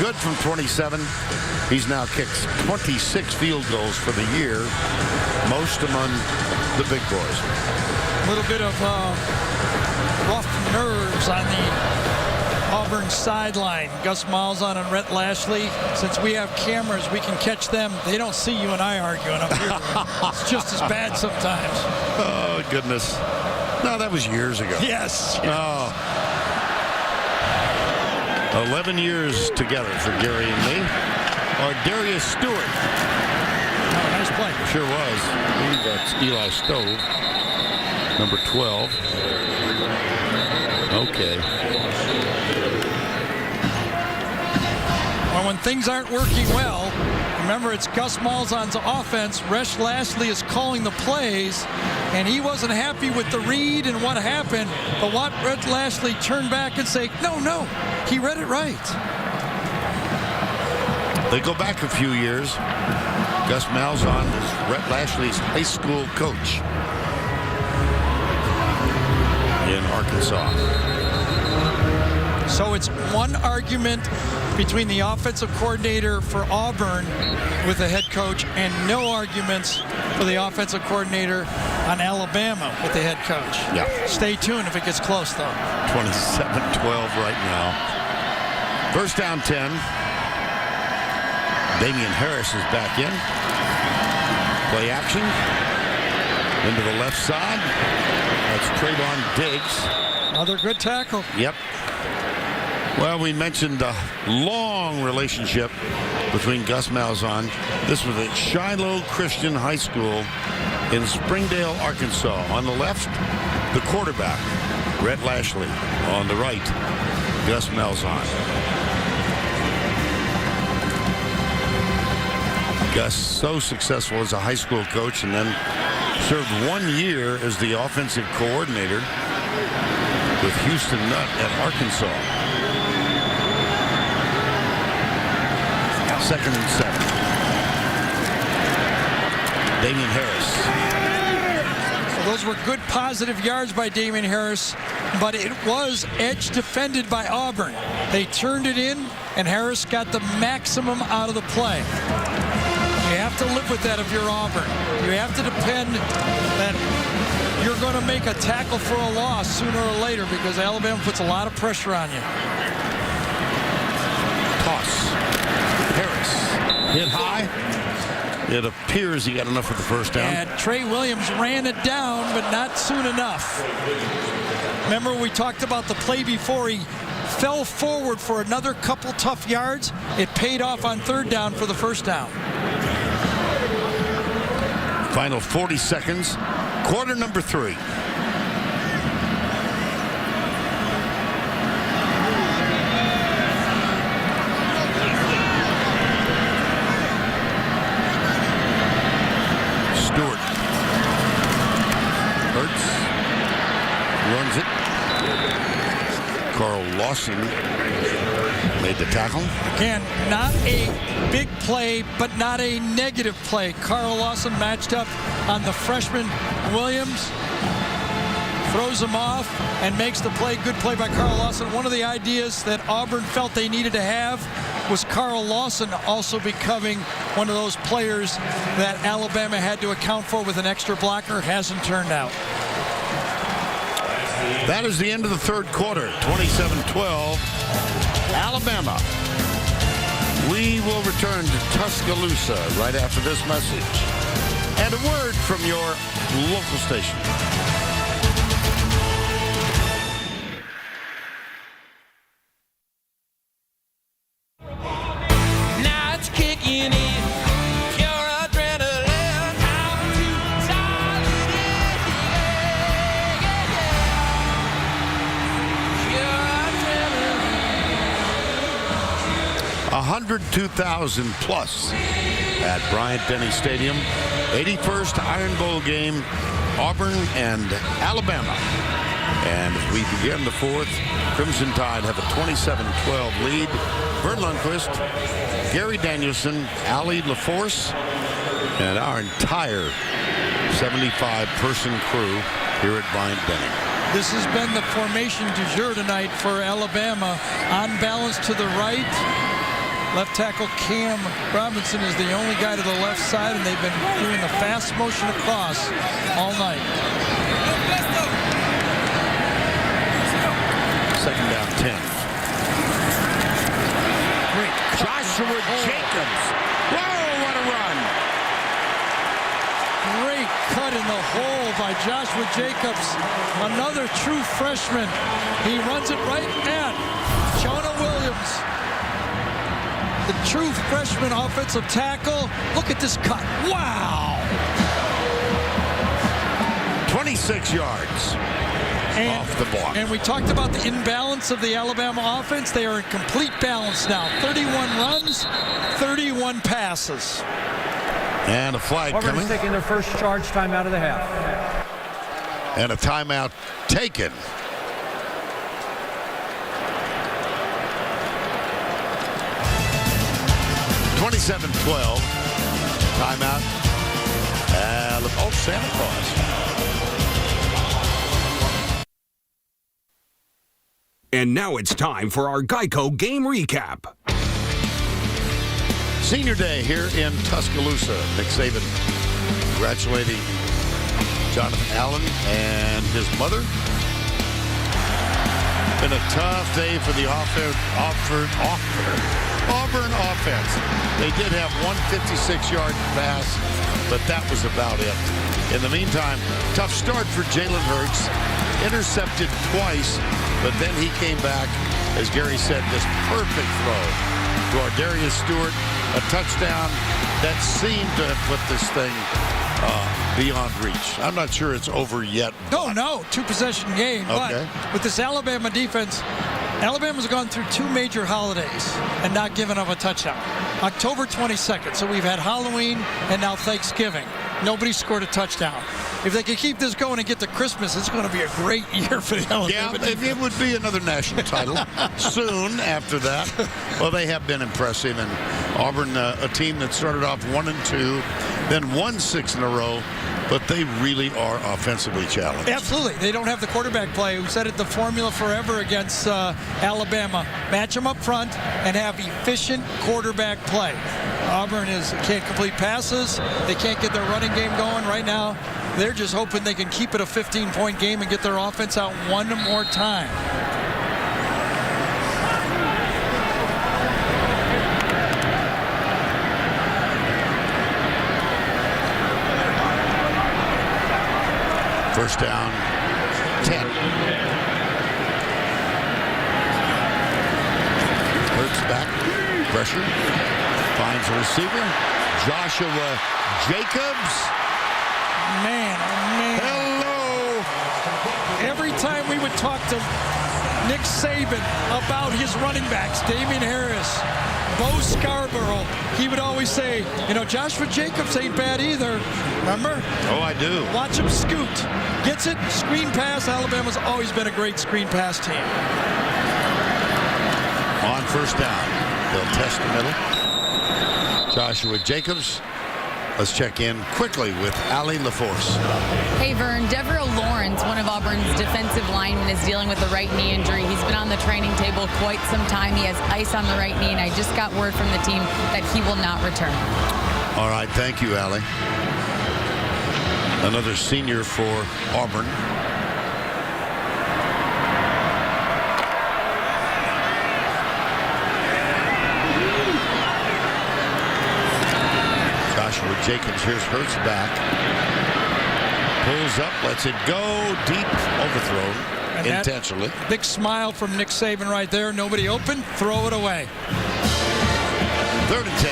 good from 27. He's now kicked 26 field goals for the year, most among the big boys. A little bit of rough nerves on the Auburn sideline. Gus Malzahn and Rhett Lashley. Since we have cameras, we can catch them. They don't see you and I arguing up here. It's just as bad sometimes. Oh, goodness. No, that was years ago. Yes. Oh. 11 years together for Gary and me. Or Darius Stewart. Oh, nice play. Sure was. That's Eli Stove, number 12. Okay. Well, when things aren't working well, remember it's Gus Malzahn's offense. Resh Lashley is calling the plays, and he wasn't happy with the read and what happened. But what Rhett Lashley turned back and say, no, he read it right. They go back a few years. Gus Malzahn was Rhett Lashley's high school coach in Arkansas. So it's one argument between the offensive coordinator for Auburn with the head coach and no arguments for the offensive coordinator on Alabama with the head coach. Yeah. Stay tuned if it gets close, though. 27-12 right now. First down 10. Damian Harris is back in. Play action. Into the left side. That's Trayvon Diggs. Another good tackle. Yep. Well, we mentioned the long relationship between Gus Malzahn. This was at Shiloh Christian High School in Springdale, Arkansas. On the left, the quarterback, Rhett Lashley. On the right, Gus Malzahn. Gus, so successful as a high school coach, and then served 1 year as the offensive coordinator with Houston Nutt at Arkansas. 2nd and 7. Damian Harris. Well, those were good positive yards by Damian Harris, but it was edge defended by Auburn. They turned it in, and Harris got the maximum out of the play. You have to live with that if you're Auburn. You have to depend that you're going to make a tackle for a loss sooner or later, because Alabama puts a lot of pressure on you. Toss. Harris hit high. It appears he got enough for the first down. And Trey Williams ran it down, but not soon enough. Remember, we talked about the play before. He fell forward for another couple tough yards. It paid off on 3rd down for the first down. Final 40 seconds. Quarter number 3. Stewart. Hurts. Runs it. Carl Lawson made the tackle. Again, not a big play, but not a negative play. Carl Lawson matched up on the freshman Williams, throws him off, and makes the play. Good play by Carl Lawson. One of the ideas that Auburn felt they needed to have was Carl Lawson also becoming one of those players that Alabama had to account for with an extra blocker. Hasn't turned out. That is the end of the 3rd quarter. 27-12. Alabama. We will return to Tuscaloosa right after this message. And a word from your local station. Now it's kicking in. Pure adrenaline. I'm too tired. Pure adrenaline. 102,000 plus at Bryant-Denny Stadium. 81st Iron Bowl game, Auburn and Alabama. And as we begin the 4th, Crimson Tide have a 27-12 lead. Vern Lundquist, Gary Danielson, Ali LaForce, and our entire 75-person crew here at Bryant-Denny. This has been the formation du jour tonight for Alabama. On balance to the right. Left tackle Cam Robinson is the only guy to the left side, and they've been doing the fast motion across all night. 2nd down 10. Great. Joshua Jacobs. Whoa, what a run. Great cut in the hole by Joshua Jacobs. Another true freshman. He runs it right at Jonah Williams. The true freshman offensive tackle. Look at this cut. Wow. 26 yards off the block. And we talked about the imbalance of the Alabama offense. They are in complete balance now. 31 runs, 31 passes. And a flag Auburn's coming. taking their first charge time out of the half. And a timeout taken. (27-12). Timeout. Oh, Santa Claus. And now it's time for our Geico game recap. Senior Day here in Tuscaloosa. Nick Saban congratulating Jonathan Allen and his mother. Been a tough day for the Auburn offense. They did have one 56-yard pass, but that was about it. In the meantime, tough start for Jalen Hurts. Intercepted twice, but then he came back, as Gary said, this perfect throw to our Darius Stewart, a touchdown that seemed to have put this thing beyond reach. I'm not sure it's over yet. No, two-possession game. Okay. But with this Alabama defense, Alabama's gone through 2 major holidays and not given up a touchdown. October 22nd, so we've had Halloween and now Thanksgiving. Nobody scored a touchdown. If they can keep this going and get to Christmas, it's going to be a great year for the Alabama defense. It would be another national title soon after that. Well, they have been impressive, and Auburn, a team that started off 1-2, then won 6 in a row, but they really are offensively challenged. Absolutely. They don't have the quarterback play. We said it, the formula forever against Alabama. Match them up front and have efficient quarterback play. Auburn can't complete passes. They can't get their running game going right now. They're just hoping they can keep it a 15-point game and get their offense out one more time. First down, 10. Hurts back, pressure, finds a receiver. Joshua Jacobs. Man, oh man. Hello. Every time we would talk to Nick Saban about his running backs, Damian Harris, Bo Scarborough, he would always say, Joshua Jacobs ain't bad either. Remember? Oh, I do. Watch him scoot. Gets it, screen pass. Alabama's always been a great screen pass team. On first down, they'll test the middle. Joshua Jacobs. Let's check in quickly with Allie LaForce. Hey, Vern. Devereaux Lawrence, one of Auburn's defensive linemen, is dealing with a right knee injury. He's been on the training table quite some time. He has ice on the right knee, and I just got word from the team that he will not return. All right. Thank you, Allie. Another senior for Auburn. Joshua Jacobs, here's Hurts back. Pulls up, lets it go deep, overthrown And intentionally. Big smile from Nick Saban right there. Nobody open, throw it away. 3rd and 10.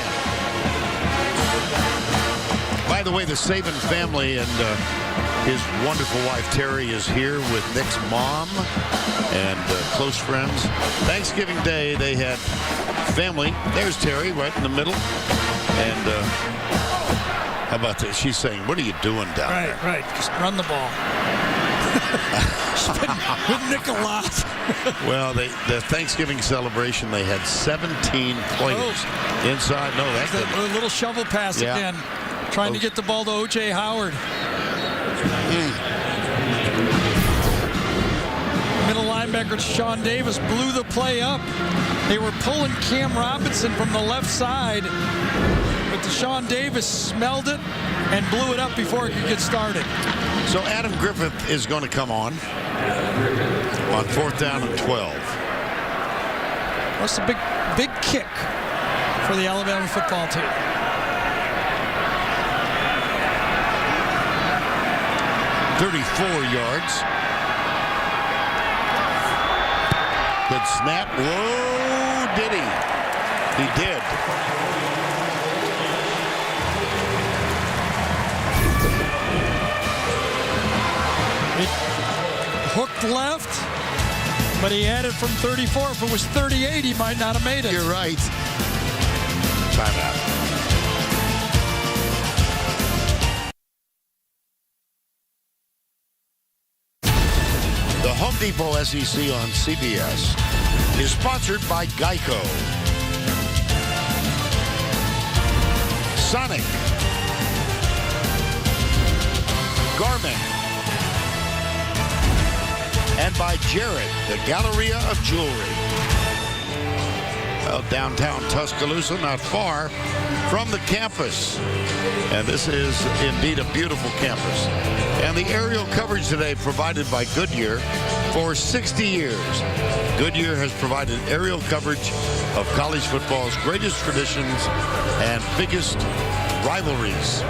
By the way, the Saban family and his wonderful wife Terry is here with Nick's mom and close friends. Thanksgiving Day, they had family. There's Terry right in the middle. And how about this? She's saying, what are you doing down there? Right. Just run the ball. She's been with Nick a lot. Well, the Thanksgiving celebration, they had 17 players inside. No, that's a little shovel pass again. Trying to get the ball to O.J. Howard. Middle linebacker Sean Davis blew the play up. They were pulling Cam Robinson from the left side, but Deshaun Davis smelled it and blew it up before it could get started. So Adam Griffith is going to come on 4th down and 12. That's a big kick for the Alabama football team. .34 yards. Good snap. Whoa, did he? He did. Hooked left, but he had it from 34. If it was 38, he might not have made it. You're right. Timeout. The Home Depot SEC on CBS is sponsored by Geico. Sonic. Garmin. And by Jared, the Galleria of Jewelry. Well, downtown Tuscaloosa, not far from the campus. And this is indeed a beautiful campus. And the aerial coverage today provided by Goodyear for 60 years. Goodyear has provided aerial coverage of college football's greatest traditions and biggest rivalries.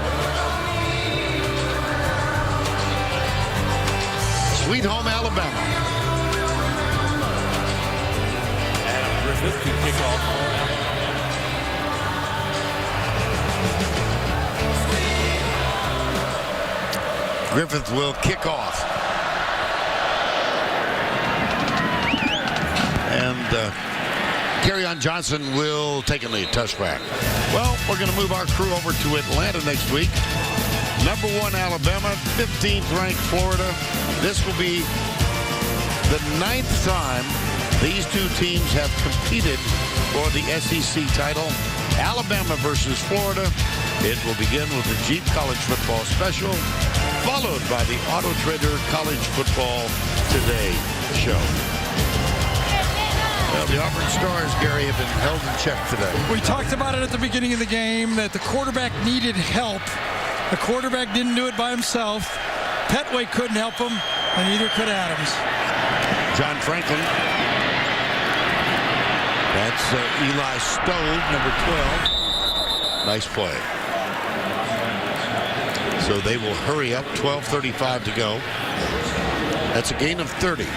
Sweet home Alabama. Adam Griffith to kick off. Griffith will kick off. And Kerryon Johnson will take a lead. Touchback. Well, we're going to move our crew over to Atlanta next week. Number 1 Alabama, 15th ranked Florida. This will be the 9th time these two teams have competed for the SEC title. Alabama versus Florida. It will begin with the Jeep College Football Special, followed by the Auto Trader College Football Today show. Well, the Auburn Stars, Gary, have been held in check today. We talked about it at the beginning of the game, that the quarterback needed help. The quarterback didn't do it by himself. Petway couldn't help him, and neither could Adams. John Franklin. That's Eli Stove, number 12. Nice play. So they will hurry up. 12:35 to go. That's a gain of 30.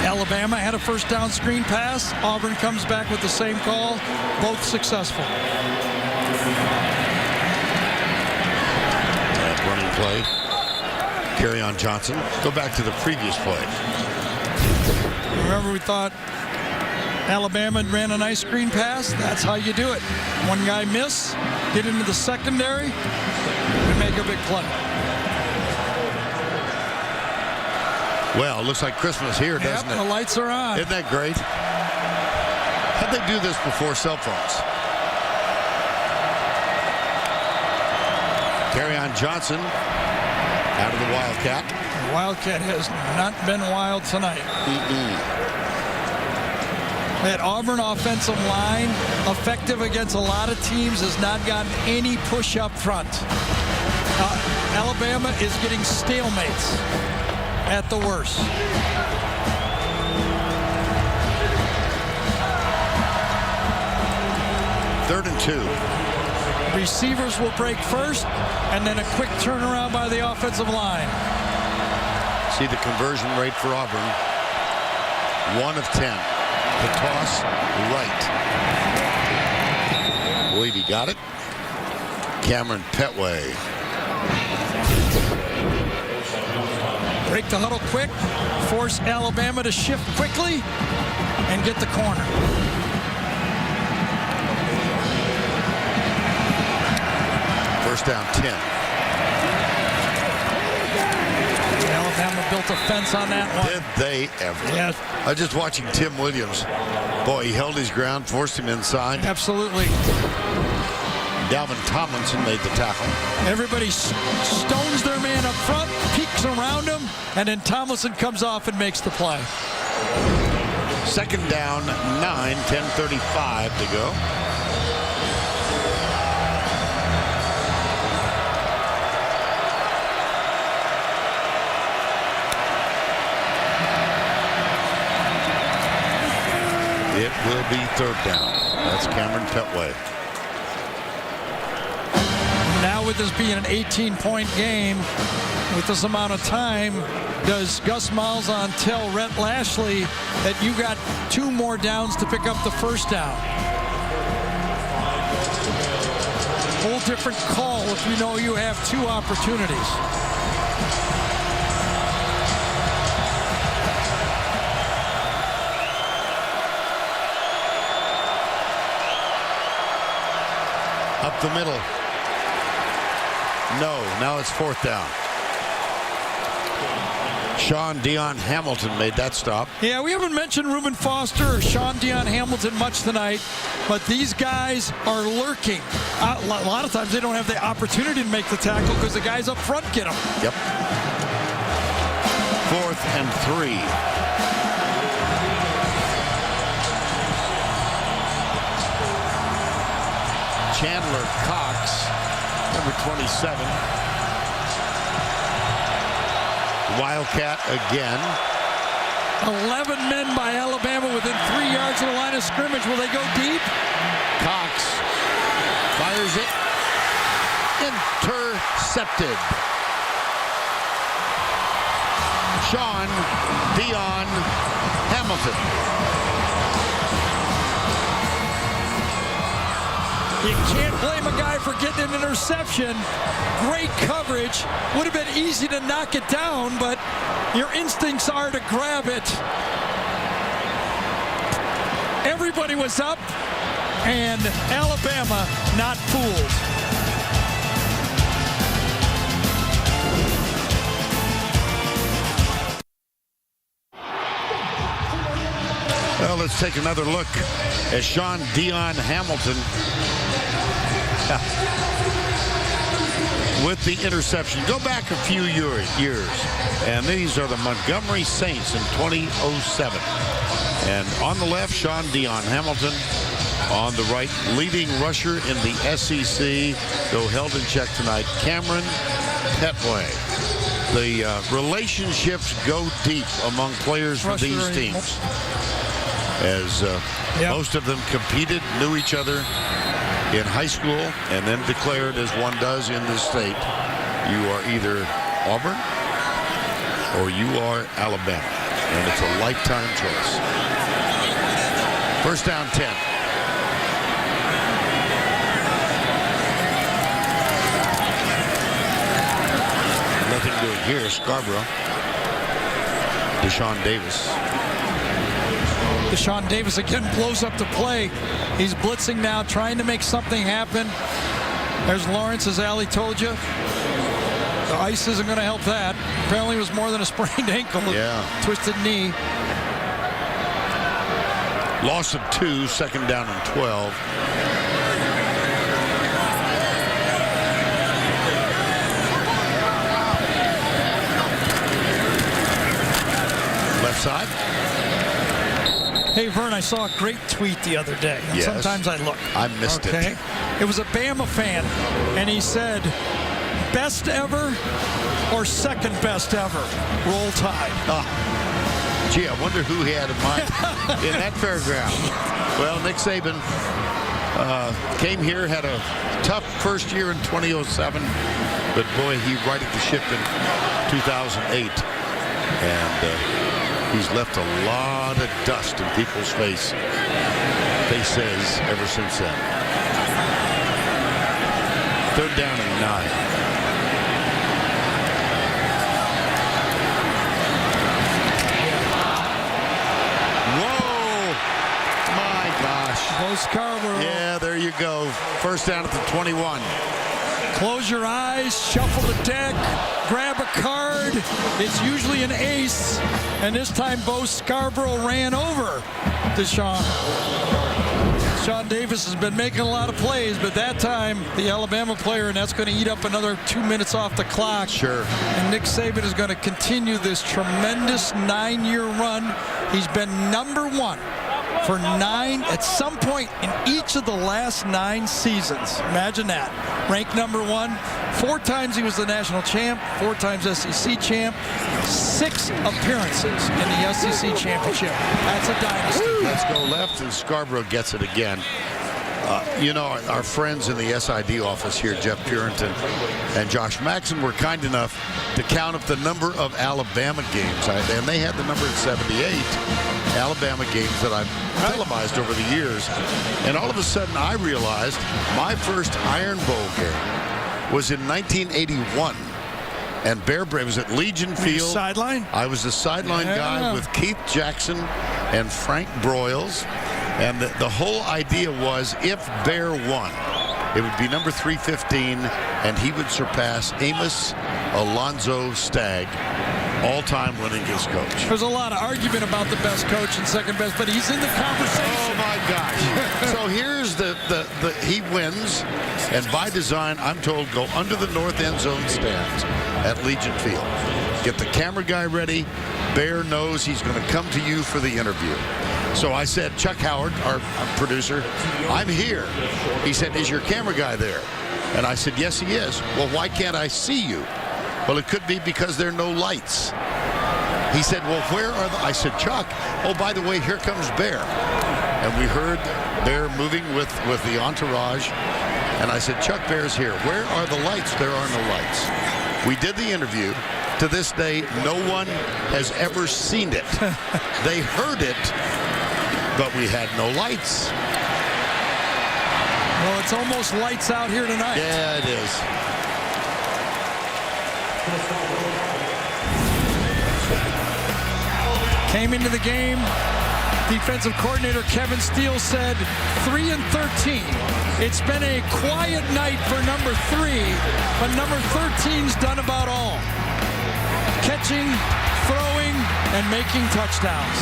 Alabama had a first down screen pass. Auburn comes back with the same call. Both successful. That running play. Kerryon Johnson. Go back to the previous play. Remember, we thought Alabama ran a nice screen pass. That's how you do it. One guy miss, get into the secondary, and make a big play. Well, it looks like Christmas here, doesn't it? The lights are on. Isn't that great? How'd they do this before cell phones? Kerryon Johnson out of the Wildcat. The Wildcat has not been wild tonight. That Auburn offensive line, effective against a lot of teams, has not gotten any push up front. Alabama is getting stalemates at the worst. Third and 2. Receivers will break first, and then a quick turnaround by the offensive line. See the conversion rate for Auburn. 1 of 10. The toss right. I believe he got it. Cameron Petway. Break the huddle quick, force Alabama to shift quickly, and get the corner. First down 10. Alabama built a fence on that one. Did they ever? Yes. I was just watching Tim Williams. Boy, he held his ground, forced him inside. Absolutely. Dalvin Tomlinson made the tackle. Everybody stones their man up front, peeks around him, and then Tomlinson comes off and makes the play. Second down, 9, 10:35 to go. It will be third down. That's Cameron Petway. Now with this being an 18-point game, with this amount of time, does Gus Malzahn tell Rhett Lashley that you got 2 more downs to pick up the first down? Whole different call if you know you have 2 opportunities. Up the middle. No, now it's fourth down. Sean Dion Hamilton made that stop. Yeah, we haven't mentioned Reuben Foster or Sean Dion Hamilton much tonight, but these guys are lurking. A lot of times they don't have the opportunity to make the tackle because the guys up front get them. Yep. 4th and 3. Chandler Cox, number 27. Wildcat again. 11 men by Alabama within 3 yards of the line of scrimmage. Will they go deep? Cox fires it. Intercepted. Sean Dion Hamilton. You can't blame a guy for getting an interception. Great coverage. Would have been easy to knock it down, but your instincts are to grab it. Everybody was up, and Alabama not fooled. Well, let's take another look at Sean Dion Hamilton with the interception. Go back a few years, and these are the Montgomery Saints in 2007. And on the left, Sean Dion Hamilton. On the right, leading rusher in the SEC, though held in check tonight, Cameron Petway. The relationships go deep among players from these teams, as most of them competed, knew each other in high school, and then declared, as one does in this state, you are either Auburn or you are Alabama, and it's a lifetime choice. First down 10. Nothing doing here. Scarborough. Deshaun Davis. Deshaun Davis again blows up the play. He's blitzing now, trying to make something happen. There's Lawrence, as Allie told you. The ice isn't going to help that. Apparently it was more than a sprained ankle. Twisted knee. Loss of 2, second down and 12. Left side. Hey, Vern, I saw a great tweet the other day. And sometimes I look. I missed it. It was a Bama fan, and he said, best ever or second best ever? Roll Tide. Gee, I wonder who he had in mind in that paragraph. Well, Nick Saban came here, had a tough first year in 2007, but boy, he righted the ship in 2008. And he's left a lot of dust in people's faces ever since then. Third down and 9. Bo Scarborough. Yeah, there you go. First down at the 21. Close your eyes, shuffle the deck, grab a card. It's usually an ace, and this time Bo Scarborough ran over Deshaun. Sean Davis has been making a lot of plays, but that time the Alabama player, and that's going to eat up another 2 minutes off the clock. Sure. And Nick Saban is going to continue this tremendous 9-year run. He's been #1 for 9 at some point in each of the last 9 seasons. Imagine that. Ranked #1. 4 times he was the national champ, 4 times SEC champ, 6 appearances in the SEC championship. That's a dynasty. Let's go left, and Scarborough gets it again. You know, our friends in the SID office here, Jeff Purinton and Josh Maxson, were kind enough to count up the number of Alabama games. And they had the number at 78 Alabama games that I've televised over the years. And all of a sudden, I realized my first Iron Bowl game was in 1981. And Bear Bryant was at Legion Field. Sideline? I was the sideline guy with Keith Jackson and Frank Broyles. And the whole idea was, if Bear won, it would be number 315, and he would surpass Amos Alonzo Stagg, all-time winningest coach. There's a lot of argument about the best coach and second best, but he's in the conversation. Oh, my gosh. So here's he wins, and by design, I'm told, go under the north end zone stands at Legion Field. Get the camera guy ready. Bear knows he's going to come to you for the interview. So I said, Chuck Howard, our producer, I'm here. He said, is your camera guy there? And I said, yes, he is. Well, why can't I see you? Well, it could be because there are no lights. He said, well, where are the... I said, Chuck, oh, by the way, here comes Bear. And we heard Bear moving with the entourage. And I said, Chuck, Bear's here. Where are the lights? There are no lights. We did the interview. To this day, no one has ever seen it. They heard it, but we had no lights. Well, it's almost lights out here tonight. Yeah, it is. Came into the game, defensive coordinator Kevin Steele said 3-13. It's been a quiet night for number 3, but number 13's done about all. Catching, throwing, and making touchdowns.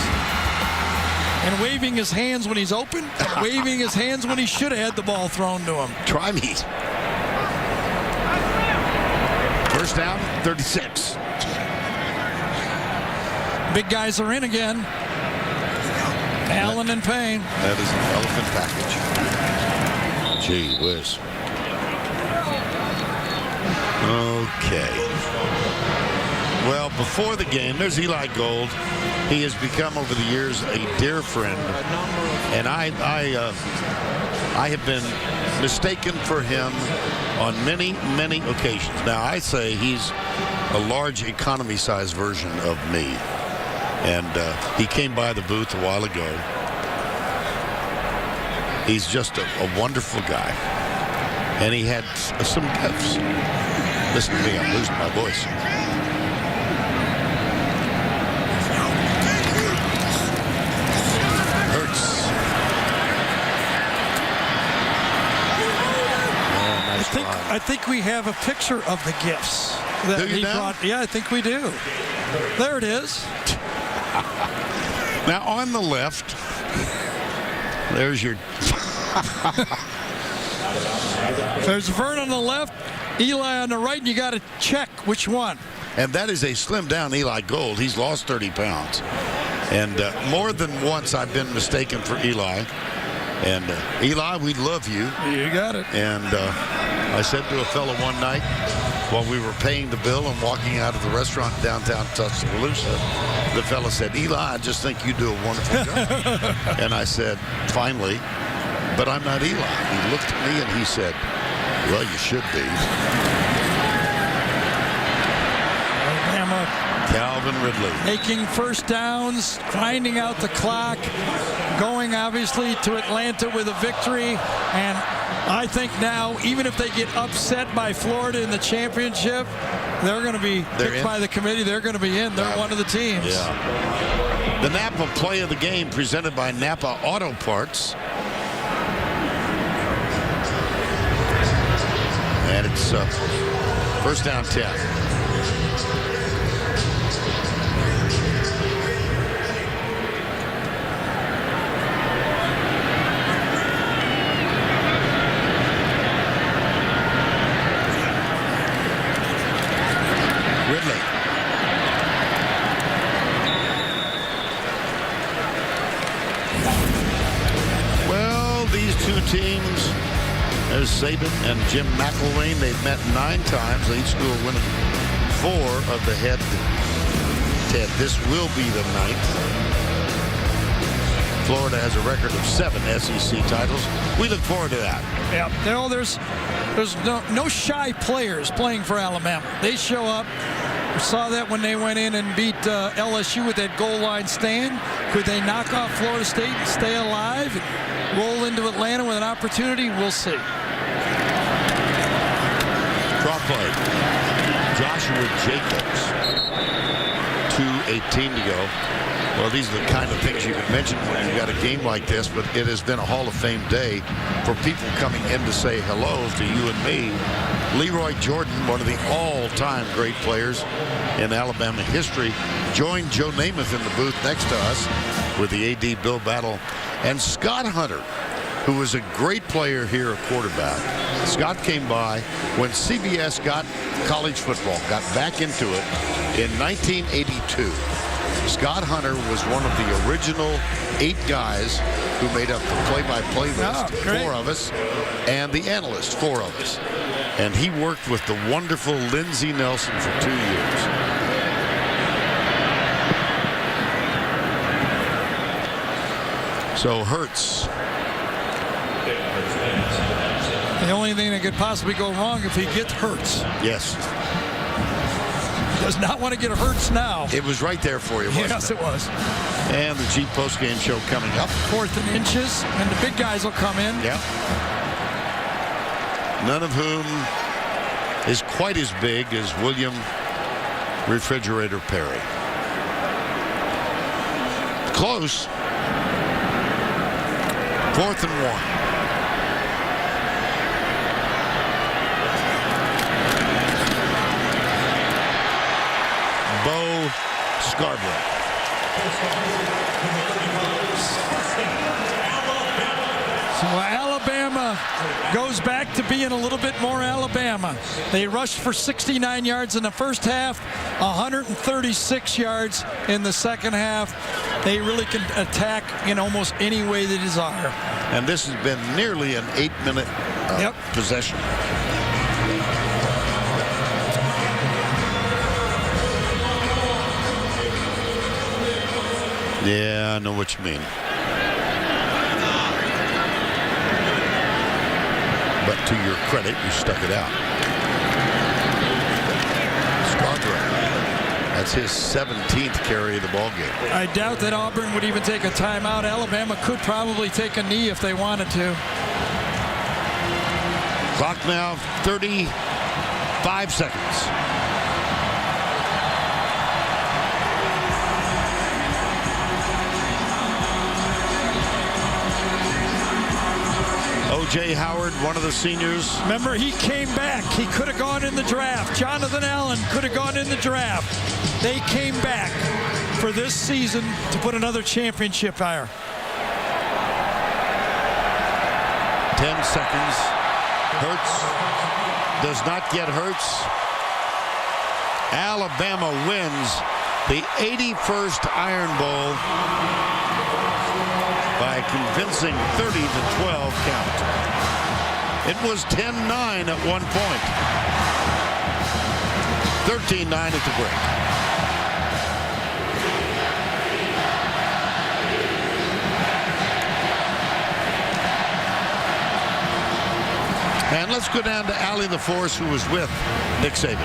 And waving his hands when he's open, and waving his hands when he should have had the ball thrown to him. Try me. First down, 36. Big guys are in again. Allen and Payne. That is an elephant package. Gee whiz. Okay. Well, before the game, there's Eli Gold. He has become, over the years, a dear friend. And I have been mistaken for him on many, many occasions. Now, I say he's a large economy-sized version of me. And he came by the booth a while ago. He's just a wonderful guy. And he had some gifts. Listen to me, I'm losing my voice. Hurts. Oh, nice I think we have a picture of the gifts that he brought. Yeah, I think we do. There it is. Now, on the left, there's your... There's Vern on the left, Eli on the right, and you got to check which one. And that is a slimmed-down Eli Gold. He's lost 30 pounds. And more than once, I've been mistaken for Eli. And Eli, we love you. You got it. And I said to a fellow one night, while we were paying the bill and walking out of the restaurant downtown Tuscaloosa, the fellow said, Eli, I just think you do a wonderful job. And I said, finally, but I'm not Eli. He looked at me and he said, well, you should be. Alabama. Calvin Ridley. Making first downs, grinding out the clock, going obviously to Atlanta with a victory. And I think now, even if they get upset by Florida in the championship, they're going to be picked by the committee. They're going to be in. They're one of the teams. Yeah. The Napa Play of the Game presented by Napa Auto Parts. And it's first down 10. Ridley. Well, these two teams, there's Saban and Jim McElwain. They've met 9 times. Each school winning 4 of the head-to-head. This will be the 9th. Florida has a record of 7 SEC titles. We look forward to that. Yeah, there's no shy players playing for Alabama. They show up. We saw that when they went in and beat LSU with that goal line stand. Could they knock off Florida State and stay alive and roll into Atlanta with an opportunity? We'll see. Draw play. Joshua Jacobs. 2:18 to go. Well, these are the kind of things you can mention when you've got a game like this, but it has been a Hall of Fame day for people coming in to say hello to you and me. Leroy Jordan, one of the all-time great players in Alabama history, joined Joe Namath in the booth next to us with the AD Bill Battle. And Scott Hunter, who was a great player here at quarterback. Scott came by when CBS got college football, got back into it in 1982. Scott Hunter was one of the original 8 guys who made up the play-by-play list, 4 of us, and the analyst, 4 of us. And he worked with the wonderful Lindsey Nelson for 2 years. So Hurts. The only thing that could possibly go wrong if he gets Hurts. Yes. Does not want to get Hurts now. It was right there for you, wasn't yes, it was. And the Jeep postgame show coming up. 4th and inches, and the big guys will come in. Yeah. none of whom is quite as big as William Refrigerator Perry. Close. 4th and 1. Bo Scarborough. So Alabama goes back to being a little bit more Alabama. They rushed for 69 yards in the first half, 136 yards in the second half. They really can attack in almost any way they desire. And this has been nearly an 8-minute possession. Yeah, I know what you mean. But to your credit, you stuck it out. Scarborough. That's his 17th carry of the ball game. I doubt that Auburn would even take a timeout. Alabama could probably take a knee if they wanted to. Clock now 35 seconds. O.J. Howard, one of the seniors. Remember, he came back. He could have gone in the draft. Jonathan Allen could have gone in the draft. They came back for this season to put another championship higher. 10 seconds. Hurts does not get Hurts. Alabama wins the 81st Iron Bowl by a convincing 30-12 count. It was 10-9 at one point. 13-9 at the break. And let's go down to Allie the Force, who was with Nick Saban.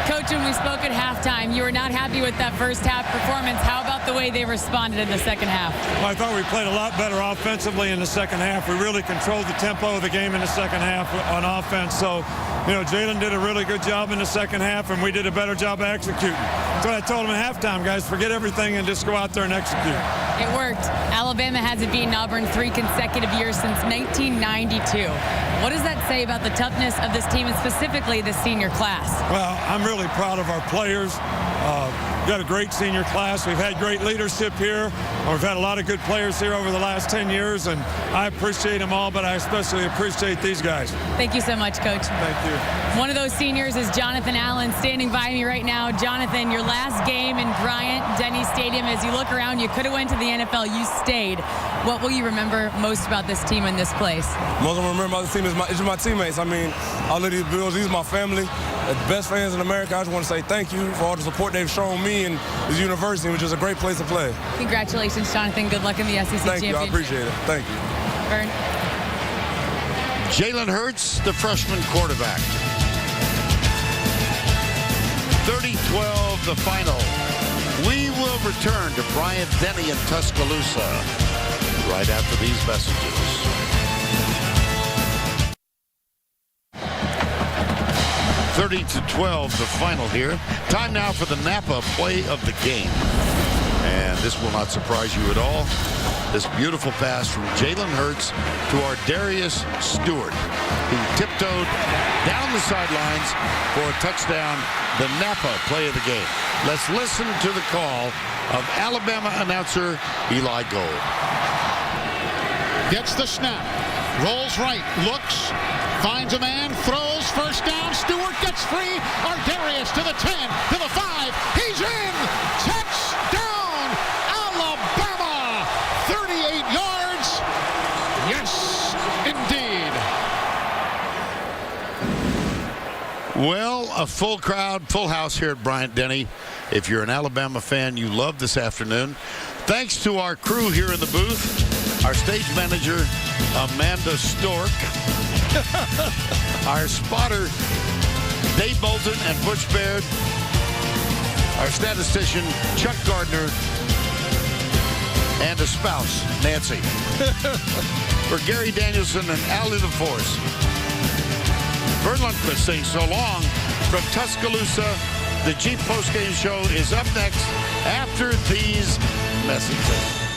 Coach, when we spoke at halftime, you were not happy with that first half performance. How about the way they responded in the second half? Well, I thought we played a lot better offensively in the second half. We really controlled the tempo of the game in the second half on offense. So, you know, Jalen did a really good job in the second half, and we did a better job of executing. That's what I told him at halftime, guys. Forget everything and just go out there and execute. It worked. Alabama hasn't beaten Auburn 3 consecutive years since 1992. What does that say about the toughness of this team and specifically the senior class? Well, I'm really proud of our players. We've got a great senior class. We've had great leadership here. We've had a lot of good players here over the last 10 years, and I appreciate them all, but I especially appreciate these guys. Thank you so much, Coach. Thank you. One of those seniors is Jonathan Allen, standing by me right now. Jonathan, your last game in Bryant-Denny Stadium, as you look around, you could have went to the NFL. You stayed. What will you remember most about this team and this place? Most I remember about this team is my teammates. I mean, all of these Bills, these are my family. The best fans in America. I just want to say thank you for all the support they've shown me and this university, which is a great place to play. Congratulations, Jonathan. Good luck in the SEC Thank Championship. you. I appreciate it. Thank you. Vern. Jalen Hurts, the freshman quarterback. 30-12, the final. We will return to Bryant-Denny in Tuscaloosa right after these messages. (30-12) the final here. Time now for the Napa play of the game. And this will not surprise you at all. This beautiful pass from Jalen Hurts to our Darius Stewart, who tiptoed down the sidelines for a touchdown, the Napa play of the game. Let's listen to the call of Alabama announcer Eli Gold. Gets the snap, rolls right, looks, finds a man, throws, first down. Stewart gets free. Ardarius to the 10, to the 5. He's in. Touchdown, Alabama. 38 yards. Yes, indeed. Well, a full crowd, full house here at Bryant-Denny. If you're an Alabama fan, you love this afternoon. Thanks to our crew here in the booth. Our stage manager, Amanda Stork. Our spotter, Dave Bolton and Butch Baird. Our statistician, Chuck Gardner. And a spouse, Nancy. For Gary Danielson and Allie the Force. Vern Lundquist saying so long from Tuscaloosa. The Jeep postgame show is up next after these messages.